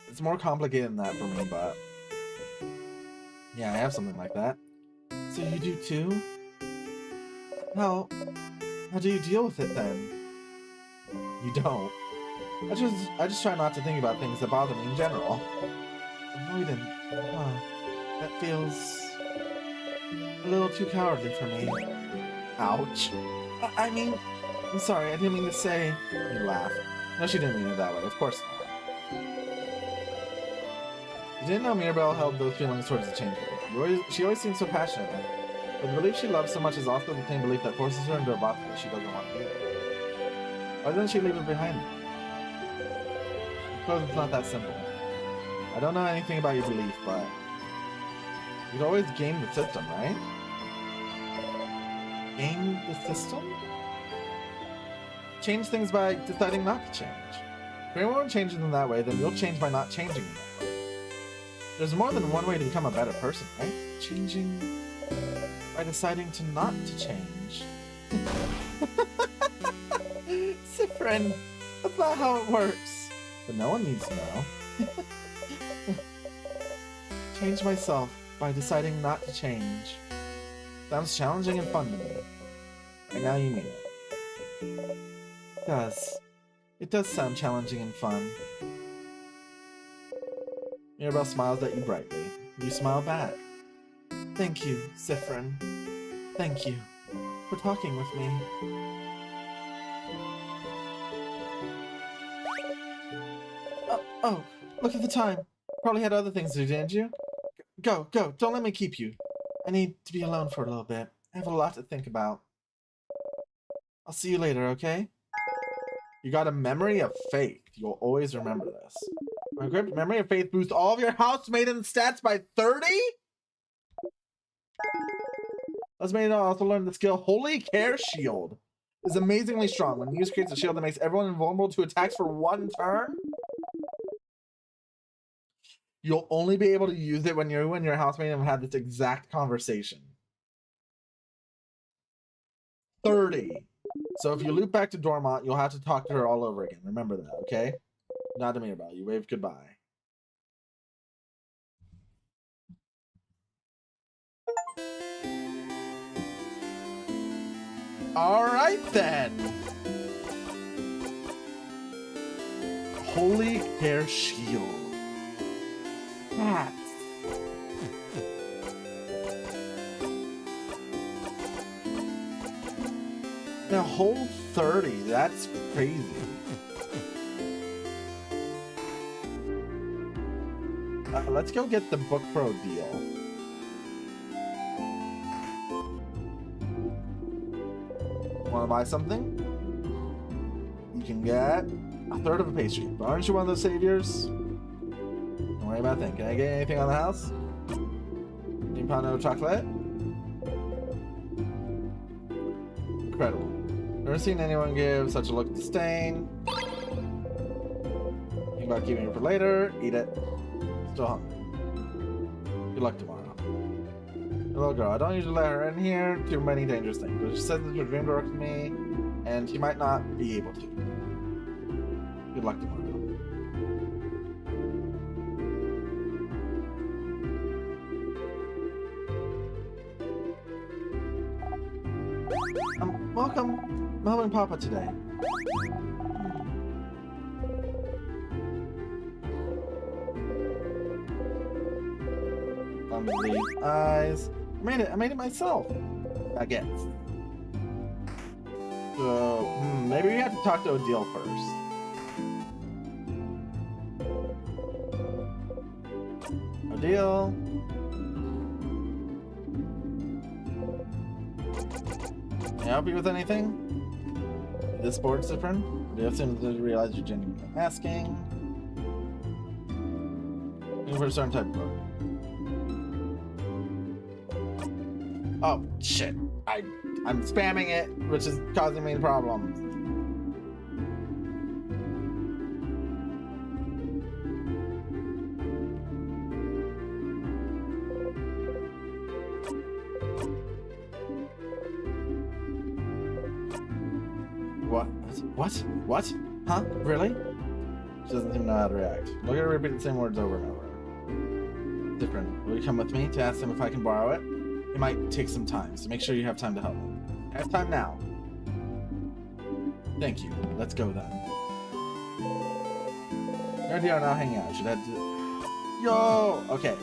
A: It's more complicated than that for me, but... yeah, I have something like that. So you do too? How do you deal with it then? You don't. I just try not to think about things that bother me in general. Avoidant. Huh. That feels a little too cowardly for me. Ouch. I mean, I'm sorry, I didn't mean to say... You laugh. No, she didn't mean it that way, of course not. You didn't know Mirabelle held those feelings towards the change belief. She always seems so passionate about it. But the belief she loves so much is also the same belief that forces her into a box that she doesn't want to do. Why doesn't she leave it behind her? I suppose it's not that simple. I don't know anything about your belief, but... you'd always game the system, right? Game the system? Change things by deciding not to change. If anyone changes in that way, then you'll change by not changing in that way. There's more than one way to become a better person, right? Changing by deciding to not to change. Sufferin, that's not how it works. But no one needs to know. Change myself by deciding not to change. Sounds challenging and fun to me. Right now you mean it. It does. It does sound challenging and fun. Mirabelle smiles at you brightly. You smile back. Thank you, Sufferin. Thank you for talking with me. Oh, look at the time. Probably had other things to do, didn't you? Go. Don't let me keep you. I need to be alone for a little bit. I have a lot to think about. I'll see you later, okay? You got a memory of faith. You'll always remember this. My equipped memory of faith boosts all of your housemaiden stats by 30? Housemaiden also learned the skill Holy Care Shield. Is amazingly strong. When used, creates a shield that makes everyone invulnerable to attacks for 1 turn. You'll only be able to use it when you and your housemaiden have had this exact conversation. 30. So if you loop back to Dormont, you'll have to talk to her all over again. Remember that, okay? Not to Mirabelle. You waved goodbye. Alright then. Holy Hair Shield. Cats. Now hold 30. That's crazy. Let's go get the Book Pro deal. Want to buy something? You can get a third of a pastry. But aren't you one of those saviors? Don't worry about that. Can I get anything on the house? Impano chocolate? incredible. Never seen anyone give such a look of disdain. Think about keeping it for later. Eat it. Still hungry. Good luck tomorrow. Little girl, I don't usually let her in here. Too many dangerous things. But she says it's her dream to work with me, and she might not be able to. Good luck tomorrow. Welcome. I'm helping Papa today. These eyes. I made it myself. Baguettes. So, maybe we have to talk to Odile first. Odile. Can I help you with anything? This board, Sufferin? Odile seems to realize you're genuinely asking. Looking for a certain type of book. Oh, shit. I'm spamming it, which is causing me problems. What? Huh? Really? She doesn't seem to know how to react. Look at her repeat the same words over and over. Different. Will you come with me to ask him if I can borrow it? It might take some time, so make sure you have time to help me. I have time now. Thank you. Let's go then. There they are now hanging out. Should head to... Yo! Okay.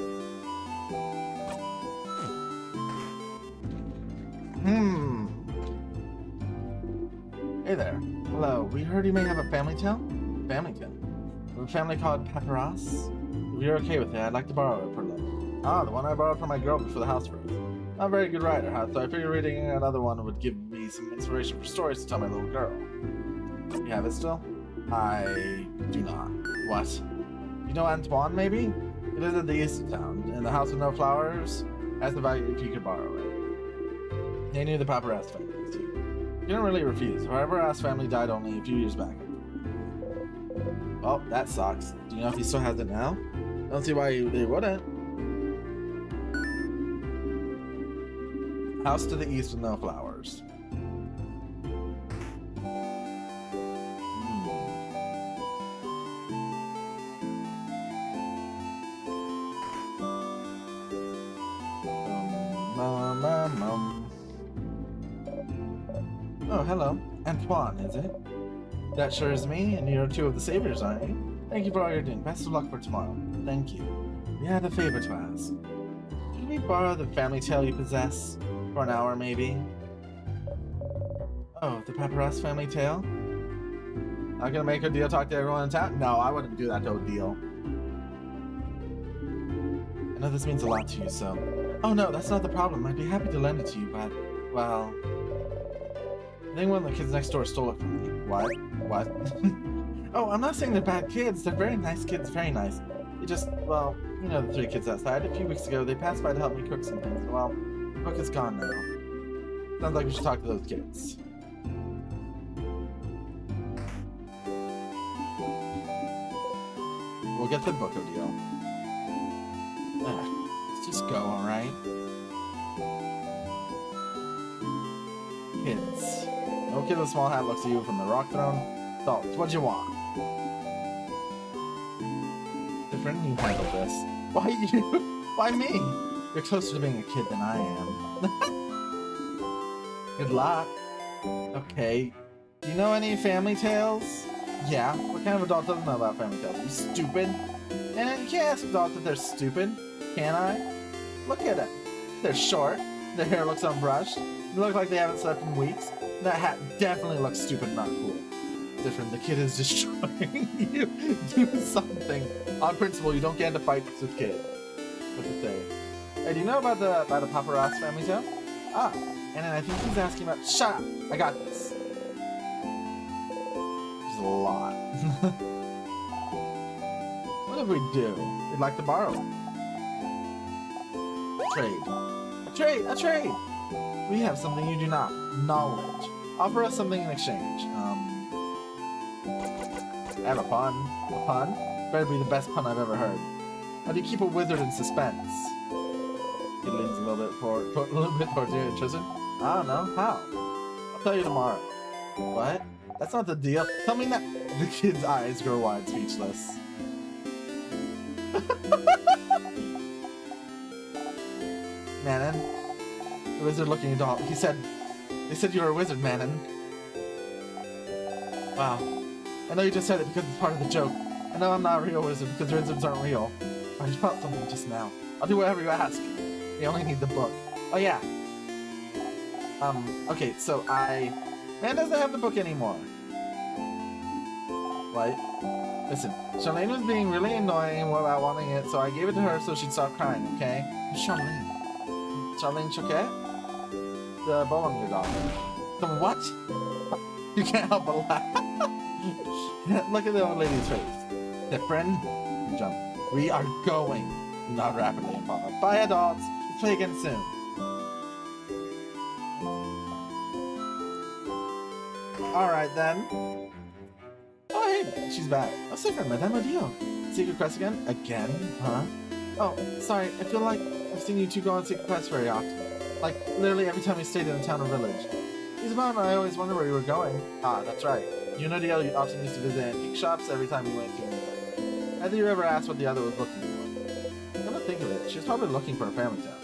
A: Hey there. Hello. We heard you may have a family tale? Family tale? We have a family called Papyrus. If you're okay with it, I'd like to borrow it for a little. Ah, the one I borrowed from my girl before the house froze. Not a very good writer, huh? So I figured reading another one would give me some inspiration for stories to tell my little girl. You have it still? I do not. What? You know Antoine, maybe? It is at the east of town, in the house with no flowers. Asked if you could borrow it. They knew the Papyrus family too. You didn't really refuse. However, Ass family died only a few years back. Oh, that sucks. Do you know if he still has it now? Don't see why they wouldn't. House to the east with no flowers. Oh, hello. Antoine, is it? That sure is me, and you're two of the saviors, aren't you? Thank you for all you're doing. Best of luck for tomorrow. Thank you. We had a favor to ask. Could we borrow the family tale you possess? For an hour, maybe? Oh, the Papyrus family tale? Not gonna make Odile talk to everyone in town? No, I wouldn't do that to Odile. I know this means a lot to you, so... Oh no, that's not the problem. I'd be happy to lend it to you, but... Well... I think one of the kids next door stole it from me. What? What? Oh, I'm not saying they're bad kids. They're very nice kids, very nice. They just... Well, you know the three kids outside. A few weeks ago, they passed by to help me cook some things. Well... The book is gone now. Sounds like we should talk to those kids. We'll get the book, Odile. Let's just go, alright? Kids. No kid with a small hat looks at you from the rock throne. Adults, what do you want? Different, you handle this. Why you? Why me? You're closer to being a kid than I am. Good luck. Okay. Do you know any family tales? Yeah. What kind of adult doesn't know about family tales? Are you stupid? And you can't ask adults if they're stupid, can I? Look at them. They're short. Their hair looks unbrushed. They look like they haven't slept in weeks. That hat definitely looks stupid, not cool. Different. The kid is destroying you. Do something. On principle, you don't get into fights with kids. What to say? Hey, do you know about the Papyrus family tale? Ah, and then I think he's asking about... Shut up! I got this. There's a lot. What if we do? We'd like to borrow it. Trade. A trade! A trade! We have something you do not. Knowledge. Offer us something in exchange. I have a pun. A pun? Better be the best pun I've ever heard. How do you keep a wizard in suspense? He leans a little bit towards you, interested. I don't know. How? I'll tell you tomorrow. What? That's not the deal. Tell me that. The kid's eyes grow wide, speechless. Manon? The wizard looking at all. They said you were a wizard, Manon. Wow. I know you just said it because it's part of the joke. I know I'm not a real wizard because wizards aren't real. I just felt something just now. I'll do whatever you ask. You only need the book. Oh yeah. Okay, so Man doesn't have the book anymore. What? Listen, Charlene was being really annoying about wanting it, so I gave it to her so she'd stop crying, okay? Charlene. Charlene Choquette? The bowling dog. The what? You can't help but laugh. Look at the old lady's face. The friend? You jump. We are going. Not rapidly and follow. Bye, adults. Let's play again soon. Alright then. Oh, hey, she's back. Oh, Sufferin, Madame Odio. Secret quest again? Again? Huh? Oh, sorry. I feel like I've seen you two go on secret quests very often. Like, literally every time we stayed in a town or village. Isabel and I always wonder where you were going. Ah, that's right. You and Odio often used to visit antique shops every time we went through them. Neither you ever asked what the other was looking for. Come to think of it, she was probably looking for a family town.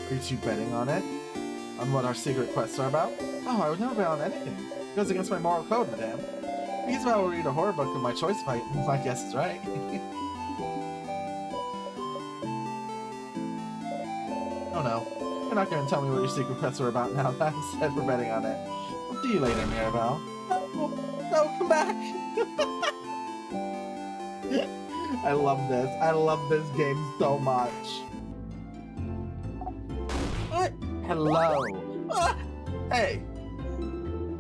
A: Are you two betting on it? On what our secret quests are about? Oh, I would never bet on anything. It goes against my moral code, madame. Isabel will read a horror book of my choice if my guess is right. Oh no. You're not going to tell me what your secret quests are about now that I said we're betting on it. I'll see you later, Mirabelle. No, come back! I love this. I love this game so much. What? Hello. Ah, hey.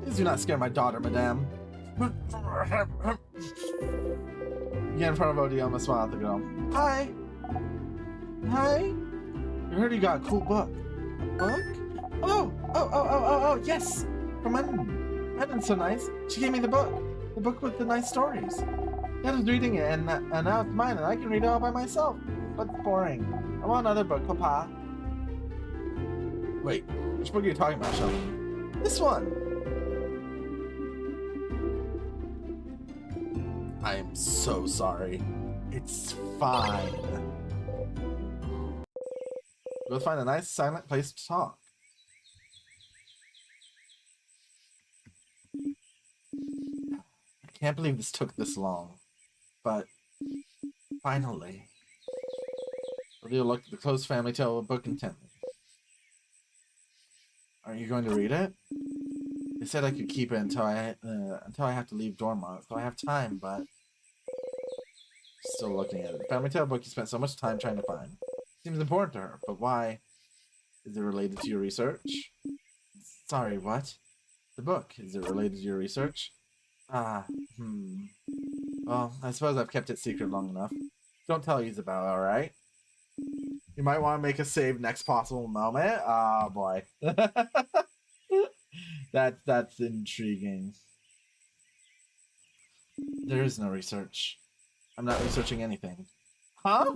A: Please do not scare my daughter, madame. Get in front of Odio and smile at the girl. Hi. Hi. You heard you got a cool book. Book? Oh, yes. From Manon. Manon's so nice. She gave me the book. The book with the nice stories. I was reading it, and now it's mine, and I can read it all by myself. But it's boring. I want another book, Papa. Wait, which book are you talking about, Shelly? This one! I am so sorry. It's fine. We'll find a nice, silent place to talk. I can't believe this took this long. But finally, Olivia looked at the close family tale of a book intently. Aren't you going to read it? They said I could keep it until I have to leave Dormont, so I have time, but still looking at it. The family tale book you spent so much time trying to find. Seems important to her, but why? Is it related to your research? Sorry, what? The book, is it related to your research? Well, I suppose I've kept it secret long enough. Don't tell Isabel, alright? You might want to make a save next possible moment. Oh boy. That's intriguing. There is no research. I'm not researching anything. Huh?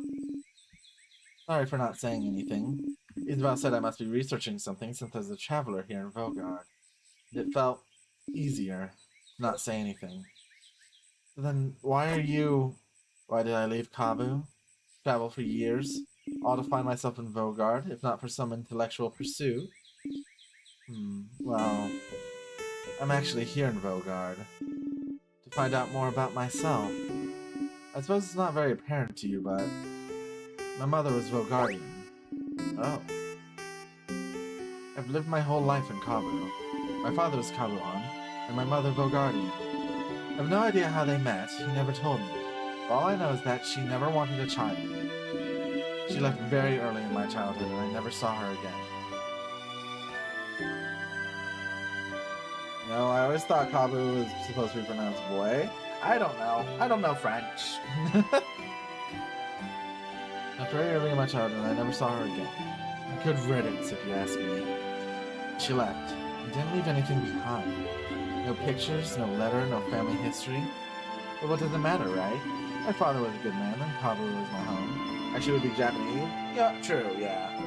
A: Sorry for not saying anything. Isabel said I must be researching something since there's a traveler here in Vogard. It felt easier to not say anything. Then why did I leave Kabu? Travel for years, all to find myself in Vogard, if not for some intellectual pursuit? Well, I'm actually here in Vogard to find out more about myself. I suppose it's not very apparent to you, but my mother was Vogardian. Oh. I've lived my whole life in Kabu. My father was Kabuan, and my mother Vogardian. I have no idea how they met, he never told me. All I know is that she never wanted a child. She left very early in my childhood and I never saw her again. No, I always thought Kabu was supposed to be pronounced boy. I don't know. I don't know French. Left very early in my childhood and I never saw her again. Good riddance, if you ask me. She left. I didn't leave anything behind. No pictures, no letter, no family history. But what does it matter, right? My father was a good man, and Kabul was my home. Actually, it would be Japanese. Yeah, true, yeah.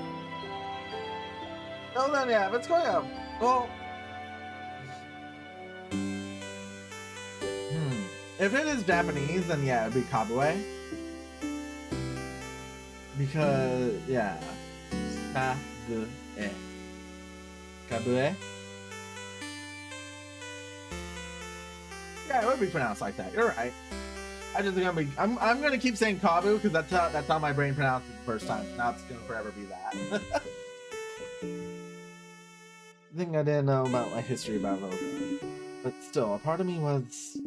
A: Oh, then, yeah, if it's going up. Well, if it is Japanese, then yeah, it'd be Kabue. Because, yeah. Kabue. Kabue? Yeah, it would be pronounced like that. You're right. I'm gonna keep saying Kabu because that's how my brain pronounced it the first time. Now it's gonna forever be that. The thing I didn't know about my history about Voga, but still, a part of me was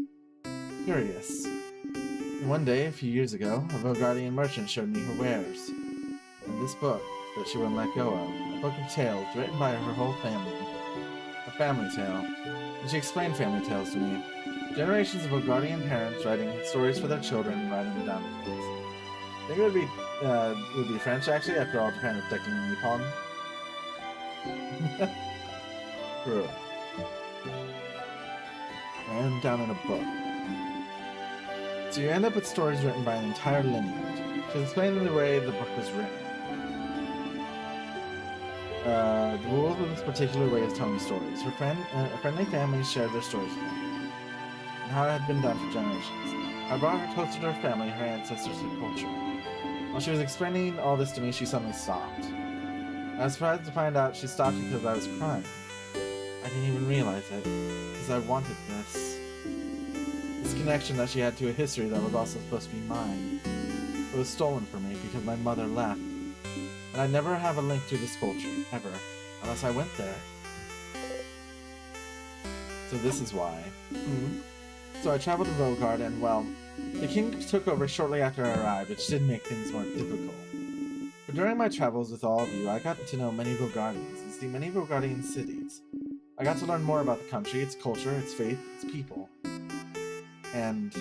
A: curious. And one day, a few years ago, a Vogardian merchant showed me her wares. And this book that she wouldn't let go of, a book of tales written by her whole family. A family tale. And she explained family tales to me. Generations of Vogardian parents writing stories for their children and writing them down in books. I think it would be French, actually, after all, Japan is technically Nippon. True. And down in a book. So you end up with stories written by an entire lineage. She's explaining the way the book was written. The rules of this particular way of telling stories. Her friendly family shared their stories with her, and how it had been done for generations. I brought her closer to her family, her ancestors, and culture. While she was explaining all this to me, she suddenly stopped. I was surprised to find out she stopped because I was crying. I didn't even realize it, because I wanted this. This connection that she had to a history that was also supposed to be mine. It was stolen from me because my mother left. And I'd never have a link to this culture, ever, unless I went there. So this is why. So I traveled to Vogard, and well, the king took over shortly after I arrived, which did make things more difficult. But during my travels with all of you, I got to know many Vogardians and see many Vogardian cities. I got to learn more about the country, its culture, its faith, its people. And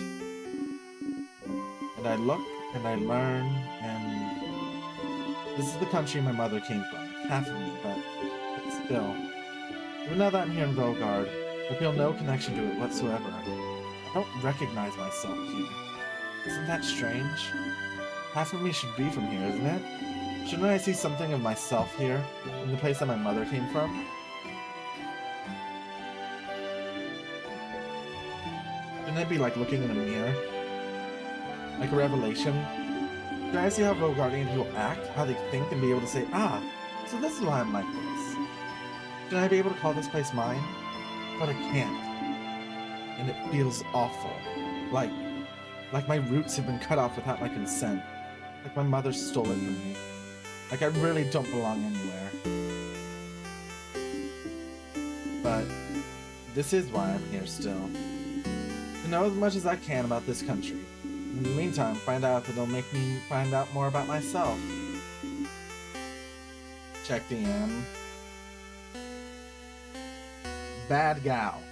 A: I look, and I learn, and this is the country my mother came from. Half of me, but still. Even now that I'm here in Vogard, I feel no connection to it whatsoever. I don't recognize myself here. Isn't that strange? Half of me should be from here, isn't it? Shouldn't I see something of myself here, in the place that my mother came from? Shouldn't it be like looking in a mirror? Like a revelation? Should I see how Vogardian people act, how they think, and be able to say, ah, so this is why I'm like this? Should I be able to call this place mine? But I can't. And it feels awful. Like my roots have been cut off without my consent. Like my mother stole it from me. Like I really don't belong anywhere. But this is why I'm here still. To know as much as I can about this country. In the meantime, find out if it'll make me find out more about myself. Check DM. Bad gal.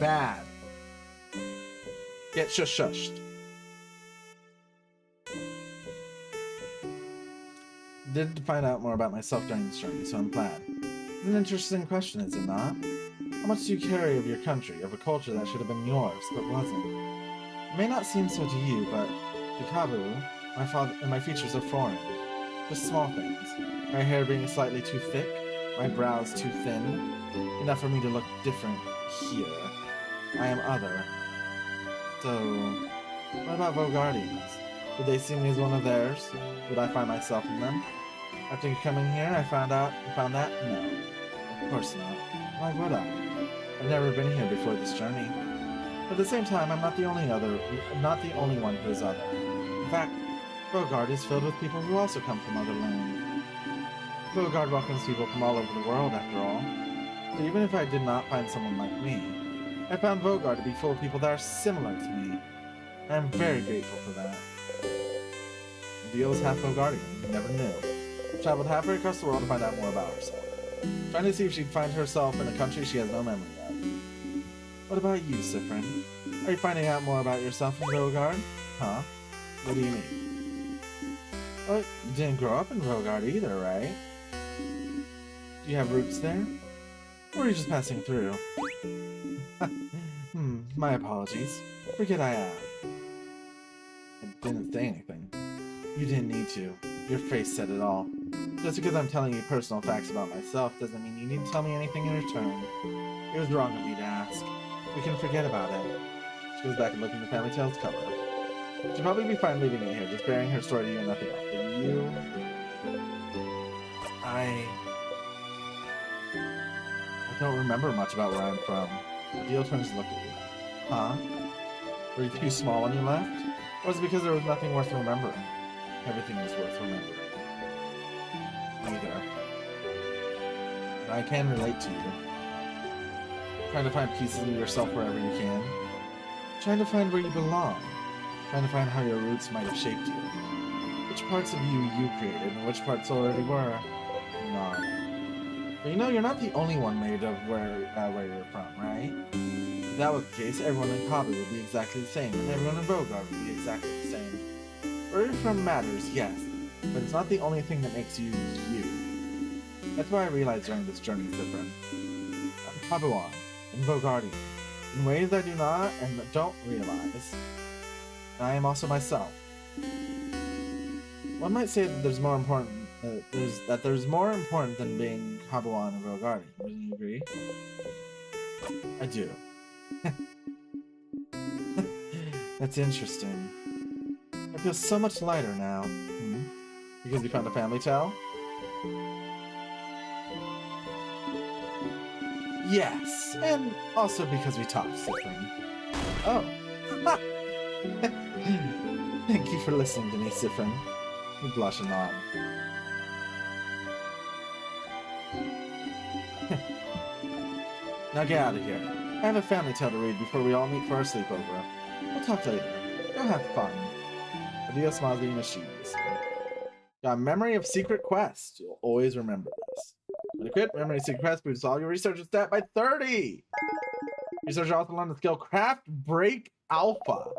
A: Bad. Get shushed. Did find out more about myself during this journey, so I'm glad. It's an interesting question, is it not? How much do you carry of your country, of a culture that should have been yours, but wasn't? It may not seem so to you, but to Kabu, my father and my features are foreign. Just small things. My hair being slightly too thick, my brows too thin, enough for me to look different here. I am other. So, what about Vogardians? Would they see me as one of theirs? Would I find myself in them? After coming here, I found that? No. Of course not. Why would I? I've never been here before this journey. But at the same time, I'm not the only one who is other. In fact, Vogard is filled with people who also come from other lands. Vogard welcomes people from all over the world, after all. So even if I did not find someone like me, I found Vogard to be full of people that are similar to me. I am very grateful for that. Deal is half Vogardian, you never knew. Traveled halfway across the world to find out more about herself. Trying to see if she'd find herself in a country she has no memory of. What about you, Sufferin? Are you finding out more about yourself in Vogard? Huh? What do you mean? Well, you didn't grow up in Vogard either, right? Do you have roots there? Or are you just passing through? My apologies. Forget I didn't say anything. You didn't need to. Your face said it all. Just because I'm telling you personal facts about myself doesn't mean you need to tell me anything in return. It was wrong of me to ask. We can forget about it. She goes back and looks in the family tales cover. She'll probably be fine leaving it here, just bearing her story to you and nothing else. But you... I don't remember much about where I'm from. Dio turns to look at you. Huh? Were you too small when you left? Or was it because there was nothing worth remembering? Everything was worth remembering. Neither. But I can relate to you. Trying to find pieces of yourself wherever you can. Trying to find where you belong. Trying to find how your roots might have shaped you. Which parts of you created, and which parts already were not. But you know, you're not the only one made of where you're from, right? If that was the case, everyone in Kabu would be exactly the same, and everyone in Bogard would be exactly the same. Where you're from matters, yes, but it's not the only thing that makes you, you. That's why I realized during this journey, Sufferin. I'm Kabuan, and Bogardian, in ways I do not and don't realize. And I am also myself. One might say that there's more important than being Kabuan and Bogardian. Wouldn't you agree? I do. That's interesting. I feel so much lighter now. Because you found a family tale? Yes, and also because we talked, Sufferin. Oh. Thank you for listening to me, Sufferin. You blush and nod. Now get out of here. I have a family tale to read before we all meet for our sleepover. We'll talk later. Go have fun. Adios, Mazli Machines. Got a memory of secret quest. You'll always remember this. When you quit, memory of secret quest boosts all your research stat by 30! Research also learned the skill Craft Break Alpha.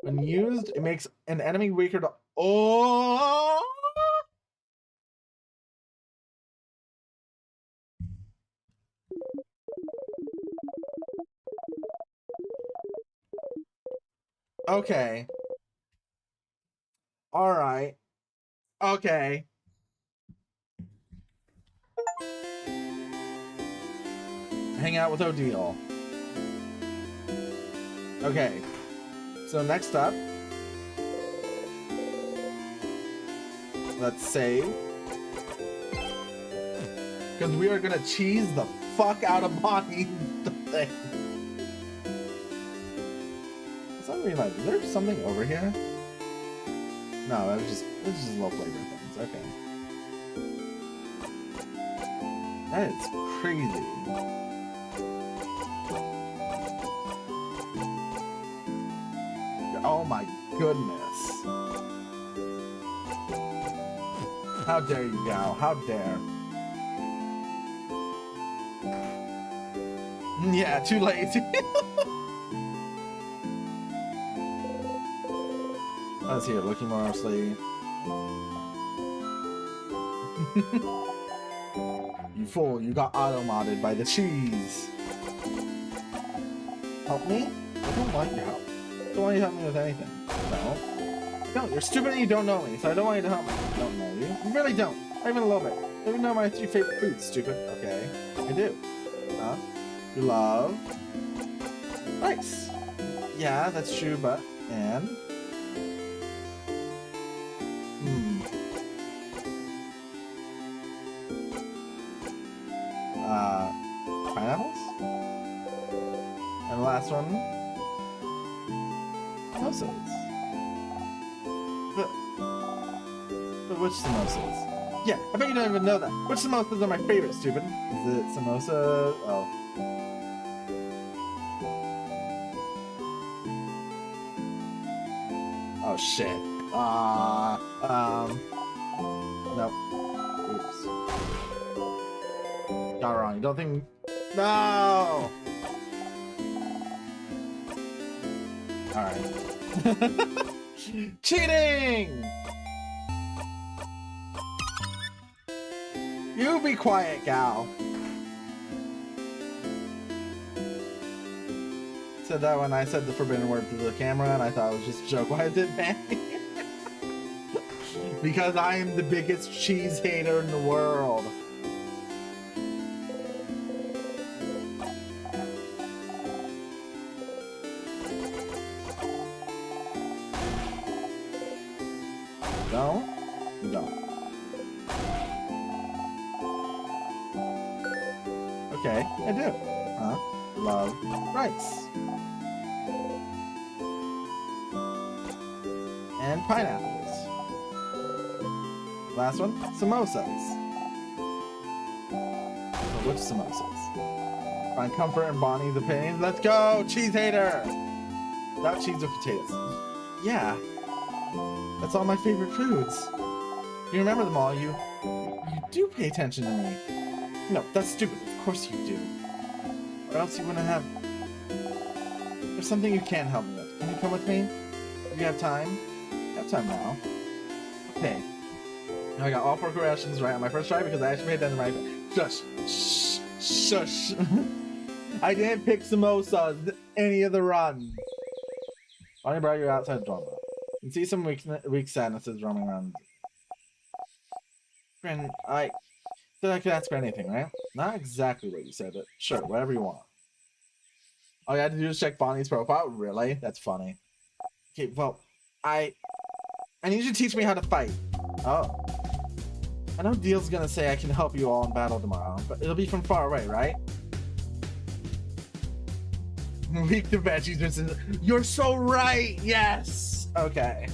A: When used, it makes an enemy weaker to... Oh! Okay. Alright. Okay. Hang out with Odile. Okay. So next up, let's save. Because we are gonna cheese the fuck out of Bonnie's thing. I realize, is there something over here? No, that was just little flavor things. Okay. That is crazy. Oh my goodness. How dare you, Gal? How dare. Yeah, too late. Let's see, looking morosely. You fool, you got auto-modded by the cheese. Help me? I don't want your help. I don't want you to help me with anything. No. No, you're stupid and you don't know me, so I don't want you to help me. I don't know you. You really don't. Not even a little bit. You don't even know my 3 favorite foods, stupid. Okay. I do. Huh? You love... rice. Yeah, that's true, but... and... pineapples? And the last one, samosas. But which samosas? Yeah, I bet you don't even know that. Which samosas are my favorite, stupid? Is it samosa? Oh. Oh shit. Nope. Oops. Got it wrong. You don't think... No! Alright. Cheating! You be quiet, gal. said that when I said the forbidden word to the camera, and I thought it was just a joke. Why did it ban me? Because I am the biggest cheese hater in the world. No? No. Okay, I do. Huh? Love rice. And pineapples. Last one, samosas. So which samosas? Find comfort in Bonnie's opinion. Let's go, cheese hater! Without cheese or potatoes. Yeah. That's all my favorite foods. You remember them all. You do pay attention to me. No, that's stupid. Of course you do. Or else you wouldn't have... There's something you can help me with. Can you come with me? Do you have time? I have time now. Okay. Now I got all 4 rations right on my first try because I actually paid them right. Shush. Shh. Shush. I didn't pick samosas any of the run. Bonnie brought you outside drama. You can see some weak sadnesses roaming around. Friend, I said I could ask for anything, right? Not exactly what you said, but sure, whatever you want. All you had to do is check Bonnie's profile? Really? That's funny. Okay, well, I need you to teach me how to fight. Oh. I know Deal's gonna say I can help you all in battle tomorrow, but it'll be from far away, right? Weak to veggies versus... You're so right! Yes! Okay.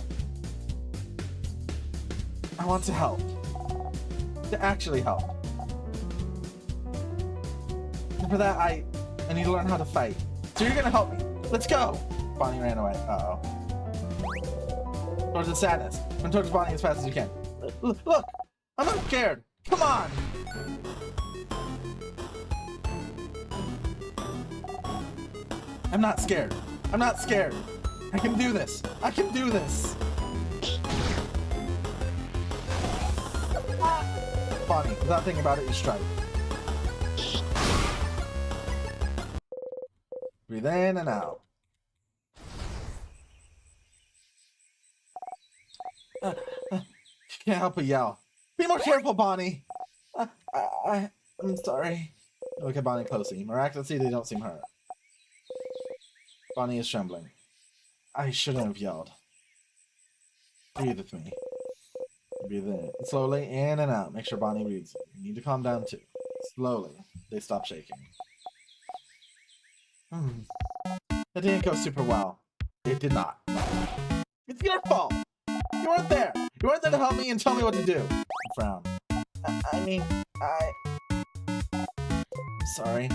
A: I want to help. To actually help. And for that, I need to learn how to fight. So you're gonna help me. Let's go! Bonnie ran away. Uh-oh. Towards the sadness. Run towards Bonnie as fast as you can. Look! I'm not scared! Come on! I'm not scared. I'm not scared. I can do this. I can do this. Bonnie, without thinking about it, you strike. Breathe in and out. Can't help but yell. Be more careful, Bonnie. I'm sorry. Look at Bonnie closely. Miraculously, they don't seem hurt. Bonnie is trembling. I shouldn't have yelled. Breathe with me. Breathe in. Slowly in and out. Make sure Bonnie breathes. You need to calm down too. Slowly. They stop shaking. That didn't go super well. It did not. It's your fault. You weren't there. You weren't there to help me and tell me what to do. I frown. I'm sorry.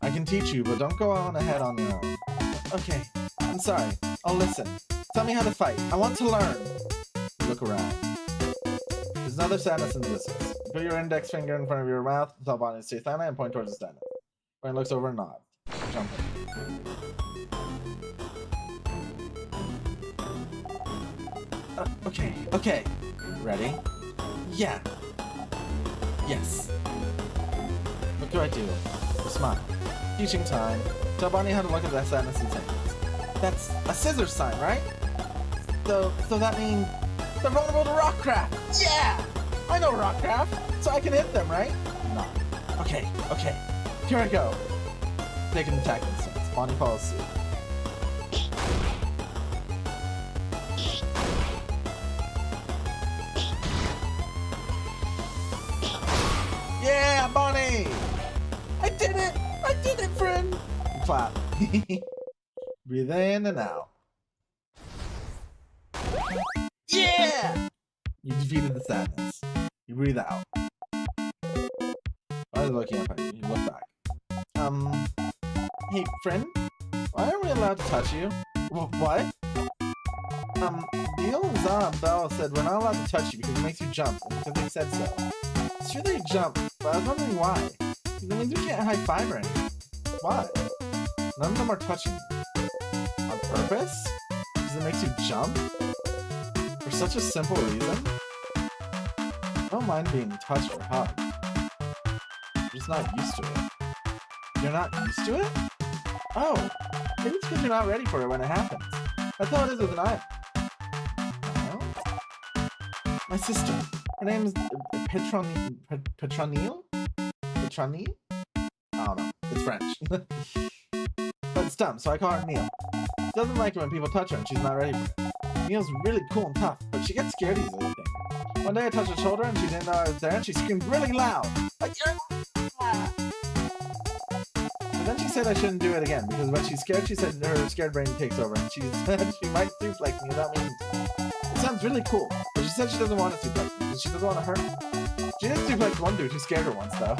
A: I can teach you, but don't go on ahead on your own. Okay, I'm sorry. I'll listen. Tell me how to fight. I want to learn. Look around. There's another sadness in the distance. Put your index finger in front of your mouth, tell Bonnie to stay silent, and point towards the sadness. Bonnie looks over and nods. Jumping. Okay. Ready? Yeah. Yes. What do I do? Smile. Teaching time. Tell Bonnie how to look at that sadness in seconds. That's a scissors sign, right? So that means they're vulnerable to rockcraft. Yeah! I know rockcraft, so I can hit them, right? No. Okay. Here I go. Take an attack instance. Bonnie follows suit. Yeah, Bonnie! I did it! Friend! Clap. Breathe in and out. Yeah! You defeated the sadness. You breathe out. Why are they looking up at you? You look back. Hey, friend? Why aren't we allowed to touch you? What? Neil and Zara and Belle said we're not allowed to touch you because it makes you jump, because they said so. It's true they jump, but I was wondering why. That means we can't high-five or anything. Why? None of them are touching you. On purpose? Because it makes you jump? For such a simple reason? I don't mind being touched or hugged. I'm just not used to it. You're not used to it? Oh, maybe it's because you're not ready for it when it happens. That's how it is with an eye. Well, my sister. Her name is Petronile? Petronile? I don't know. It's French. But it's dumb, so I call her Neil. She doesn't like it when people touch her and she's not ready for it. Neil's really cool and tough, but she gets scared easily. One day I touched her shoulder and she didn't know I was there and she screamed really loud. Like, but then she said I shouldn't do it again because when she's scared, she said her scared brain takes over and she said she might suplex me without meaning to. It sounds really cool, but she said she doesn't want to suplex me because she doesn't want to hurt me. She did suplex one dude who scared her once though.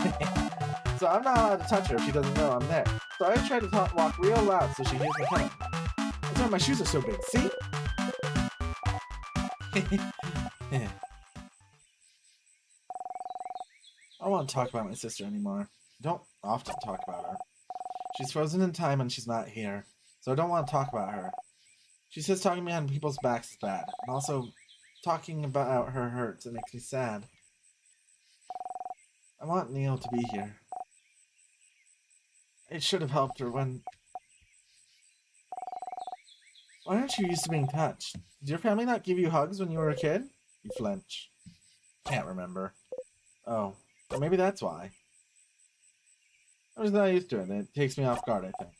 A: So I'm not allowed to touch her if she doesn't know I'm there. So I try to walk real loud so she hears me coming. That's why my shoes are so big, see? I don't want to talk about my sister anymore. I don't often talk about her. She's frozen in time and she's not here, so I don't want to talk about her. She says talking behind people's backs is bad, and also talking about her hurts and makes me sad. I want Neil to be here. It should have helped her when... Why aren't you used to being touched? Did your family not give you hugs when you were a kid? You flinch. Can't remember. Oh, well, maybe that's why. I'm just not used to it. It takes me off guard, I think.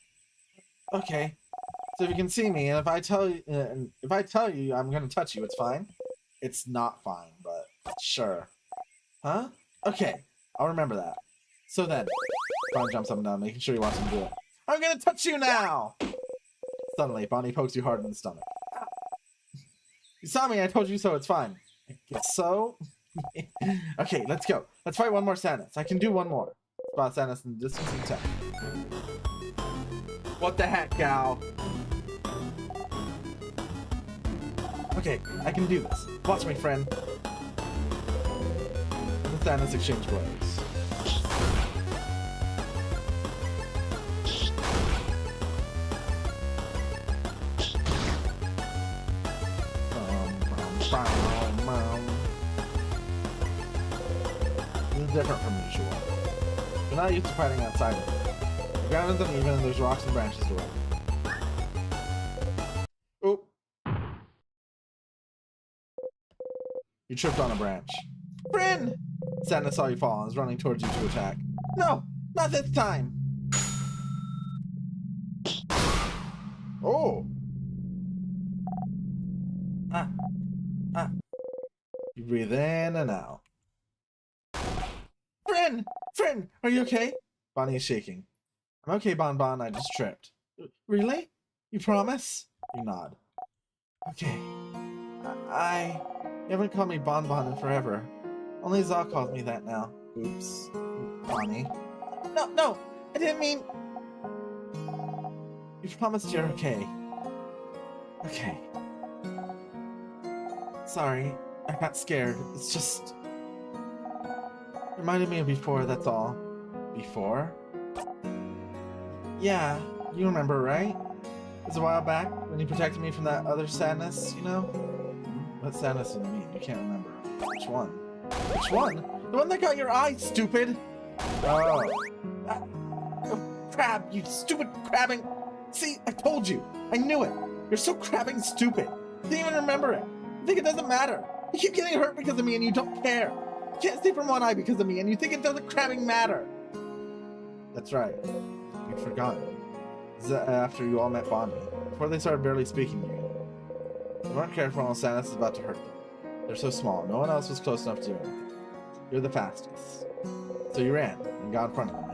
A: Okay. So if you can see me, and if I tell you I'm gonna touch you, it's fine? It's not fine, but sure. Huh? Okay. I'll remember that. So then, Bonnie jumps up and down, making sure he wants him to do it. I'm gonna touch you now! Suddenly, Bonnie pokes you hard in the stomach. You saw me, I told you so, it's fine. I guess so? Okay, let's go. Let's fight one more Samus. I can do one more. Spot Samus in the distance and attack. What the heck, gal? Okay, I can do this. Watch me, friend. The Samus exchange blows. This is different from usual. You're not used to fighting outside of it. The ground is uneven and there's rocks and branches to work. Oop. You tripped on a branch. Bryn! Santa saw you fall and is running towards you to attack. No! Not this time! Oh! You breathe in and out. Bryn! Bryn! Are you okay? Bonnie is shaking. I'm okay, Bon Bon. I just tripped. Really? You promise? You nod. Okay. You haven't called me Bon Bon in forever. Only Zaw calls me that now. Oops. Bonnie. No! I didn't mean... You promised you're okay. Okay. Sorry. I got scared. It's just... Reminded me of before, that's all. Before? Yeah, you remember, right? It was a while back when you protected me from that other sadness, you know? What sadness do you mean? You can't remember. Which one? Which one? The one that got your eye, stupid! Oh. Crab, you stupid crabbing... See, I told you. I knew it. You're so crabbing stupid. You didn't even remember it. You think it doesn't matter. You keep getting hurt because of me and you don't care. You can't see from one eye because of me and you think it doesn't crabbing matter. That's right. You'd forgotten. This is after you all met Bonnie. Before they started barely speaking to you. They weren't careful and Samus is about to hurt them. They're so small. No one else was close enough to do anything. You're the fastest. So you ran and got in front of them.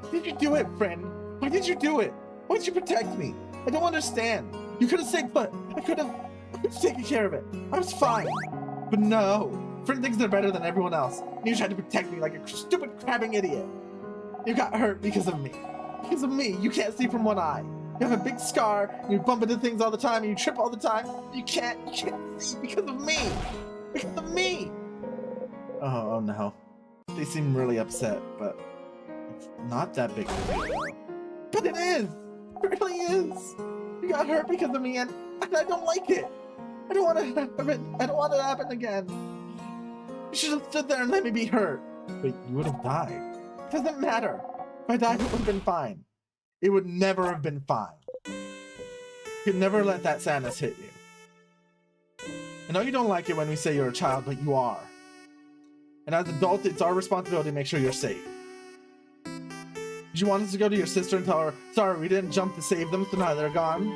A: Why did you do it, friend? Why did you do it? Why did you protect me? I don't understand. You could have stayed put. I could have taken care of it. I was fine. But no. Friend thinks they're better than everyone else. And you tried to protect me like a stupid crabbing idiot. You got hurt because of me. Because of me. You can't see from one eye. You have a big scar, and you bump into things all the time, and you trip all the time. You can't see because of me. Because of me. Oh no. They seem really upset, but it's not that big of a deal. But it is. It really is. You got hurt because of me, and I don't like it. I don't want to happen. I don't want it to happen again. You should have stood there and let me be hurt. But you would have died. It doesn't matter. If I died, it would have been fine. it would never have been fine. You could never let that sadness hit you. I know you don't like it when we say you're a child, but you are. And as adults, it's our responsibility to make sure you're safe. Did you want us to go to your sister and tell her, sorry, we didn't jump to save them, so now they're gone?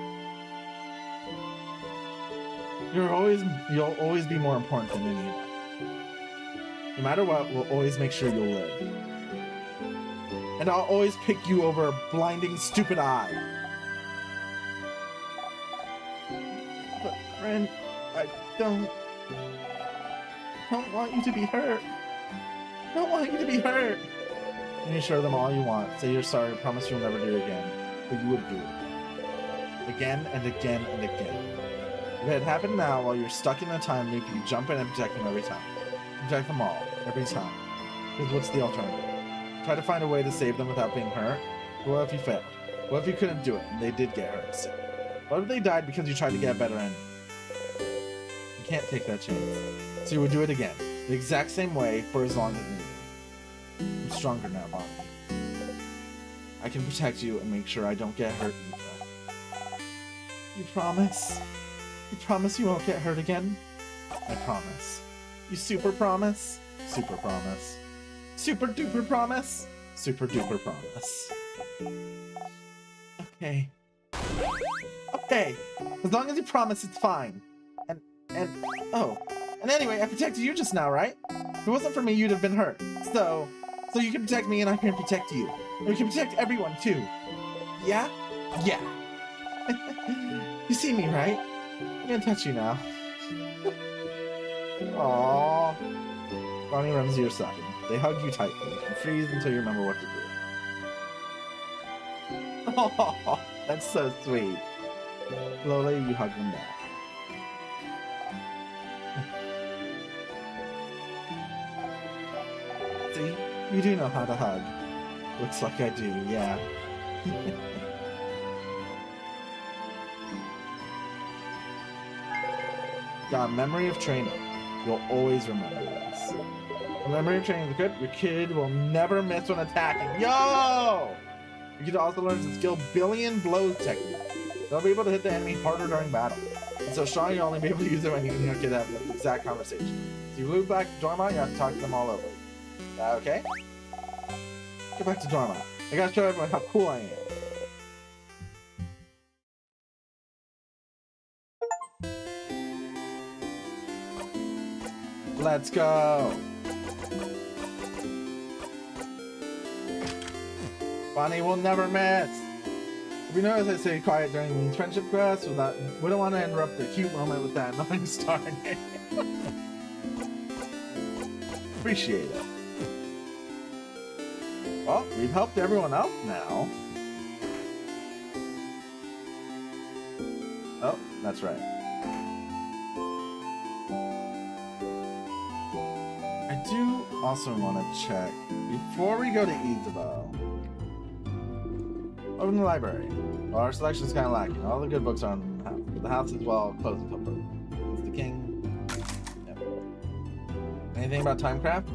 A: You'll always be more important than any of us. No matter what, we'll always make sure you'll live. And I'll always pick you over a blinding, stupid eye. But, friend, I don't want you to be hurt. I don't want you to be hurt. And you assure them all you want. Say you're sorry, promise you'll never do it again. But you would do it. Again and again and again. If it happened now while you're stuck in a time loop, you jump in and protect them every time. Protect them all, every time. Because what's the alternative? Try to find a way to save them without being hurt? What if you failed? What if you couldn't do it and they did get hurt? What if they died because you tried to get a better ending? You can't take that chance. So you would do it again. The exact same way for as long as needed. I'm stronger now, Bonnie. I can protect you and make sure I don't get hurt either. You promise? You promise you won't get hurt again? I promise. You super promise? Super promise. Super duper promise? Super duper promise. Okay. Okay. As long as you promise, it's fine. And anyway, I protected you just now, right? If it wasn't for me, you'd have been hurt. So you can protect me and I can protect you. And we can protect everyone too. Yeah? Yeah. You see me, right? I'm gonna touch you now. Aww. Bonnie runs to your side. They hug you tightly and freeze until you remember what to do. Oh, that's so sweet. Slowly, you hug them back. See? You do know how to hug. Looks like I do, yeah. Got a memory of training. You'll always remember this. A memory of training is good. Your kid will never miss when attacking. Yo! Your kid also learns the skill billion blows technique. They'll be able to hit the enemy harder during battle. And so strong you'll only be able to use it when you and your kid have the exact conversation. So you move back to Dorma, you have to talk to them all over. Okay? Get back to Dorma. I gotta show everyone how cool I am. Let's go! Bonnie will never miss! If you notice I say quiet during these friendship quests, we don't want to interrupt the cute moment with that annoying star name. Appreciate it. Well, we've helped everyone else now. Oh, that's right. I do also want to check, before we go to Isabel, open the library. Well, our selection is kind of lacking. All the good books are in the house, but the house is well closed until further. Is the king? Yep. Anything about timecraft?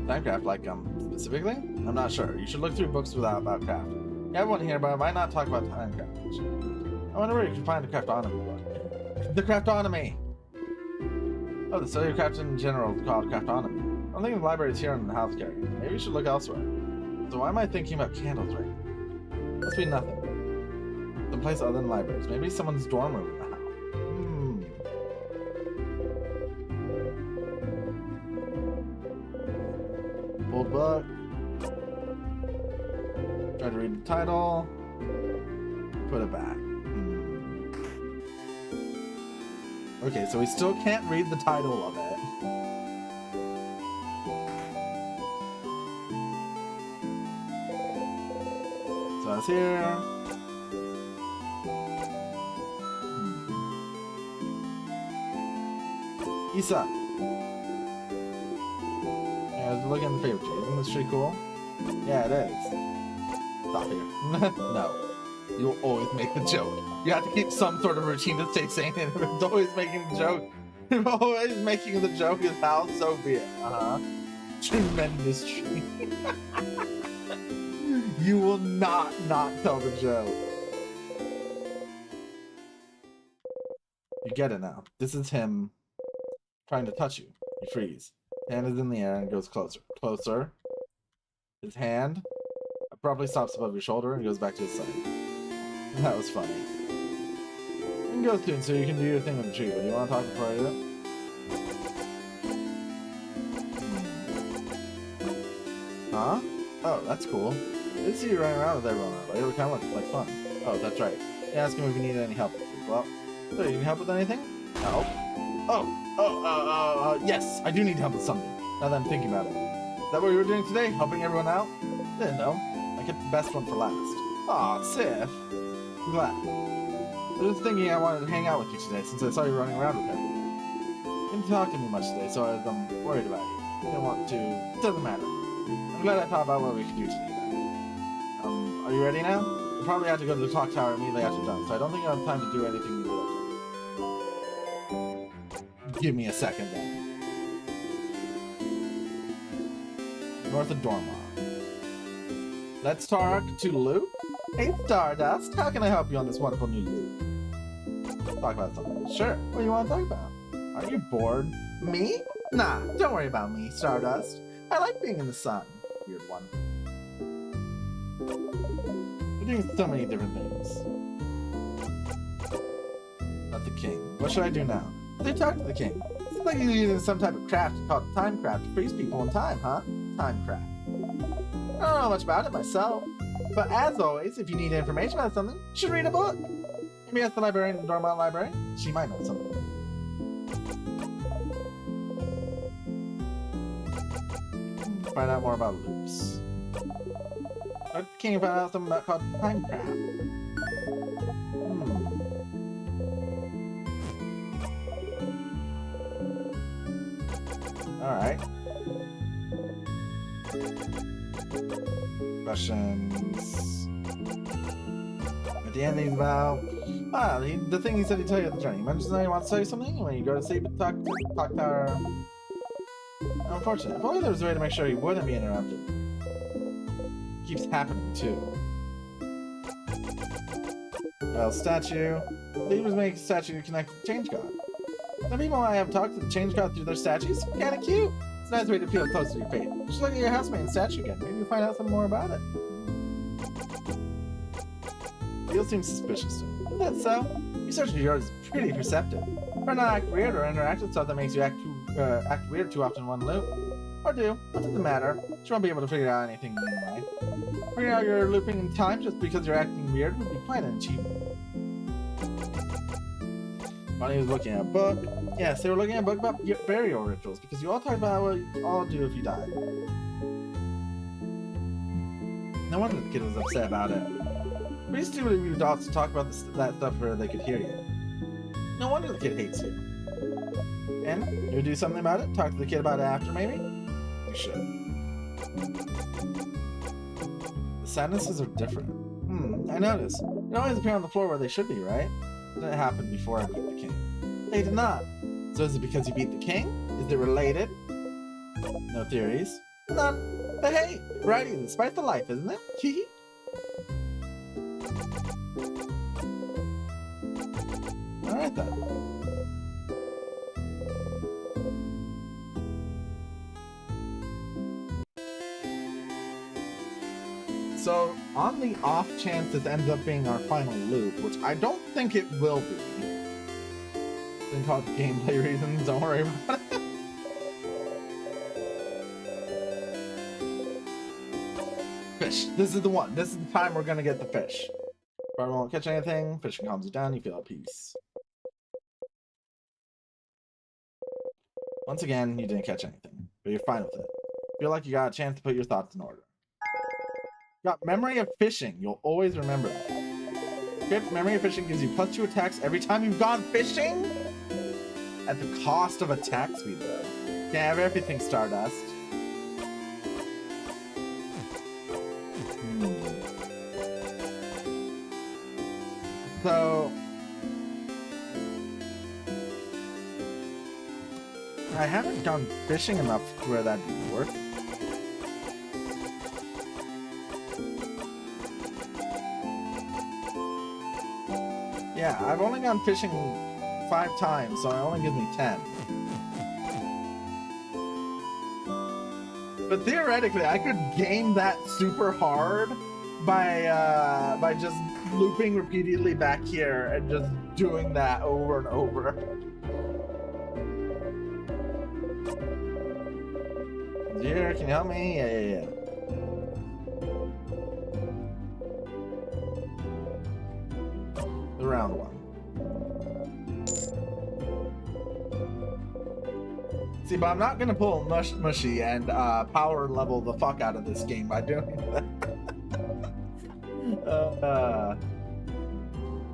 A: Timecraft, like, specifically? I'm not sure. You should look through books about craft. Yeah, everyone here, but I might not talk about timecraft much. I wonder where you can find the craftonomy book. The craftonomy! Oh, the study of craft in general is called craftonomy. I don't think the library is here in the house, Gary. Maybe you should look elsewhere. So why am I thinking about candles right now? Must be nothing. Someplace other than libraries. Maybe someone's dorm room in the house. Old book. Try to read the title. Put it back. Okay, so we still can't read the title of it. So that's here. Isa. Yeah, look at the favorite tree. Isn't this tree cool? Yeah, it is. Stop here. No. You'll always make the joke. You have to keep some sort of routine to stay sane, and if it's always making the joke, if always making the joke is how, so be it. Tremendous tree. You will not tell the joke. You get it now. This is him trying to touch you. You freeze. Hand is in the air and goes closer. Closer. His hand abruptly stops above your shoulder and goes back to his side. That was funny. You can go soon so you can do your thing with the tree, but you want to talk before I do? Huh? Oh, that's cool. I did see you running around with everyone earlier. It kind of looked like fun. Oh, that's right. You asked him if you needed any help. Well, so you need help with anything? Help? Yes, I do need help with something. Now that I'm thinking about it. Is that what you were doing today? Helping everyone out? Didn't know. I kept the best one for last. Aw, Sif. I'm glad. I was thinking I wanted to hang out with you today since I saw you running around with everyone. You didn't talk to me much today, so I was worried about you. Didn't want to. It doesn't matter. I'm glad I thought about what we could do today. Are you ready now? You probably have to go to the clock tower immediately after you're done, so I don't think you have time to do anything new. Give me a second then. North of Dorma. Let's talk to Luke. Hey Stardust, how can I help you on this wonderful new loop? Talk about something. Sure. What do you want to talk about? Are you bored? Me? Nah, don't worry about me, Stardust. I like being in the sun. Weird one. We're doing so many different things. Not the king. What should I do now? They talk to the king. It's like you're using some type of craft called time craft to freeze people in time, huh? Time craft. I don't know much about it myself. But as always, if you need information about something, you should read a book. Maybe ask the librarian in the Dormont Library. She might know something. Find out more about loops. Talk to the king and find out something about called time craft. Alright. Questions. At the end, he's about. The thing he said he'd tell you at the journey. You mentioned that he wants to tell you something when you go to sleep at the clock tower. Unfortunate. If only there was a way to make sure he wouldn't be interrupted. It keeps happening, too. Well, statue. Leaders make a statue to connect with the change god. Some people might have talked to the change god through their statues. Kinda cute. It's a nice way to feel close to your fate. Just look at your housemate's statue again. Maybe you'll find out some more about it. You'll seem suspicious to me. Isn't that so? Research of yours is pretty perceptive. Or not act weird or interact with stuff that makes you act weird too often in one loop. Or do. What does it matter? You won't be able to figure out anything anyway. Figuring out you're looping in time just because you're acting weird would be quite an achievement. Bonnie was looking at a book. Yes, they were looking at a book about burial rituals because you all talked about what you all do if you die. No wonder the kid was upset about it. Pretty stupid of you adults to talk about that stuff where they could hear you. No wonder the kid hates you. And you would do something about it? Talk to the kid about it after, maybe? You should. The sadnesses are different. I noticed. They always appear on the floor where they should be, right? Didn't happen before I beat the king. They did not. So is it because you beat the king? Is it related? No theories. None. But hey, variety is the spice of life, isn't it? Hee. Alright then. So, on the off chance this ends up being our final loop, which I don't think it will be. Then called gameplay reasons, don't worry about it. Fish. This is the one. This is the time we're gonna get the fish. Probably won't catch anything. Fishing calms you down, you feel at peace. Once again, you didn't catch anything, but you're fine with it. Feel like you got a chance to put your thoughts in order. Got memory of fishing. You'll always remember that. Fifth, memory of fishing gives you +2 attacks every time you've gone fishing? At the cost of attack speed, though. Can't have everything, Stardust. So... I haven't gone fishing enough to where that'd be worth it. Yeah, I've only gone fishing 5 times, so it only gives me 10. But theoretically, I could game that super hard by just looping repeatedly back here and just doing that over and over. Dear, can you help me? Yeah. The round one. See, but I'm not gonna pull mushy and power level the fuck out of this game by doing that.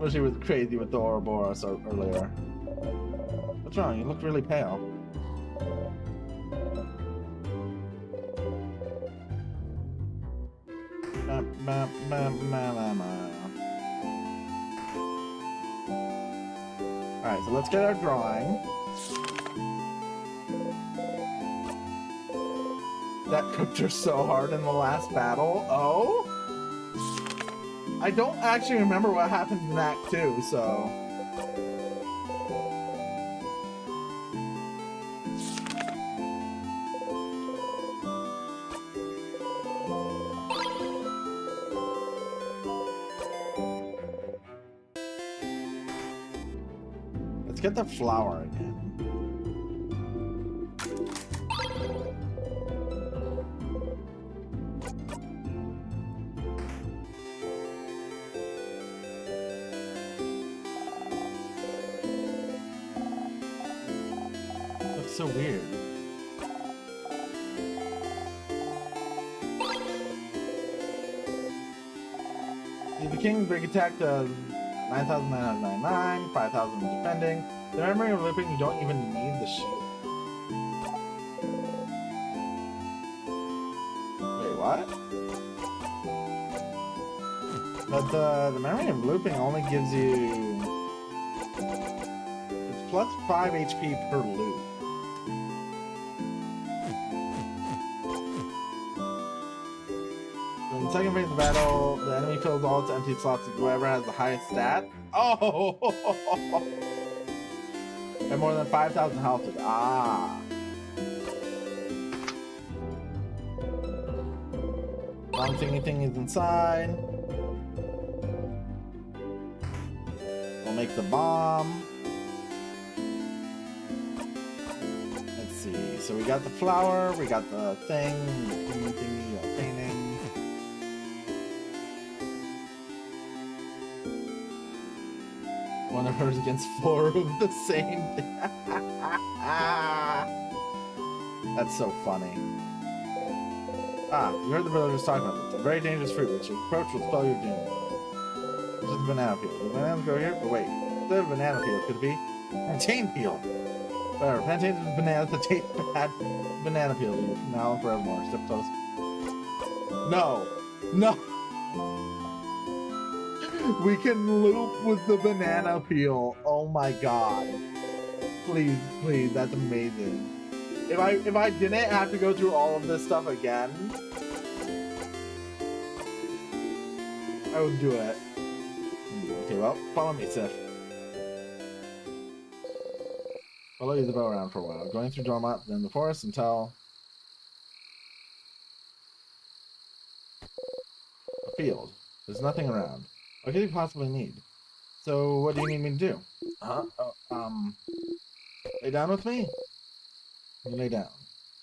A: Mushy was crazy with the Ouroboros earlier. What's wrong? You look really pale. Alright, so let's get our drawing. That cooked her so hard in the last battle. Oh? I don't actually remember what happens in Act 2, so... Let's get the flower again. So weird. The King's big attack does 9,999, 5,000 defending. The memory of looping, you don't even need the shield. Wait, what? But the memory of looping only gives you... It's plus 5 HP per loop. In the second phase of the battle, the enemy fills all its empty slots with whoever has the highest stat. Oh! And more than 5,000 health. Ah. Long thingy thing is inside. We'll make the bomb. Let's see. So we got the flower, we got the thing, the thingy, painting. One of hers against 4 of the same thing. That's so funny. Ah, you heard the villagers talking about this. A very dangerous fruit which your approach will spell your doom. This is a banana peel. The bananas grow here? But wait, instead of banana peel, could it be plantain peel? Whatever, plantains with bananas that taste bad. Banana peel to you from now and forevermore. Step close. No! No! We can loop with the banana peel. Oh my god. Please, please, that's amazing. If I didn't have to go through all of this stuff again, I would do it. Okay, well, follow me, Sif. Follow Isabel around for a while, going through Dormont, then the forest until a field. There's nothing around. What could you possibly need? So, what do you need me to do? Huh? Lay down with me? You lay down.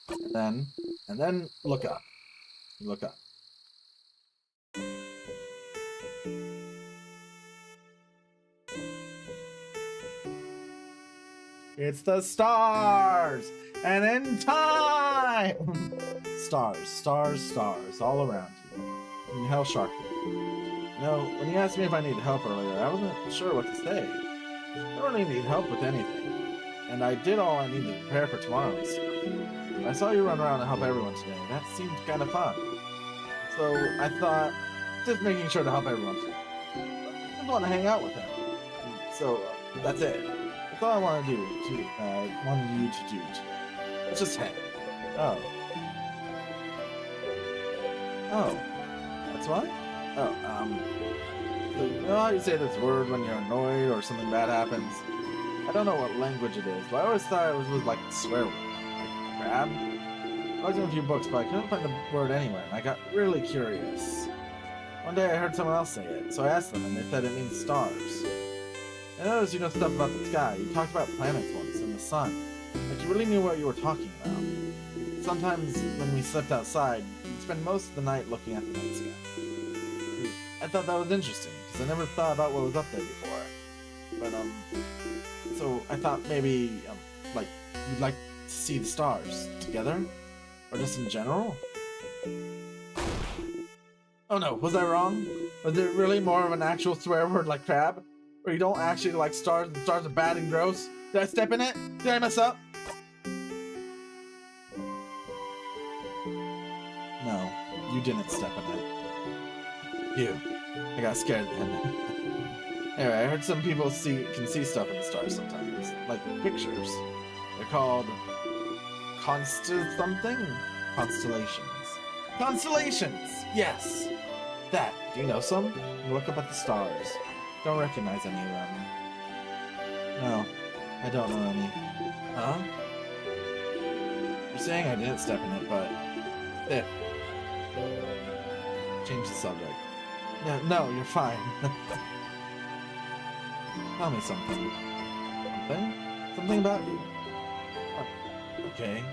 A: And then look up. You look up. It's the stars! And in time! Stars, stars, stars, all around you. And Hell Shark. You know, when you asked me if I needed help earlier, I wasn't sure what to say. I don't really need help with anything. And I did all I needed to prepare for tomorrow's stuff. I saw you run around and help everyone today. That seemed kind of fun. So I thought, just making sure to help everyone today. I just want to hang out with them. So that's it. That's all I want to do. Wanted you to do today. Let's just hang. Oh. Oh. That's why? Oh, So, you know how you say this word when you're annoyed or something bad happens? I don't know what language it is, but I always thought it was like a swear word. Like crab? I was in a few books, but I couldn't find the word anywhere, and I got really curious. One day I heard someone else say it, so I asked them, and they said it means stars. I noticed you know stuff about the sky. You talked about planets once, and the sun. Like you really knew what you were talking about. Sometimes when we slept outside, we'd spend most of the night looking at the night sky. I thought that was interesting, because I never thought about what was up there before. But, so I thought maybe, like, you'd like to see the stars together? Or just in general? Oh no, was I wrong? Was it really more of an actual swear word like crab? Where you don't actually like stars and stars are bad and gross? Did I step in it? Did I mess up? No, you didn't step in it. You. I got scared then. Anyway, I heard some people can see stuff in the stars sometimes. Like pictures. They're called something? Constellations. Constellations! Yes! That. Do you know some? You look up at the stars. Don't recognize any of them. No, I don't know any. Huh? You're saying I didn't step in it, but... There. Change the subject. No, you're fine. Tell me something. Something? Something about you. Oh, okay.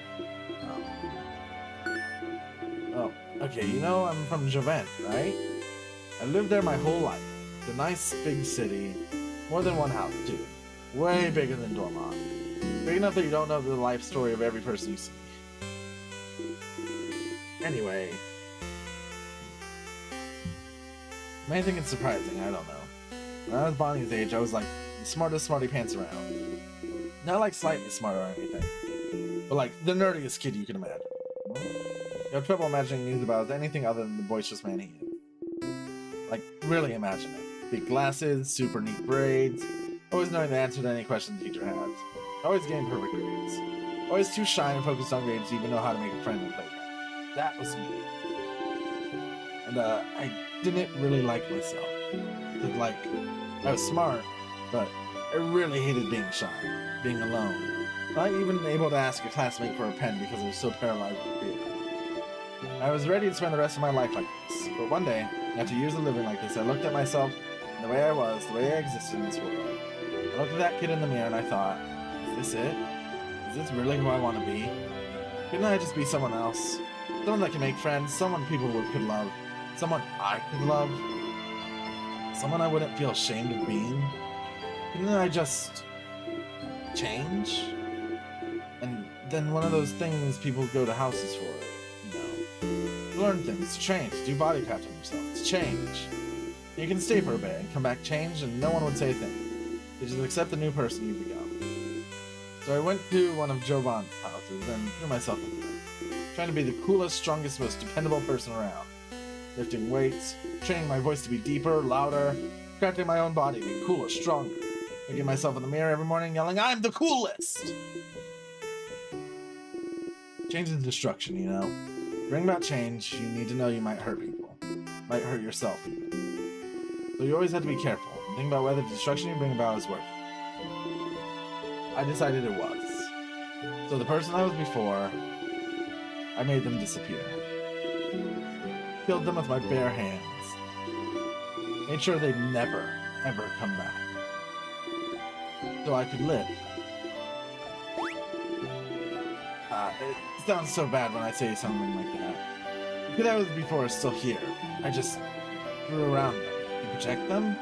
A: Oh, okay, you know I'm from Javent, right? I lived there my whole life. It's a nice big city. More than one house, too. Way bigger than Dormont. Big enough that you don't know the life story of every person you see. Anyway. You may think it's surprising, I don't know. When I was Bonnie's age, I was like the smartest smarty pants around. Not like slightly smarter or anything, but like the nerdiest kid you can imagine. You have trouble imagining news about anything other than the boisterous man he is. Like, really imagine it. Big glasses, super neat braids, always knowing the answer to any question the teacher has. Always getting perfect grades. Always too shy and focused on grades to even know how to make a friend in the playground. That was me. And I didn't really like myself. Cause, like, I was smart, but I really hated being shy, being alone. Not even able to ask a classmate for a pen because I was so paralyzed with fear. I was ready to spend the rest of my life like this, but one day, after years of living like this, I looked at myself and the way I was, the way I existed in this world. I looked at that kid in the mirror and I thought, is this it? Is this really who I want to be? Couldn't I just be someone else? Someone that can make friends, someone people could love, someone I could love, someone I wouldn't feel ashamed of being? Couldn't I just change? And then one of those things people go to houses for, you know. To learn things, to train, to do body count on yourself, to change. You can stay for a bit and come back changed and no one would say a thing. They just accept the new person you've become. So I went to one of Jovan's houses and threw myself into it. Trying to be the coolest, strongest, most dependable person around. Lifting weights, training my voice to be deeper, louder, crafting my own body to be cooler, stronger. Looking at myself in the mirror every morning yelling, I'm the coolest! Change is destruction, you know. To bring about change, you need to know you might hurt people. Might hurt yourself, even. So you always have to be careful and think about whether the destruction you bring about is worth it. I decided it was. So the person I was before, I made them disappear. Killed them with my bare hands. Made sure they'd never, ever come back. So I could live. It sounds so bad when I say something like that. The kid I was before is still here. I just grew around them. To protect them?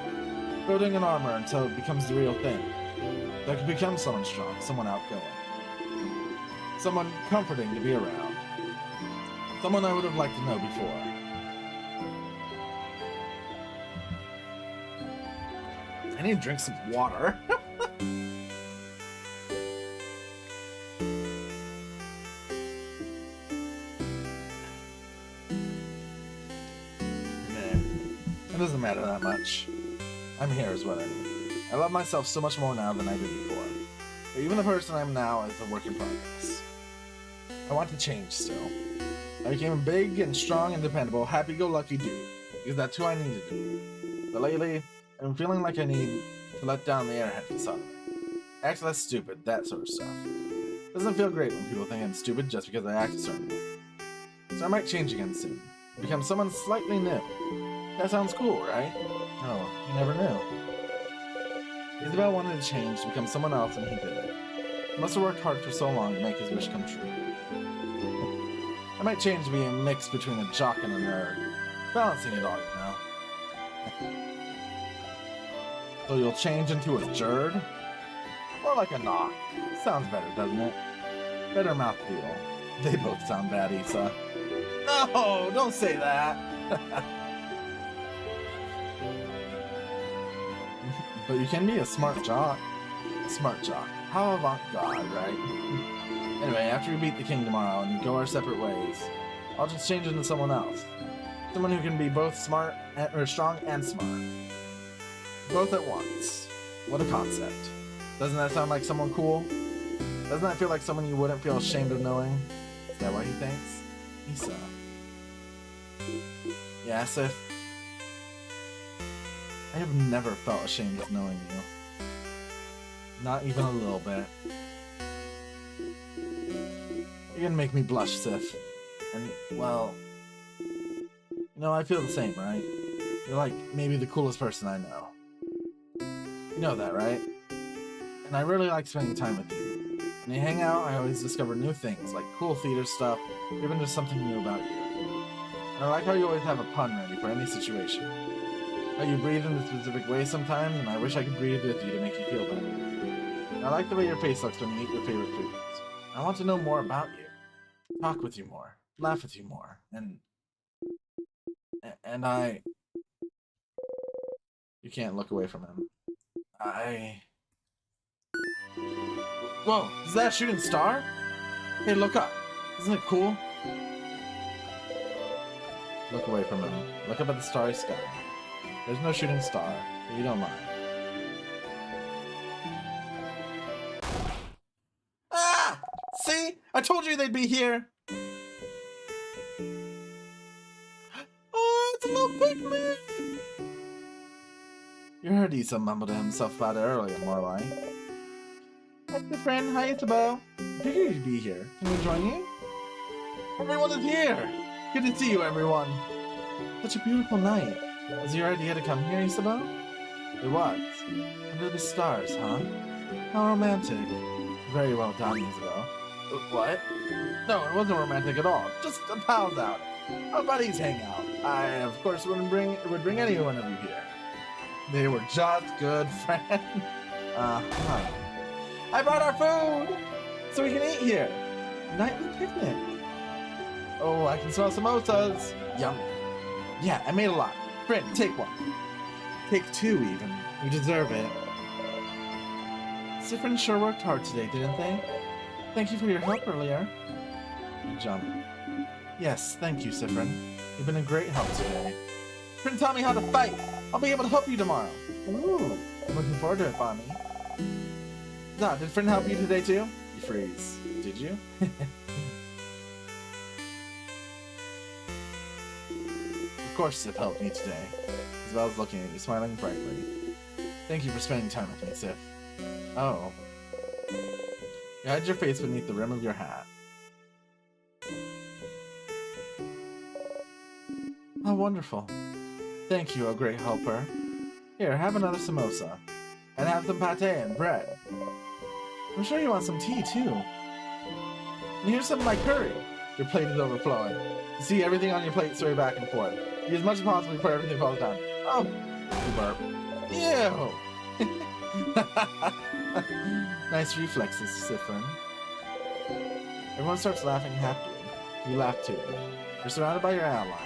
A: Building an armor until it becomes the real thing. So I could become someone strong, someone outgoing. Someone comforting to be around. Someone I would have liked to know before. I need to drink some water. It doesn't matter that much. I'm here is what I mean. I love myself so much more now than I did before. But even the person I am now is a work in progress. I want to change still. I became a big and strong and dependable, happy-go-lucky dude, because that's who I needed to be. But lately, I'm feeling like I need to let down the airhead facade. Act less stupid, that sort of stuff. Doesn't feel great when people think I'm stupid just because I act a certain way. So I might change again soon. Become someone slightly new. That sounds cool, right? Oh, you never knew. Isabel wanted to change to become someone else, and he did it. He must have worked hard for so long to make his wish come true. I might change to be a mix between a jock and a nerd. Balancing it all, you know. So you'll change into a jerd? Or like a knock. Sounds better, doesn't it? Better mouthfeel. They both sound bad, Issa. No, don't say that! But you can be a smart jock. A smart jock. How avant-garde, right? Anyway, after we beat the king tomorrow and go our separate ways, I'll just change into someone else. Someone who can be both smart or strong and smart. Both at once. What a concept. Doesn't that sound like someone cool? Doesn't that feel like someone you wouldn't feel ashamed of knowing? Is that what he thinks? Issa. Yeah, Sif. I have never felt ashamed of knowing you. Not even a little bit. You're gonna make me blush, Sif. And, well... You know, I feel the same, right? You're like, maybe the coolest person I know. You know that, right? And I really like spending time with you. When you hang out, I always discover new things, like cool theater stuff, or even just something new about you. And I like how you always have a pun ready for any situation. How you breathe in a specific way sometimes, and I wish I could breathe with you to make you feel better. And I like the way your face looks when you eat your favorite foods. I want to know more about you. Talk with you more. Laugh with you more. And I... You can't look away from him. Whoa, is that a shooting star? Hey, look up. Isn't it cool? Look away from him. Look up at the starry sky. There's no shooting star, but you don't mind. Ah! See? I told you they'd be here! Oh, it's a little pigman! You heard Issa mumble to himself about it earlier, more like. Hi, good friend. Hi, Isabel. I figured you'd be here. Can we join you? Everyone is here! Good to see you, everyone. Such a beautiful night. Was your idea to come here, Isabel? It was. Under the stars, huh? How romantic. Very well done, Isabel. What? No, it wasn't romantic at all. Just a pals out. Our buddies hang out. I, of course, would bring any one of you here. They were just good friends. Uh-huh. I brought our food! So we can eat here. Nightly picnic. Oh, I can smell samosas. Yum. Yeah, I made a lot. Friend, take one. Take two, even. You deserve it. Sufferin sure worked hard today, didn't they? Thank you for your help earlier. You jump. Yes, thank you, Sufferin. You've been a great help today. Friend taught me how to fight. I'll be able to help you tomorrow. Ooh, I'm looking forward to it, Bonnie. Nah, did Friend help you today too? You freeze. Did you? Of course Sif helped me today. Isabel's looking at you, smiling brightly. Thank you for spending time with me, Sif. Oh. You hide your face beneath the rim of your hat. How wonderful. Thank you, O great helper. Here, have another samosa. And have some pate and bread. I'm sure you want some tea, too. And here's some of my curry. Your plate is overflowing. You see everything on your plate sway back and forth. Eat as much as possible before everything falls down. Oh! You burp. Ew! Nice reflexes, Sufferin. Everyone starts laughing happily. You laugh too. You're surrounded by your allies.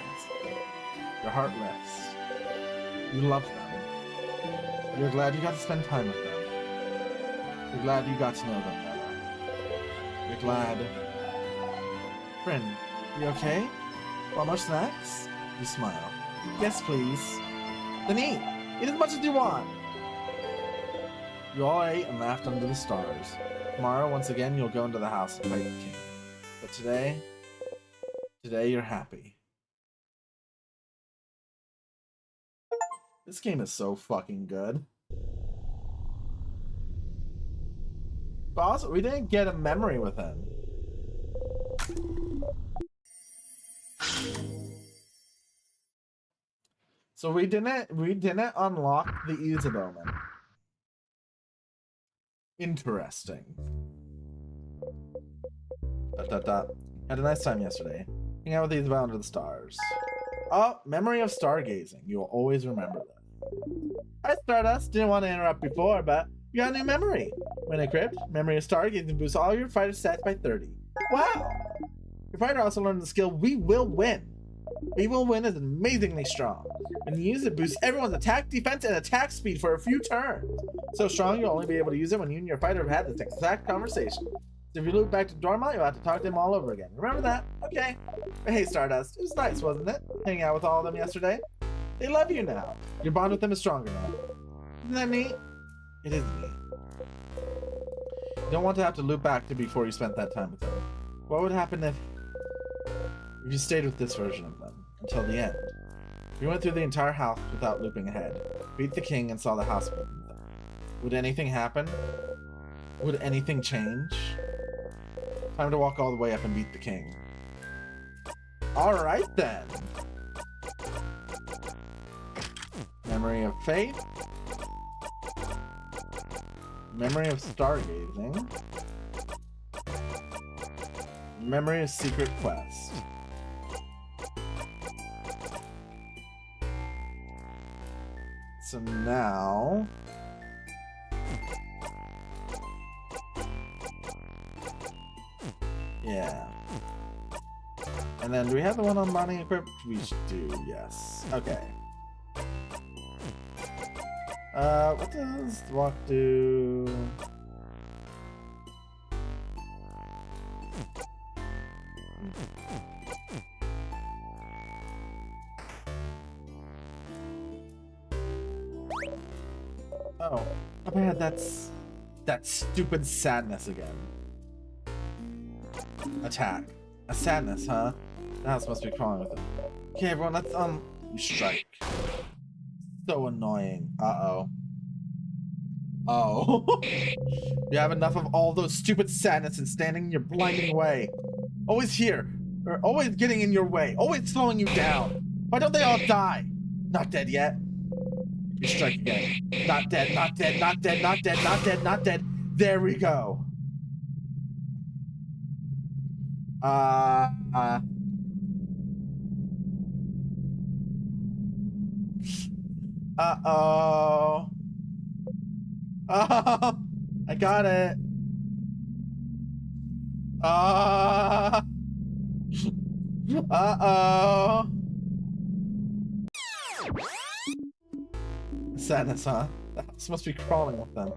A: Your heart lifts. You love them. You're glad you got to spend time with them. You're glad you got to know them better. You're glad... Friend, you okay? Want more snacks? You smile. Yes, please. Then eat! Eat as much as you want! You all ate and laughed under the stars. Tomorrow, once again, you'll go into the house and fight the king. But today you're happy. This game is so fucking good. But also, we didn't get a memory with him. So we didn't unlock the Isaboman. Interesting. Had a nice time yesterday. Hang out with Isabel under the stars. Oh, memory of stargazing. You'll always remember that. Hi, Stardust. Didn't want to interrupt before, but you got a new memory. When equipped, memory of stargazing boosts all your fighter stats by 30. Wow! Your fighter also learned the skill We Will Win. We Will Win is amazingly strong. When you use it, boosts everyone's attack, defense, and attack speed for a few turns. So strong, you'll only be able to use it when you and your fighter have had this exact conversation. So if you loop back to Dorma, you'll have to talk to him all over again. Remember that? Okay. But hey, Stardust, it was nice, wasn't it? Hanging out with all of them yesterday. They love you now. Your bond with them is stronger now. Isn't that neat? It is neat. You don't want to have to loop back to before you spent that time with them. What would happen if you stayed with this version of them until the end? We went through the entire house without looping ahead, beat the king, and saw the house beneath them. Would anything happen? Would anything change? Time to walk all the way up and beat the king. Alright then. Memory of faith. Memory of stargazing. Memory of secret quest. So now... yeah. And then do we have the one on Bonnie equipped? We do, yes. Okay. What does the walk do? Oh, how bad that's that stupid sadness again. Attack. A sadness, huh? The house must be crawling with it. Okay, everyone, let's you strike. So annoying. Uh-oh. Oh. You have enough of all those stupid sadness and standing in your blinding way. Always here. Or always getting in your way. Always slowing you down. Why don't they all die? Not dead yet. You strike again. Not dead, not dead, not dead, not dead, not dead, not dead. There we go. Uh-oh. Oh, I got it. Uh-oh. Sadness, huh? The house must be crawling with them.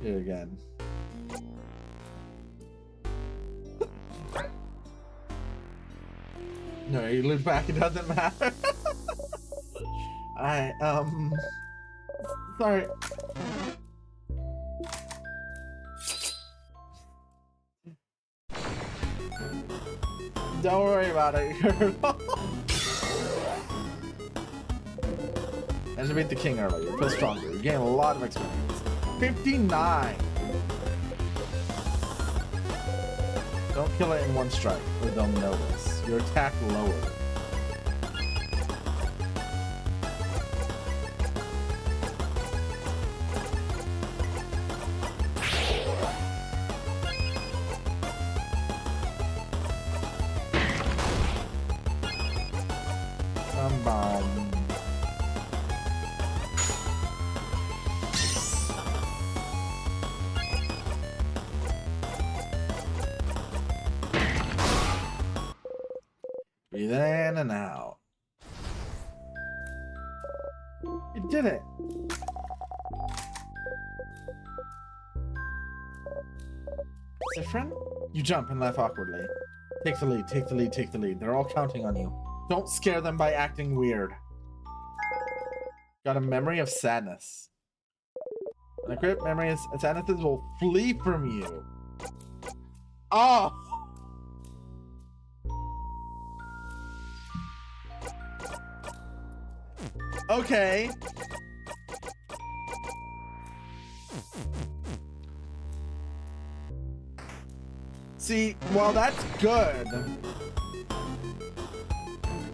A: Here again. No, you loop back, it doesn't matter. Sorry. Don't worry about it. I just beat the king earlier. You feel stronger. You gain a lot of experience. 59! Don't kill it in one strike, or they'll notice. Your attack lowered. Bomb. Breathe in and out. You did it. Sufferin? You jump and laugh awkwardly. Take the lead, take the lead, take the lead. They're all counting on you. Don't scare them by acting weird. Got a memory of sadness. When equipped, memory of sadness will flee from you. Oh! Okay. See, well, that's good.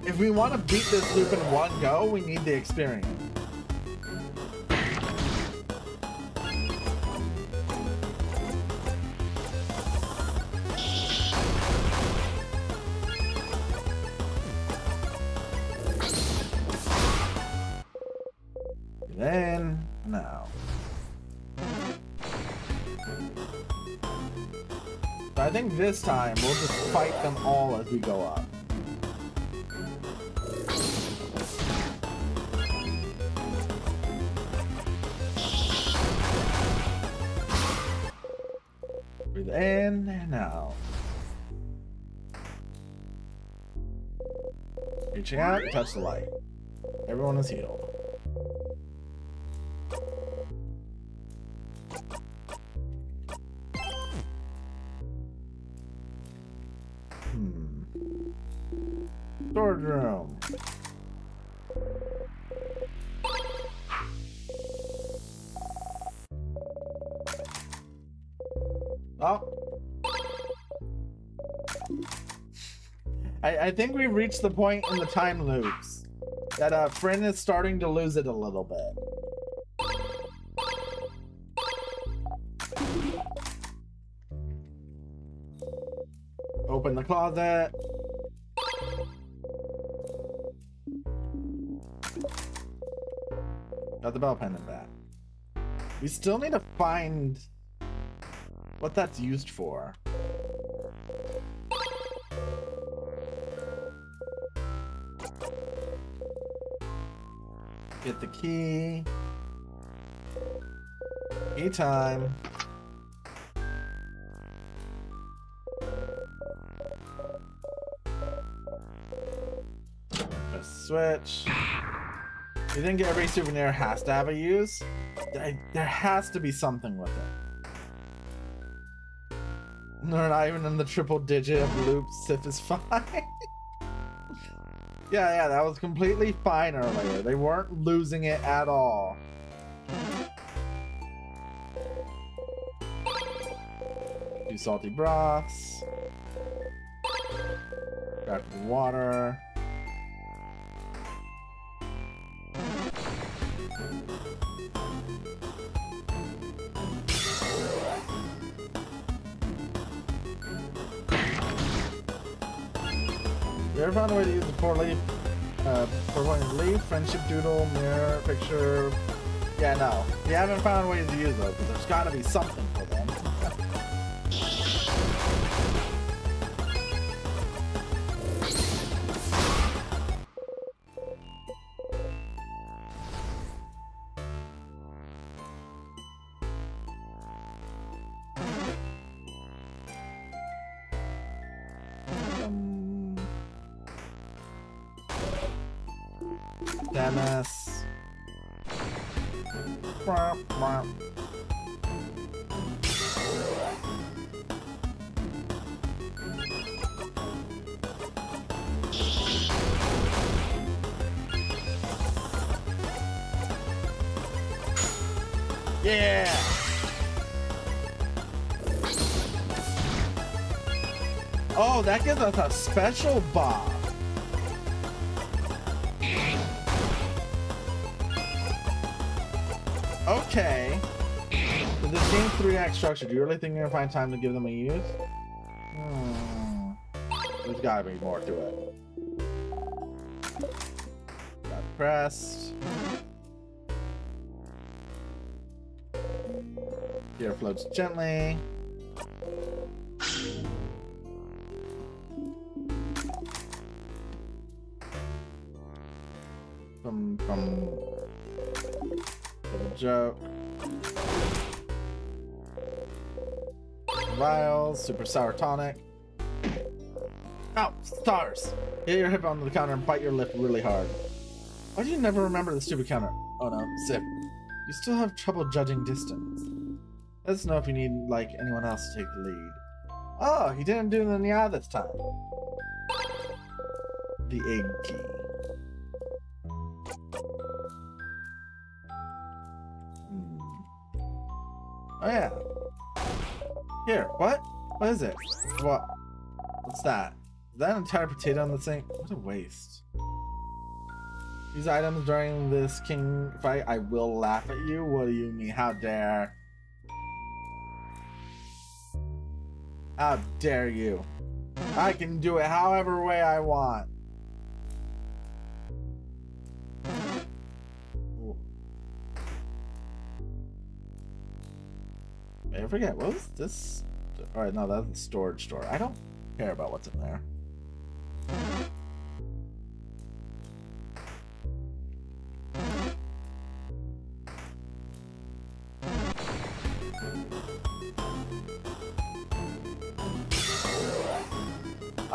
A: If we want to beat this loop in one go, we need the experience. Then, now. So I think this time we'll just fight them all as we go up. Breathe in and out. Reaching out, touch the light. Everyone is healed. Storage room. Oh. I think we've reached the point in the time loops that Friend is starting to lose it a little bit. Open the closet. Got the bell pendant back. We still need to find what that's used for. Get the key. Key time. Press switch. You think every souvenir has to have a use? There has to be something with it. They're not even in the triple digit of loops. Sif is fine. Yeah, that was completely fine earlier. They weren't losing it at all. Two salty broths. Got water. You ever found a way to use the four leaf, friendship doodle, mirror, picture? Yeah, no. We haven't found ways to use those, but there's gotta be something for them. Dennis. Yeah. Oh, that gives us a special buff. Okay. So this game's 3-act structure. Do you really think you're gonna find time to give them a use? There's gotta be more to it. Got pressed. Here floats gently. Little joke. Vials, super sour tonic. Ow, stars! Hit your hip onto the counter and bite your lip really hard. Why do you never remember the stupid counter? Oh no, Sip. You still have trouble judging distance. Let us know if you need, like, anyone else to take the lead. Oh, he didn't do the Nya this time. The egg key. Oh yeah. Here, what? What is it? What? What's that? Is that an entire potato on the sink? What a waste. These items during this king fight, I will laugh at you. What do you mean? How dare? How dare you? I can do it however way I want. Ooh. I forget, what was this? Alright, no, that's the storage store. I don't care about what's in there.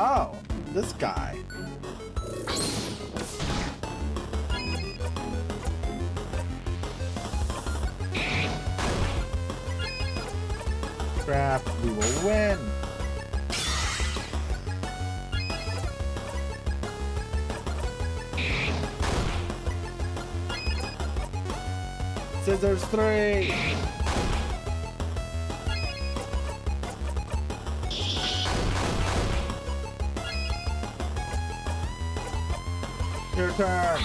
A: Oh, this guy. Crap, we will win. Scissors 3. Your turn.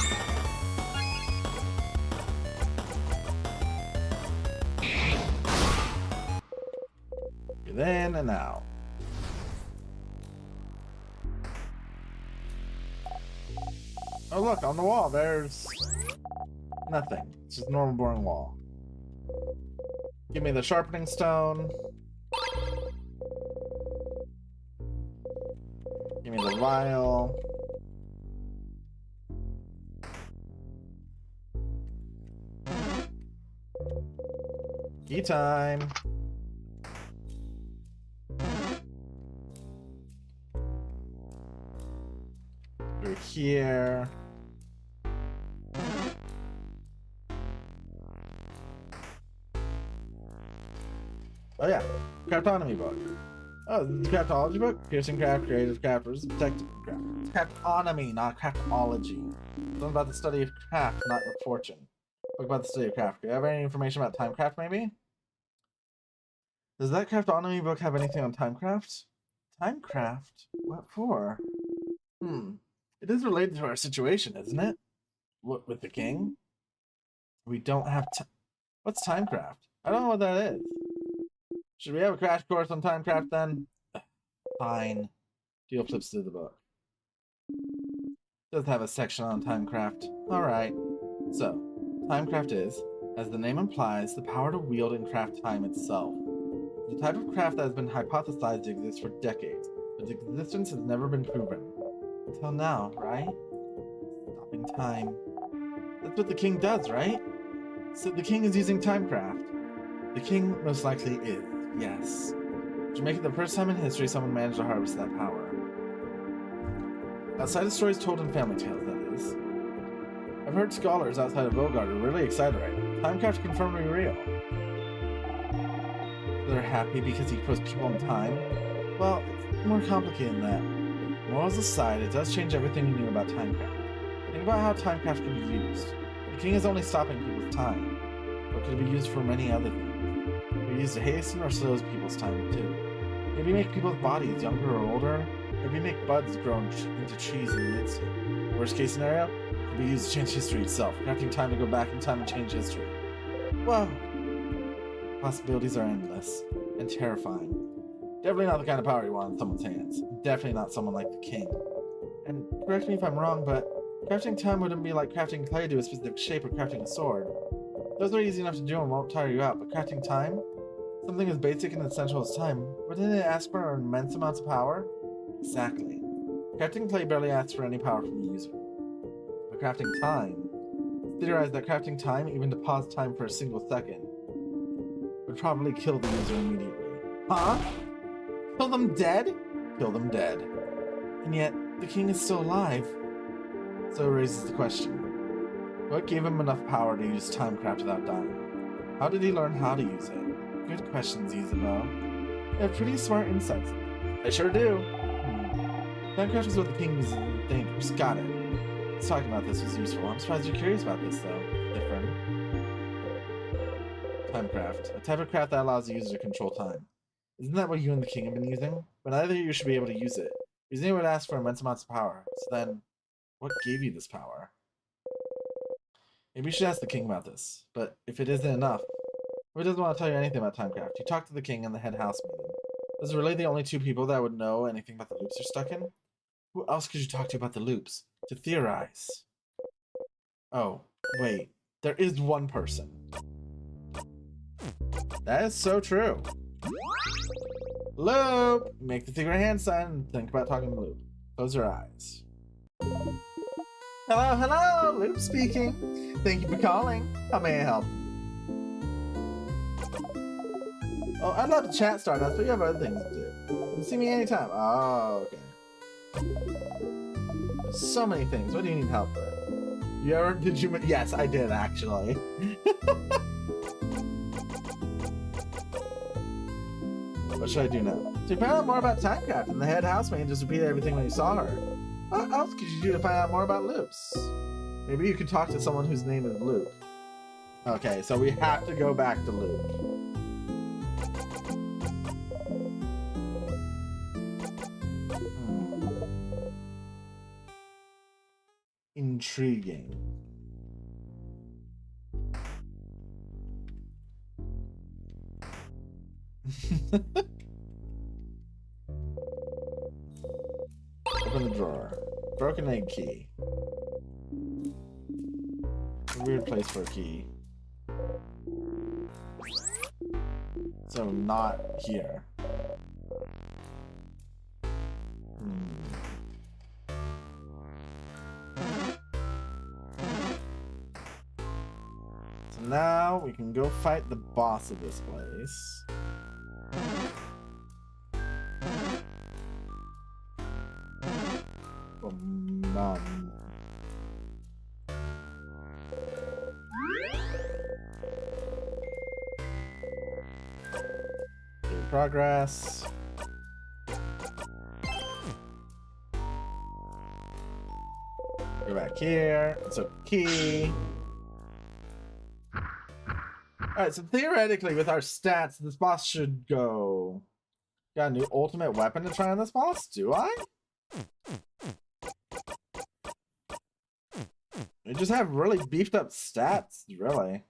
A: Breathe in and out. Oh look, on the wall there's nothing. It's just a normal boring wall. Give me the sharpening stone. Give me the vial. Key time. Through here. Oh yeah, Craftonomy book. Oh, this is the Craftology book? Piercing craft, creative crafters, protective craft. It's Craftonomy, not Craftology. It's about the study of craft, not your fortune. Book about the study of craft. Do you have any information about timecraft, maybe? Does that Craftonomy book have anything on timecraft? Timecraft? What for? It is related to our situation, isn't it? What, with the king? We don't have time. What's timecraft? I don't know what that is. Should we have a crash course on timecraft then? Fine. Deal flips through the book. Does have a section on timecraft. Alright. So, timecraft is, as the name implies, the power to wield and craft time itself. It's a type of craft that has been hypothesized to exist for decades, but its existence has never been proven. Until now, right? Stopping time. That's what the king does, right? So the king is using timecraft. The king most likely is, yes. Which would make it the first time in history someone managed to harvest that power. Outside of stories told in family tales, that is. I've heard scholars outside of Vogard are really excited right now. Timecraft confirmed to be real. They're happy because he puts people in time? Well, it's more complicated than that. Morals aside, it does change everything you knew about timecraft. Think about how timecraft can be used. The king is only stopping people's time, but could be used for many other things. It could be used to hasten or slow people's time too. Maybe make people's bodies younger or older. Maybe make buds grow into trees in an instant. Worst case scenario, it could be used to change history itself, crafting time to go back in time and change history. Whoa! Possibilities are endless and terrifying. Definitely not the kind of power you want in someone's hands. Definitely not someone like the king. And correct me if I'm wrong, but crafting time wouldn't be like crafting clay to a specific shape or crafting a sword. Those are easy enough to do and won't tire you out, but crafting time? Something as basic and essential as time, wouldn't it ask for immense amounts of power? Exactly. Crafting clay barely asks for any power from the user. But crafting time? Theorize that crafting time, even to pause time for a single second, would probably kill the user immediately. Huh? Kill them dead? Kill them dead. And yet, the king is still alive. So it raises the question. What gave him enough power to use timecraft without dying? How did he learn how to use it? Good questions, Isabeau. You have pretty smart insights. I sure do. Timecraft is what the king is dangerous. Got it. Let's talk about this was useful. I'm surprised you're curious about this, though. Different. Timecraft. A type of craft that allows the user to control time. Isn't that what you and the king have been using? But neither of you should be able to use it. Using it would ask for immense amounts of power. So then, what gave you this power? Maybe you should ask the king about this. But if it isn't enough, he doesn't want to tell you anything about Timecraft. You talk to the king and the head housemaiden. Those are really the only two people that would know anything about the loops you're stuck in? Who else could you talk to about the loops? To theorize? Oh, wait. There is one person. That is so true. Loop! Make the secret hand sign and think about talking to Loop. Close your eyes. Hello, hello! Loop speaking. Thank you for calling. How may I help? Oh, I'd love to chat Stardust, but you have other things to do. You can see me anytime. Oh, okay. There's so many things. What do you need help with? Did you? Yes, I did actually. What should I do now? To find out more about Timecraft, and the head housemaid just repeated everything when you saw her. What else could you do to find out more about loops? Maybe you could talk to someone whose name is Loop. Okay, so we have to go back to Loop. Intriguing. Open the drawer. Broken egg key. A weird place for a key. So not here. So now we can go fight the boss of this place. Progress. Go back here. It's a key. Alright, so theoretically with our stats, this boss should go. Got a new ultimate weapon to try on this boss? Do I? We just have really beefed up stats, really.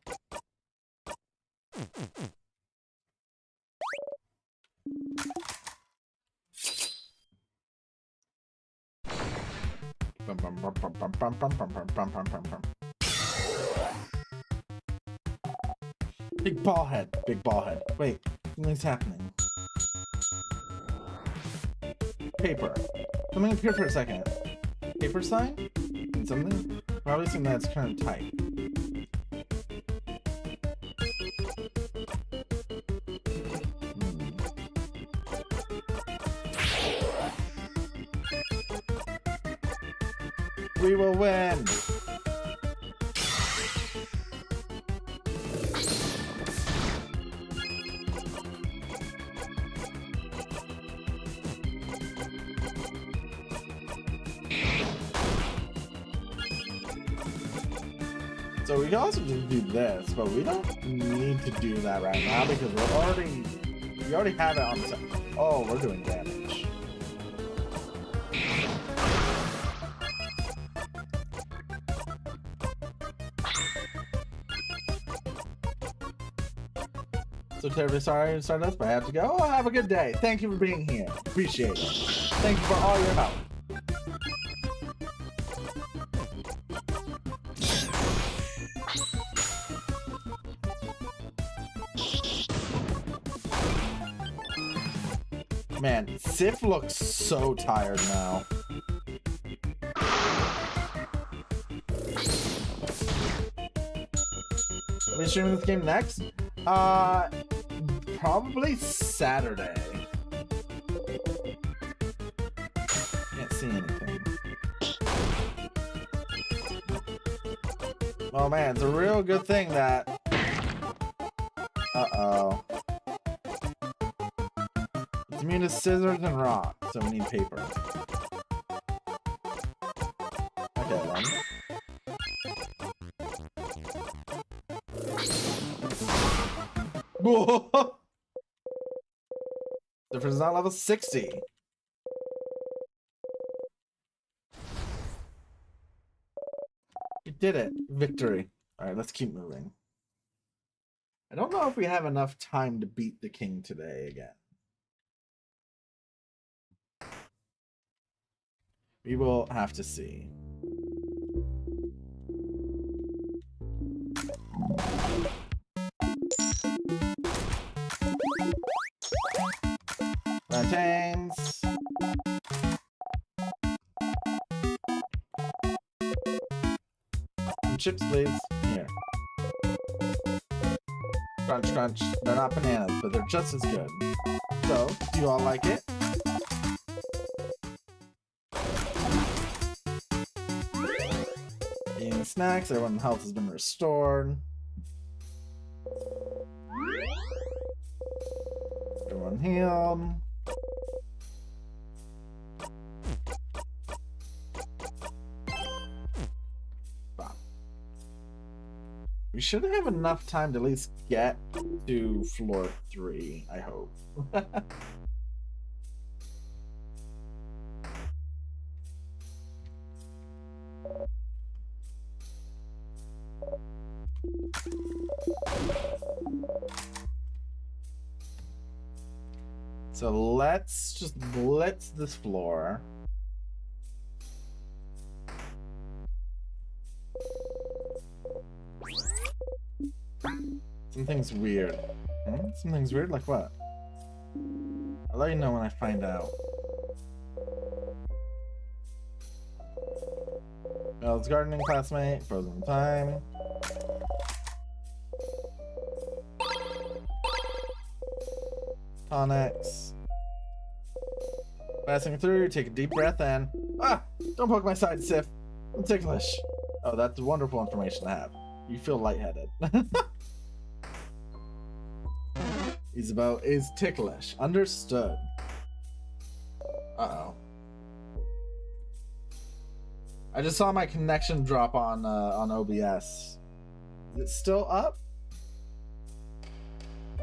A: Big ball head, big ball head. Wait, something's happening. Paper. Something appeared for a second. Paper sign? And something? Probably something that's current type. We will win! So we can also just do this, but we don't need to do that right now because we already have it on the side. Oh, we're doing damage. So terribly sorry to start this, but I have to go. Oh, have a good day. Thank you for being here. Appreciate it. Thank you for all your help. Man, Sif looks so tired now. Are we streaming this game next? Probably Saturday. Can't see anything. Oh man, it's a real good thing that... Uh-oh. It's immune to scissors and rock, so we need paper. Okay then. Sufferin's not level 60. You did it. Victory. Alright, let's keep moving. I don't know if we have enough time to beat the king today again. We will have to see. Plantains. Some chips, please. Here. Crunch, crunch. They're not bananas, but they're just as good. So, do you all like it? Eating snacks. Everyone's health has been restored. Everyone healed. We should have enough time to at least get to floor 3, I hope. So let's just blitz this floor. Something's weird. Something's weird? Like what? I'll let you know when I find out. Mel's gardening classmate, frozen time. Tonics. Passing through, take a deep breath in. Ah! Don't poke my side, Sif. I'm ticklish. Oh, that's wonderful information to have. You feel lightheaded. is ticklish. Understood. Uh-oh. I just saw my connection drop on OBS. Is it still up?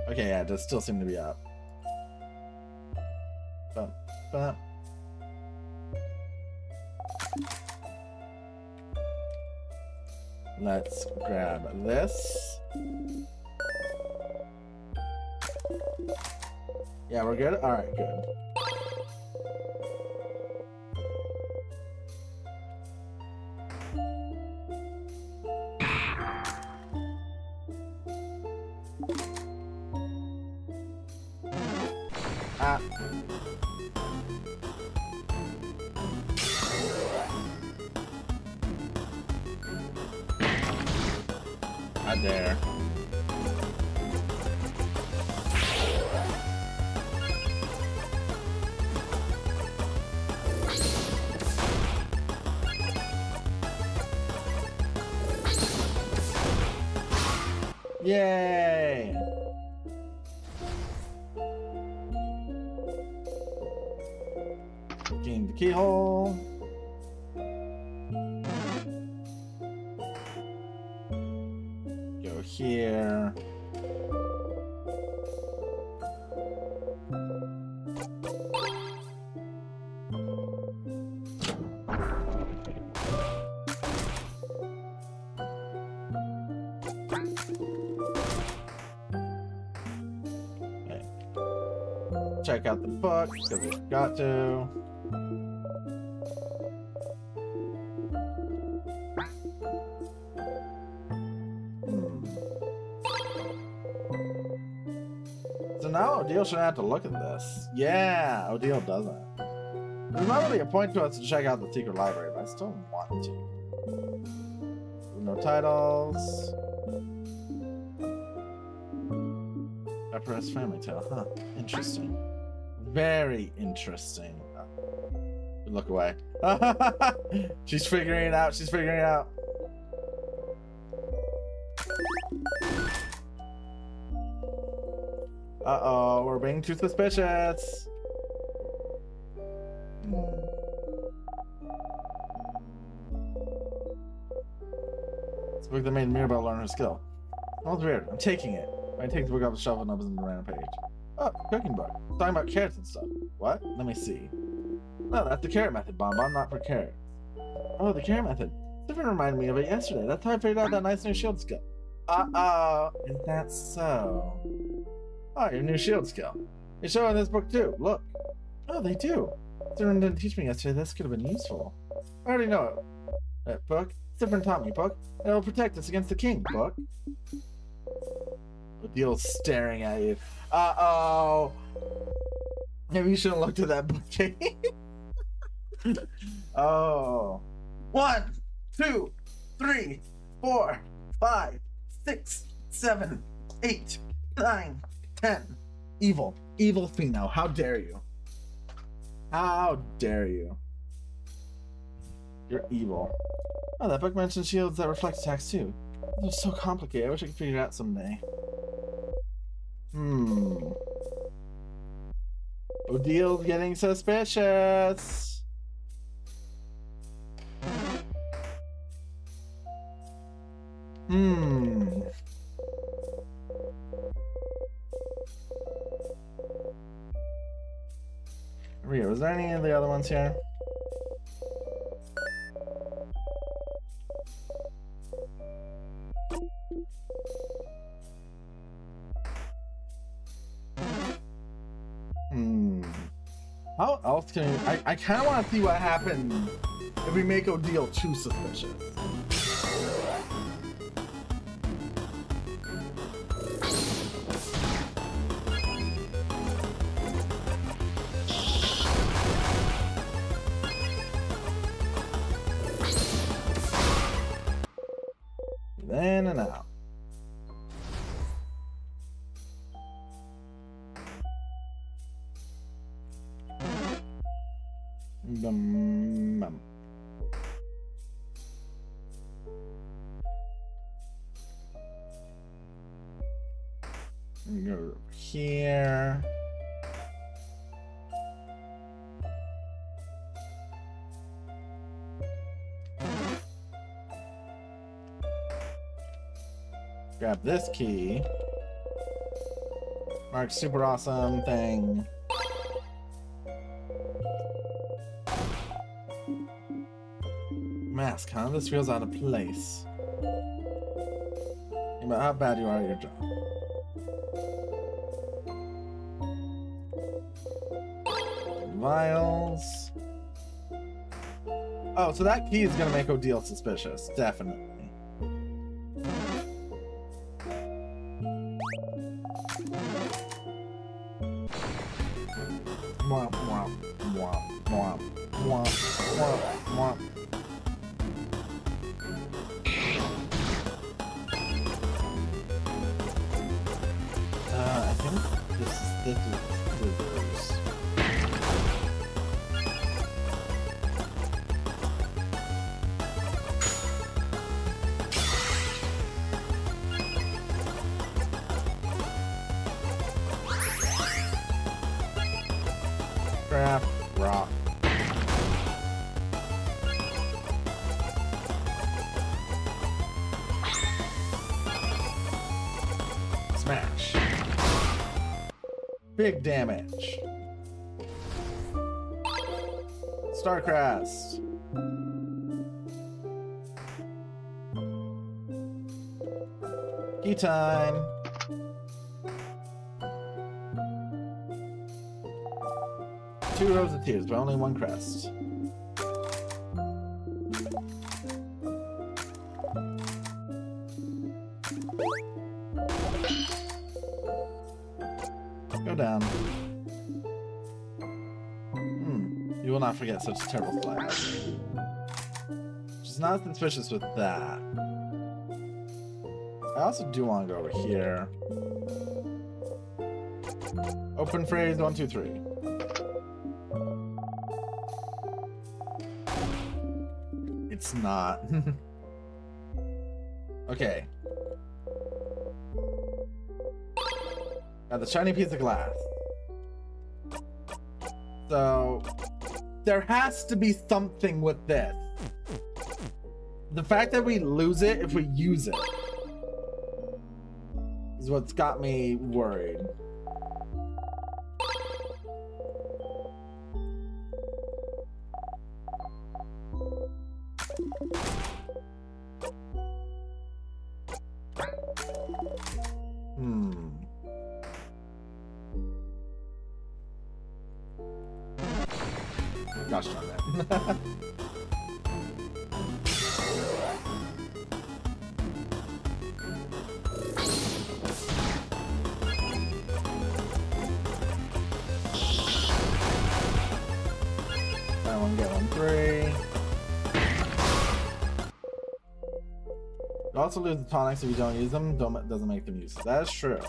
A: Okay, yeah, it does still seem to be up. Bump, bump. Let's grab this. Yeah, we're good? Alright, good. Ah. I dare. Yay! Gain the keyhole. Go here. Check out the book, because we've got to. So now Odile shouldn't have to look at this. Yeah, Odile doesn't. There's not really a point to us to check out the secret library, but I still want to. No titles. Pepper's family tale, huh? Interesting. Very interesting. Look away. She's figuring it out. She's figuring it out. Uh-oh, we're being too suspicious. It's a book that made Mirabelle learn her skill. That was weird. I'm taking it. I take the book off the shelf and opens the random page. Oh, cooking book. Talking about carrots and stuff. What? Let me see. No, that's the carrot method, Bonbon, not for carrots. Oh, the carrot method. Sufferin reminded me of it yesterday. That's how I figured out that nice new shield skill. Uh-oh. Is that so? Oh, your new shield skill. They show in this book too. Look. Oh, they do. Sufferin didn't teach me yesterday. This could have been useful. I already know it. That book. Sufferin taught me, book. It will protect us against the king, book. Odil's staring at you. Uh-oh. Maybe you shouldn't look at that book. Oh. 1, 2, 3, 4, 5, 6, 7, 8, 9, 10. Evil. Evil Pheno. How dare you? How dare you? You're evil. Oh, that book mentions shields that reflect attacks too. It's so complicated. I wish I could figure it out someday. Odil's getting suspicious. Ria, was there any of the other ones here? How else can we... I kind of want to see what happens if we make Odil too suspicious. In and out. Go here. Grab this key. Mark super awesome thing. Mask, huh? This feels out of place. Think about how bad you are at your job. Vials. Oh, so that key is gonna make Odil suspicious, definitely. Mwah, mwah, mwah, mwah, mwah, mwah, mwah. I think this is scissors. Craft rock. Smash. Big damage. Starcrest. Key time. Two rows of tears, but only one crest. Go down. You will not forget such a terrible flag. She's not suspicious with that. I also do want to go over here. Open phrase 1, 2, 3. It's not. Okay. Got the shiny piece of glass. So there has to be something with this. The fact that we lose it if we use it is what's got me worried. Gosh darn it. Buy one, get one free. You also lose the tonics if you don't use them. Doesn't make them useless. That is true.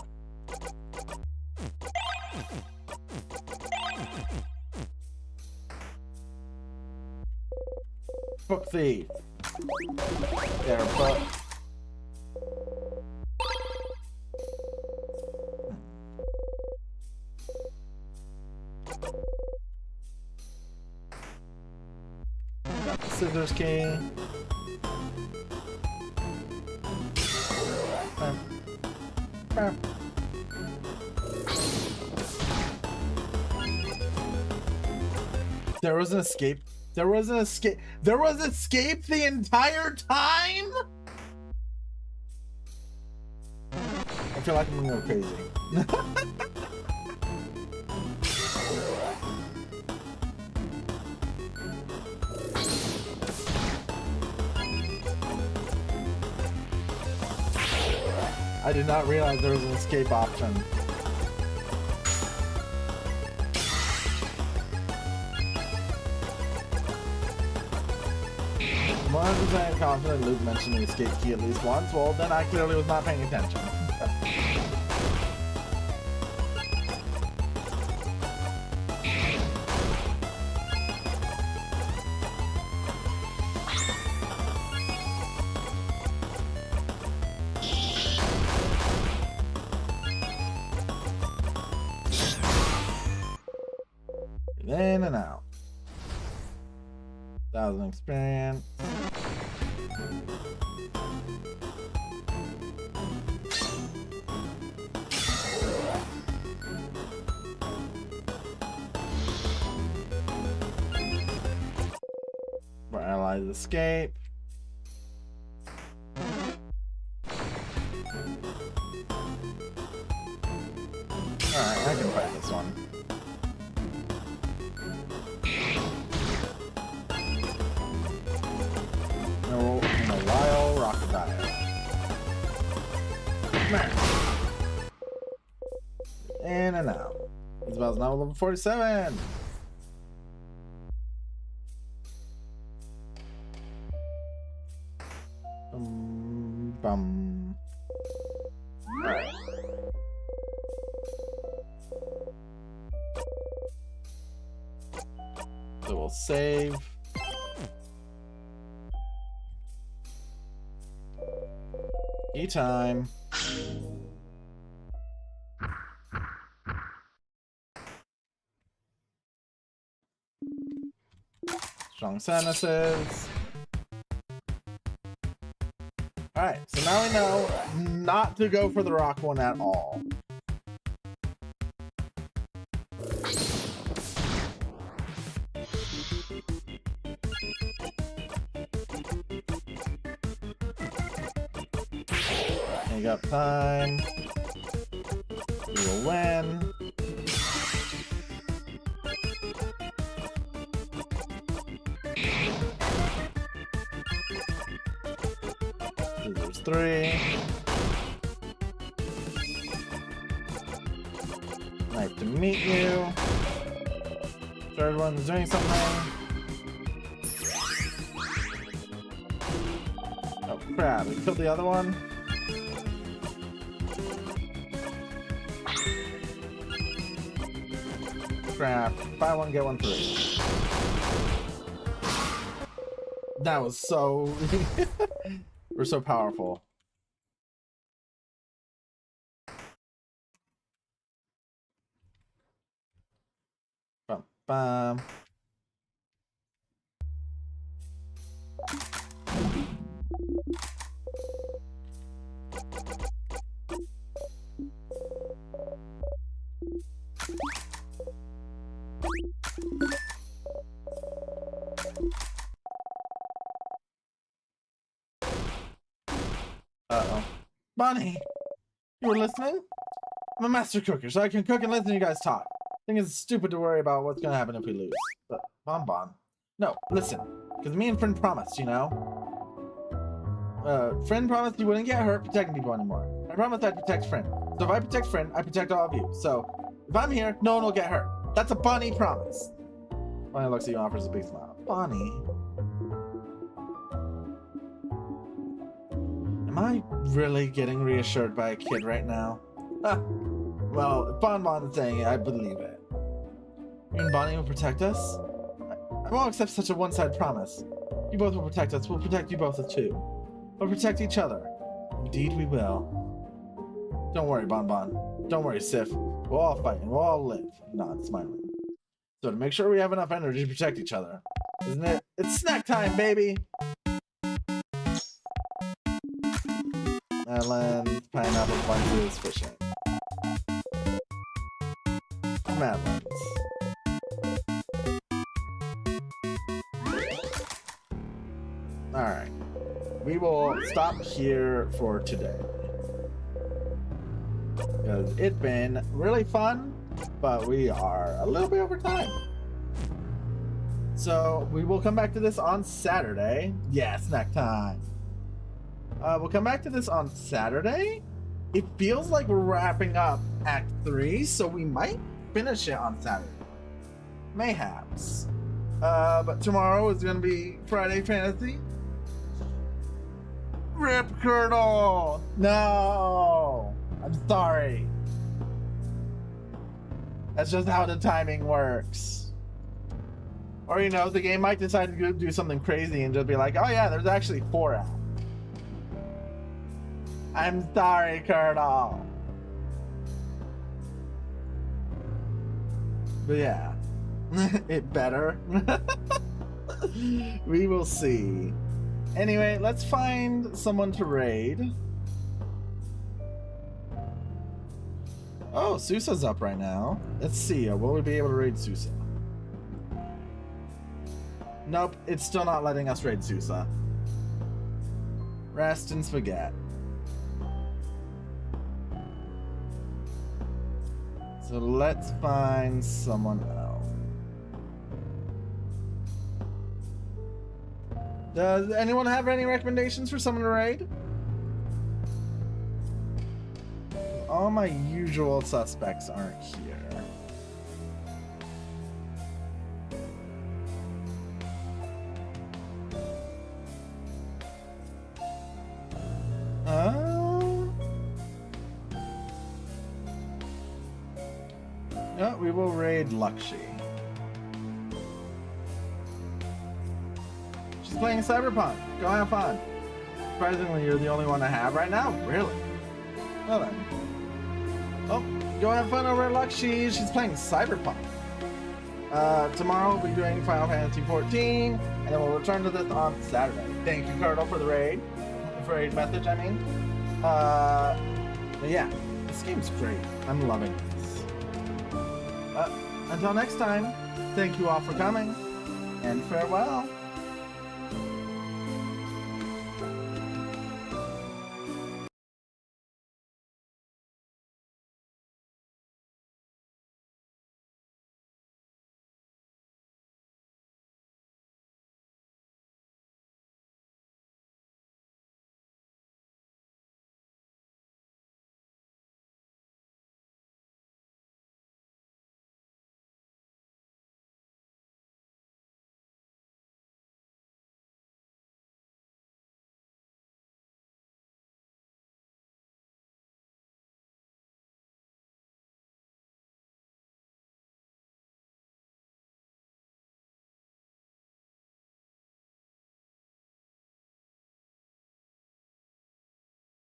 A: Book thief. There, book. Got the scissors key. There was an escape. There was an escape. There was escape the entire time? I feel like I'm gonna go crazy. I did not realize there was an escape option. 100% confident Luke mentioned the escape key at least once. Well, then I clearly was not paying attention. In and out. 1,000 experience. Our allies escape. Alright, I can fight this one. No, in a while, Rockadile. In and out. Isabel's now level 47. Bum. Alright. So we'll save. E-time. Strong sinuses. Alright, so now we know not to go for the rock one at all. You got time. You will win. There's 3. Nice to meet you. Third one's doing something. Oh crap, we killed the other one. Crap. Buy one, get one free. That was so... We're so powerful. Bum, bum. Uh-oh. Bonnie! You were listening? I'm a master cooker, so I can cook and listen to you guys talk. I think it's stupid to worry about what's gonna happen if we lose. But, Bon. No, listen. Because me and Friend promised, you know? Friend promised he wouldn't get hurt protecting people anymore. I promised I'd protect Friend. So if I protect Friend, I protect all of you. So, if I'm here, no one will get hurt. That's a Bonnie promise. Bonnie looks at you and offers a big smile. Bonnie. Am I really getting reassured by a kid right now? Well, if Bonbon's saying it, I believe it. You and Bonnie will protect us? I won't accept such a one-sided promise. You both will protect us. We'll protect you both too. We'll protect each other. Indeed we will. Don't worry, Bonbon. Don't worry, Sif. We'll all fight and we'll all live. Nod, smiling. So to make sure we have enough energy to protect each other. Isn't it? It's snack time, baby! Madeline's pineapple bunches fishing. Madeline's. Alright. We will stop here for today. Because it's been really fun, but we are a little bit over time. So we will come back to this on Saturday. Yeah, snack time. We'll come back to this on Saturday. It feels like we're wrapping up Act 3, so we might finish it on Saturday. Mayhaps. But tomorrow is going to be Friday Fantasy. Rip Colonel! No! I'm sorry. That's just how the timing works. Or, you know, the game might decide to do something crazy and just be like, oh yeah, there's actually 4 acts. I'm sorry, Colonel. But yeah, it better. We will see. Anyway, let's find someone to raid. Oh, Susa's up right now. Let's see. Will we be able to raid Susa? Nope, it's still not letting us raid Susa. Rest and spaghetti. So let's find someone else. Does anyone have any recommendations for someone to raid? All my usual suspects aren't here. No, we will raid Lakshi. She's playing Cyberpunk. Go have fun. Surprisingly, you're the only one I have right now? Really? Well then. Oh, go have fun over at Lakshi. She's playing Cyberpunk. Tomorrow we'll be doing Final Fantasy 14, and then we'll return to this on Saturday. Thank you, Cardinal, for the raid. For raid message, I mean. But yeah, this game's great. I'm loving this. Until next time, thank you all for coming, and farewell.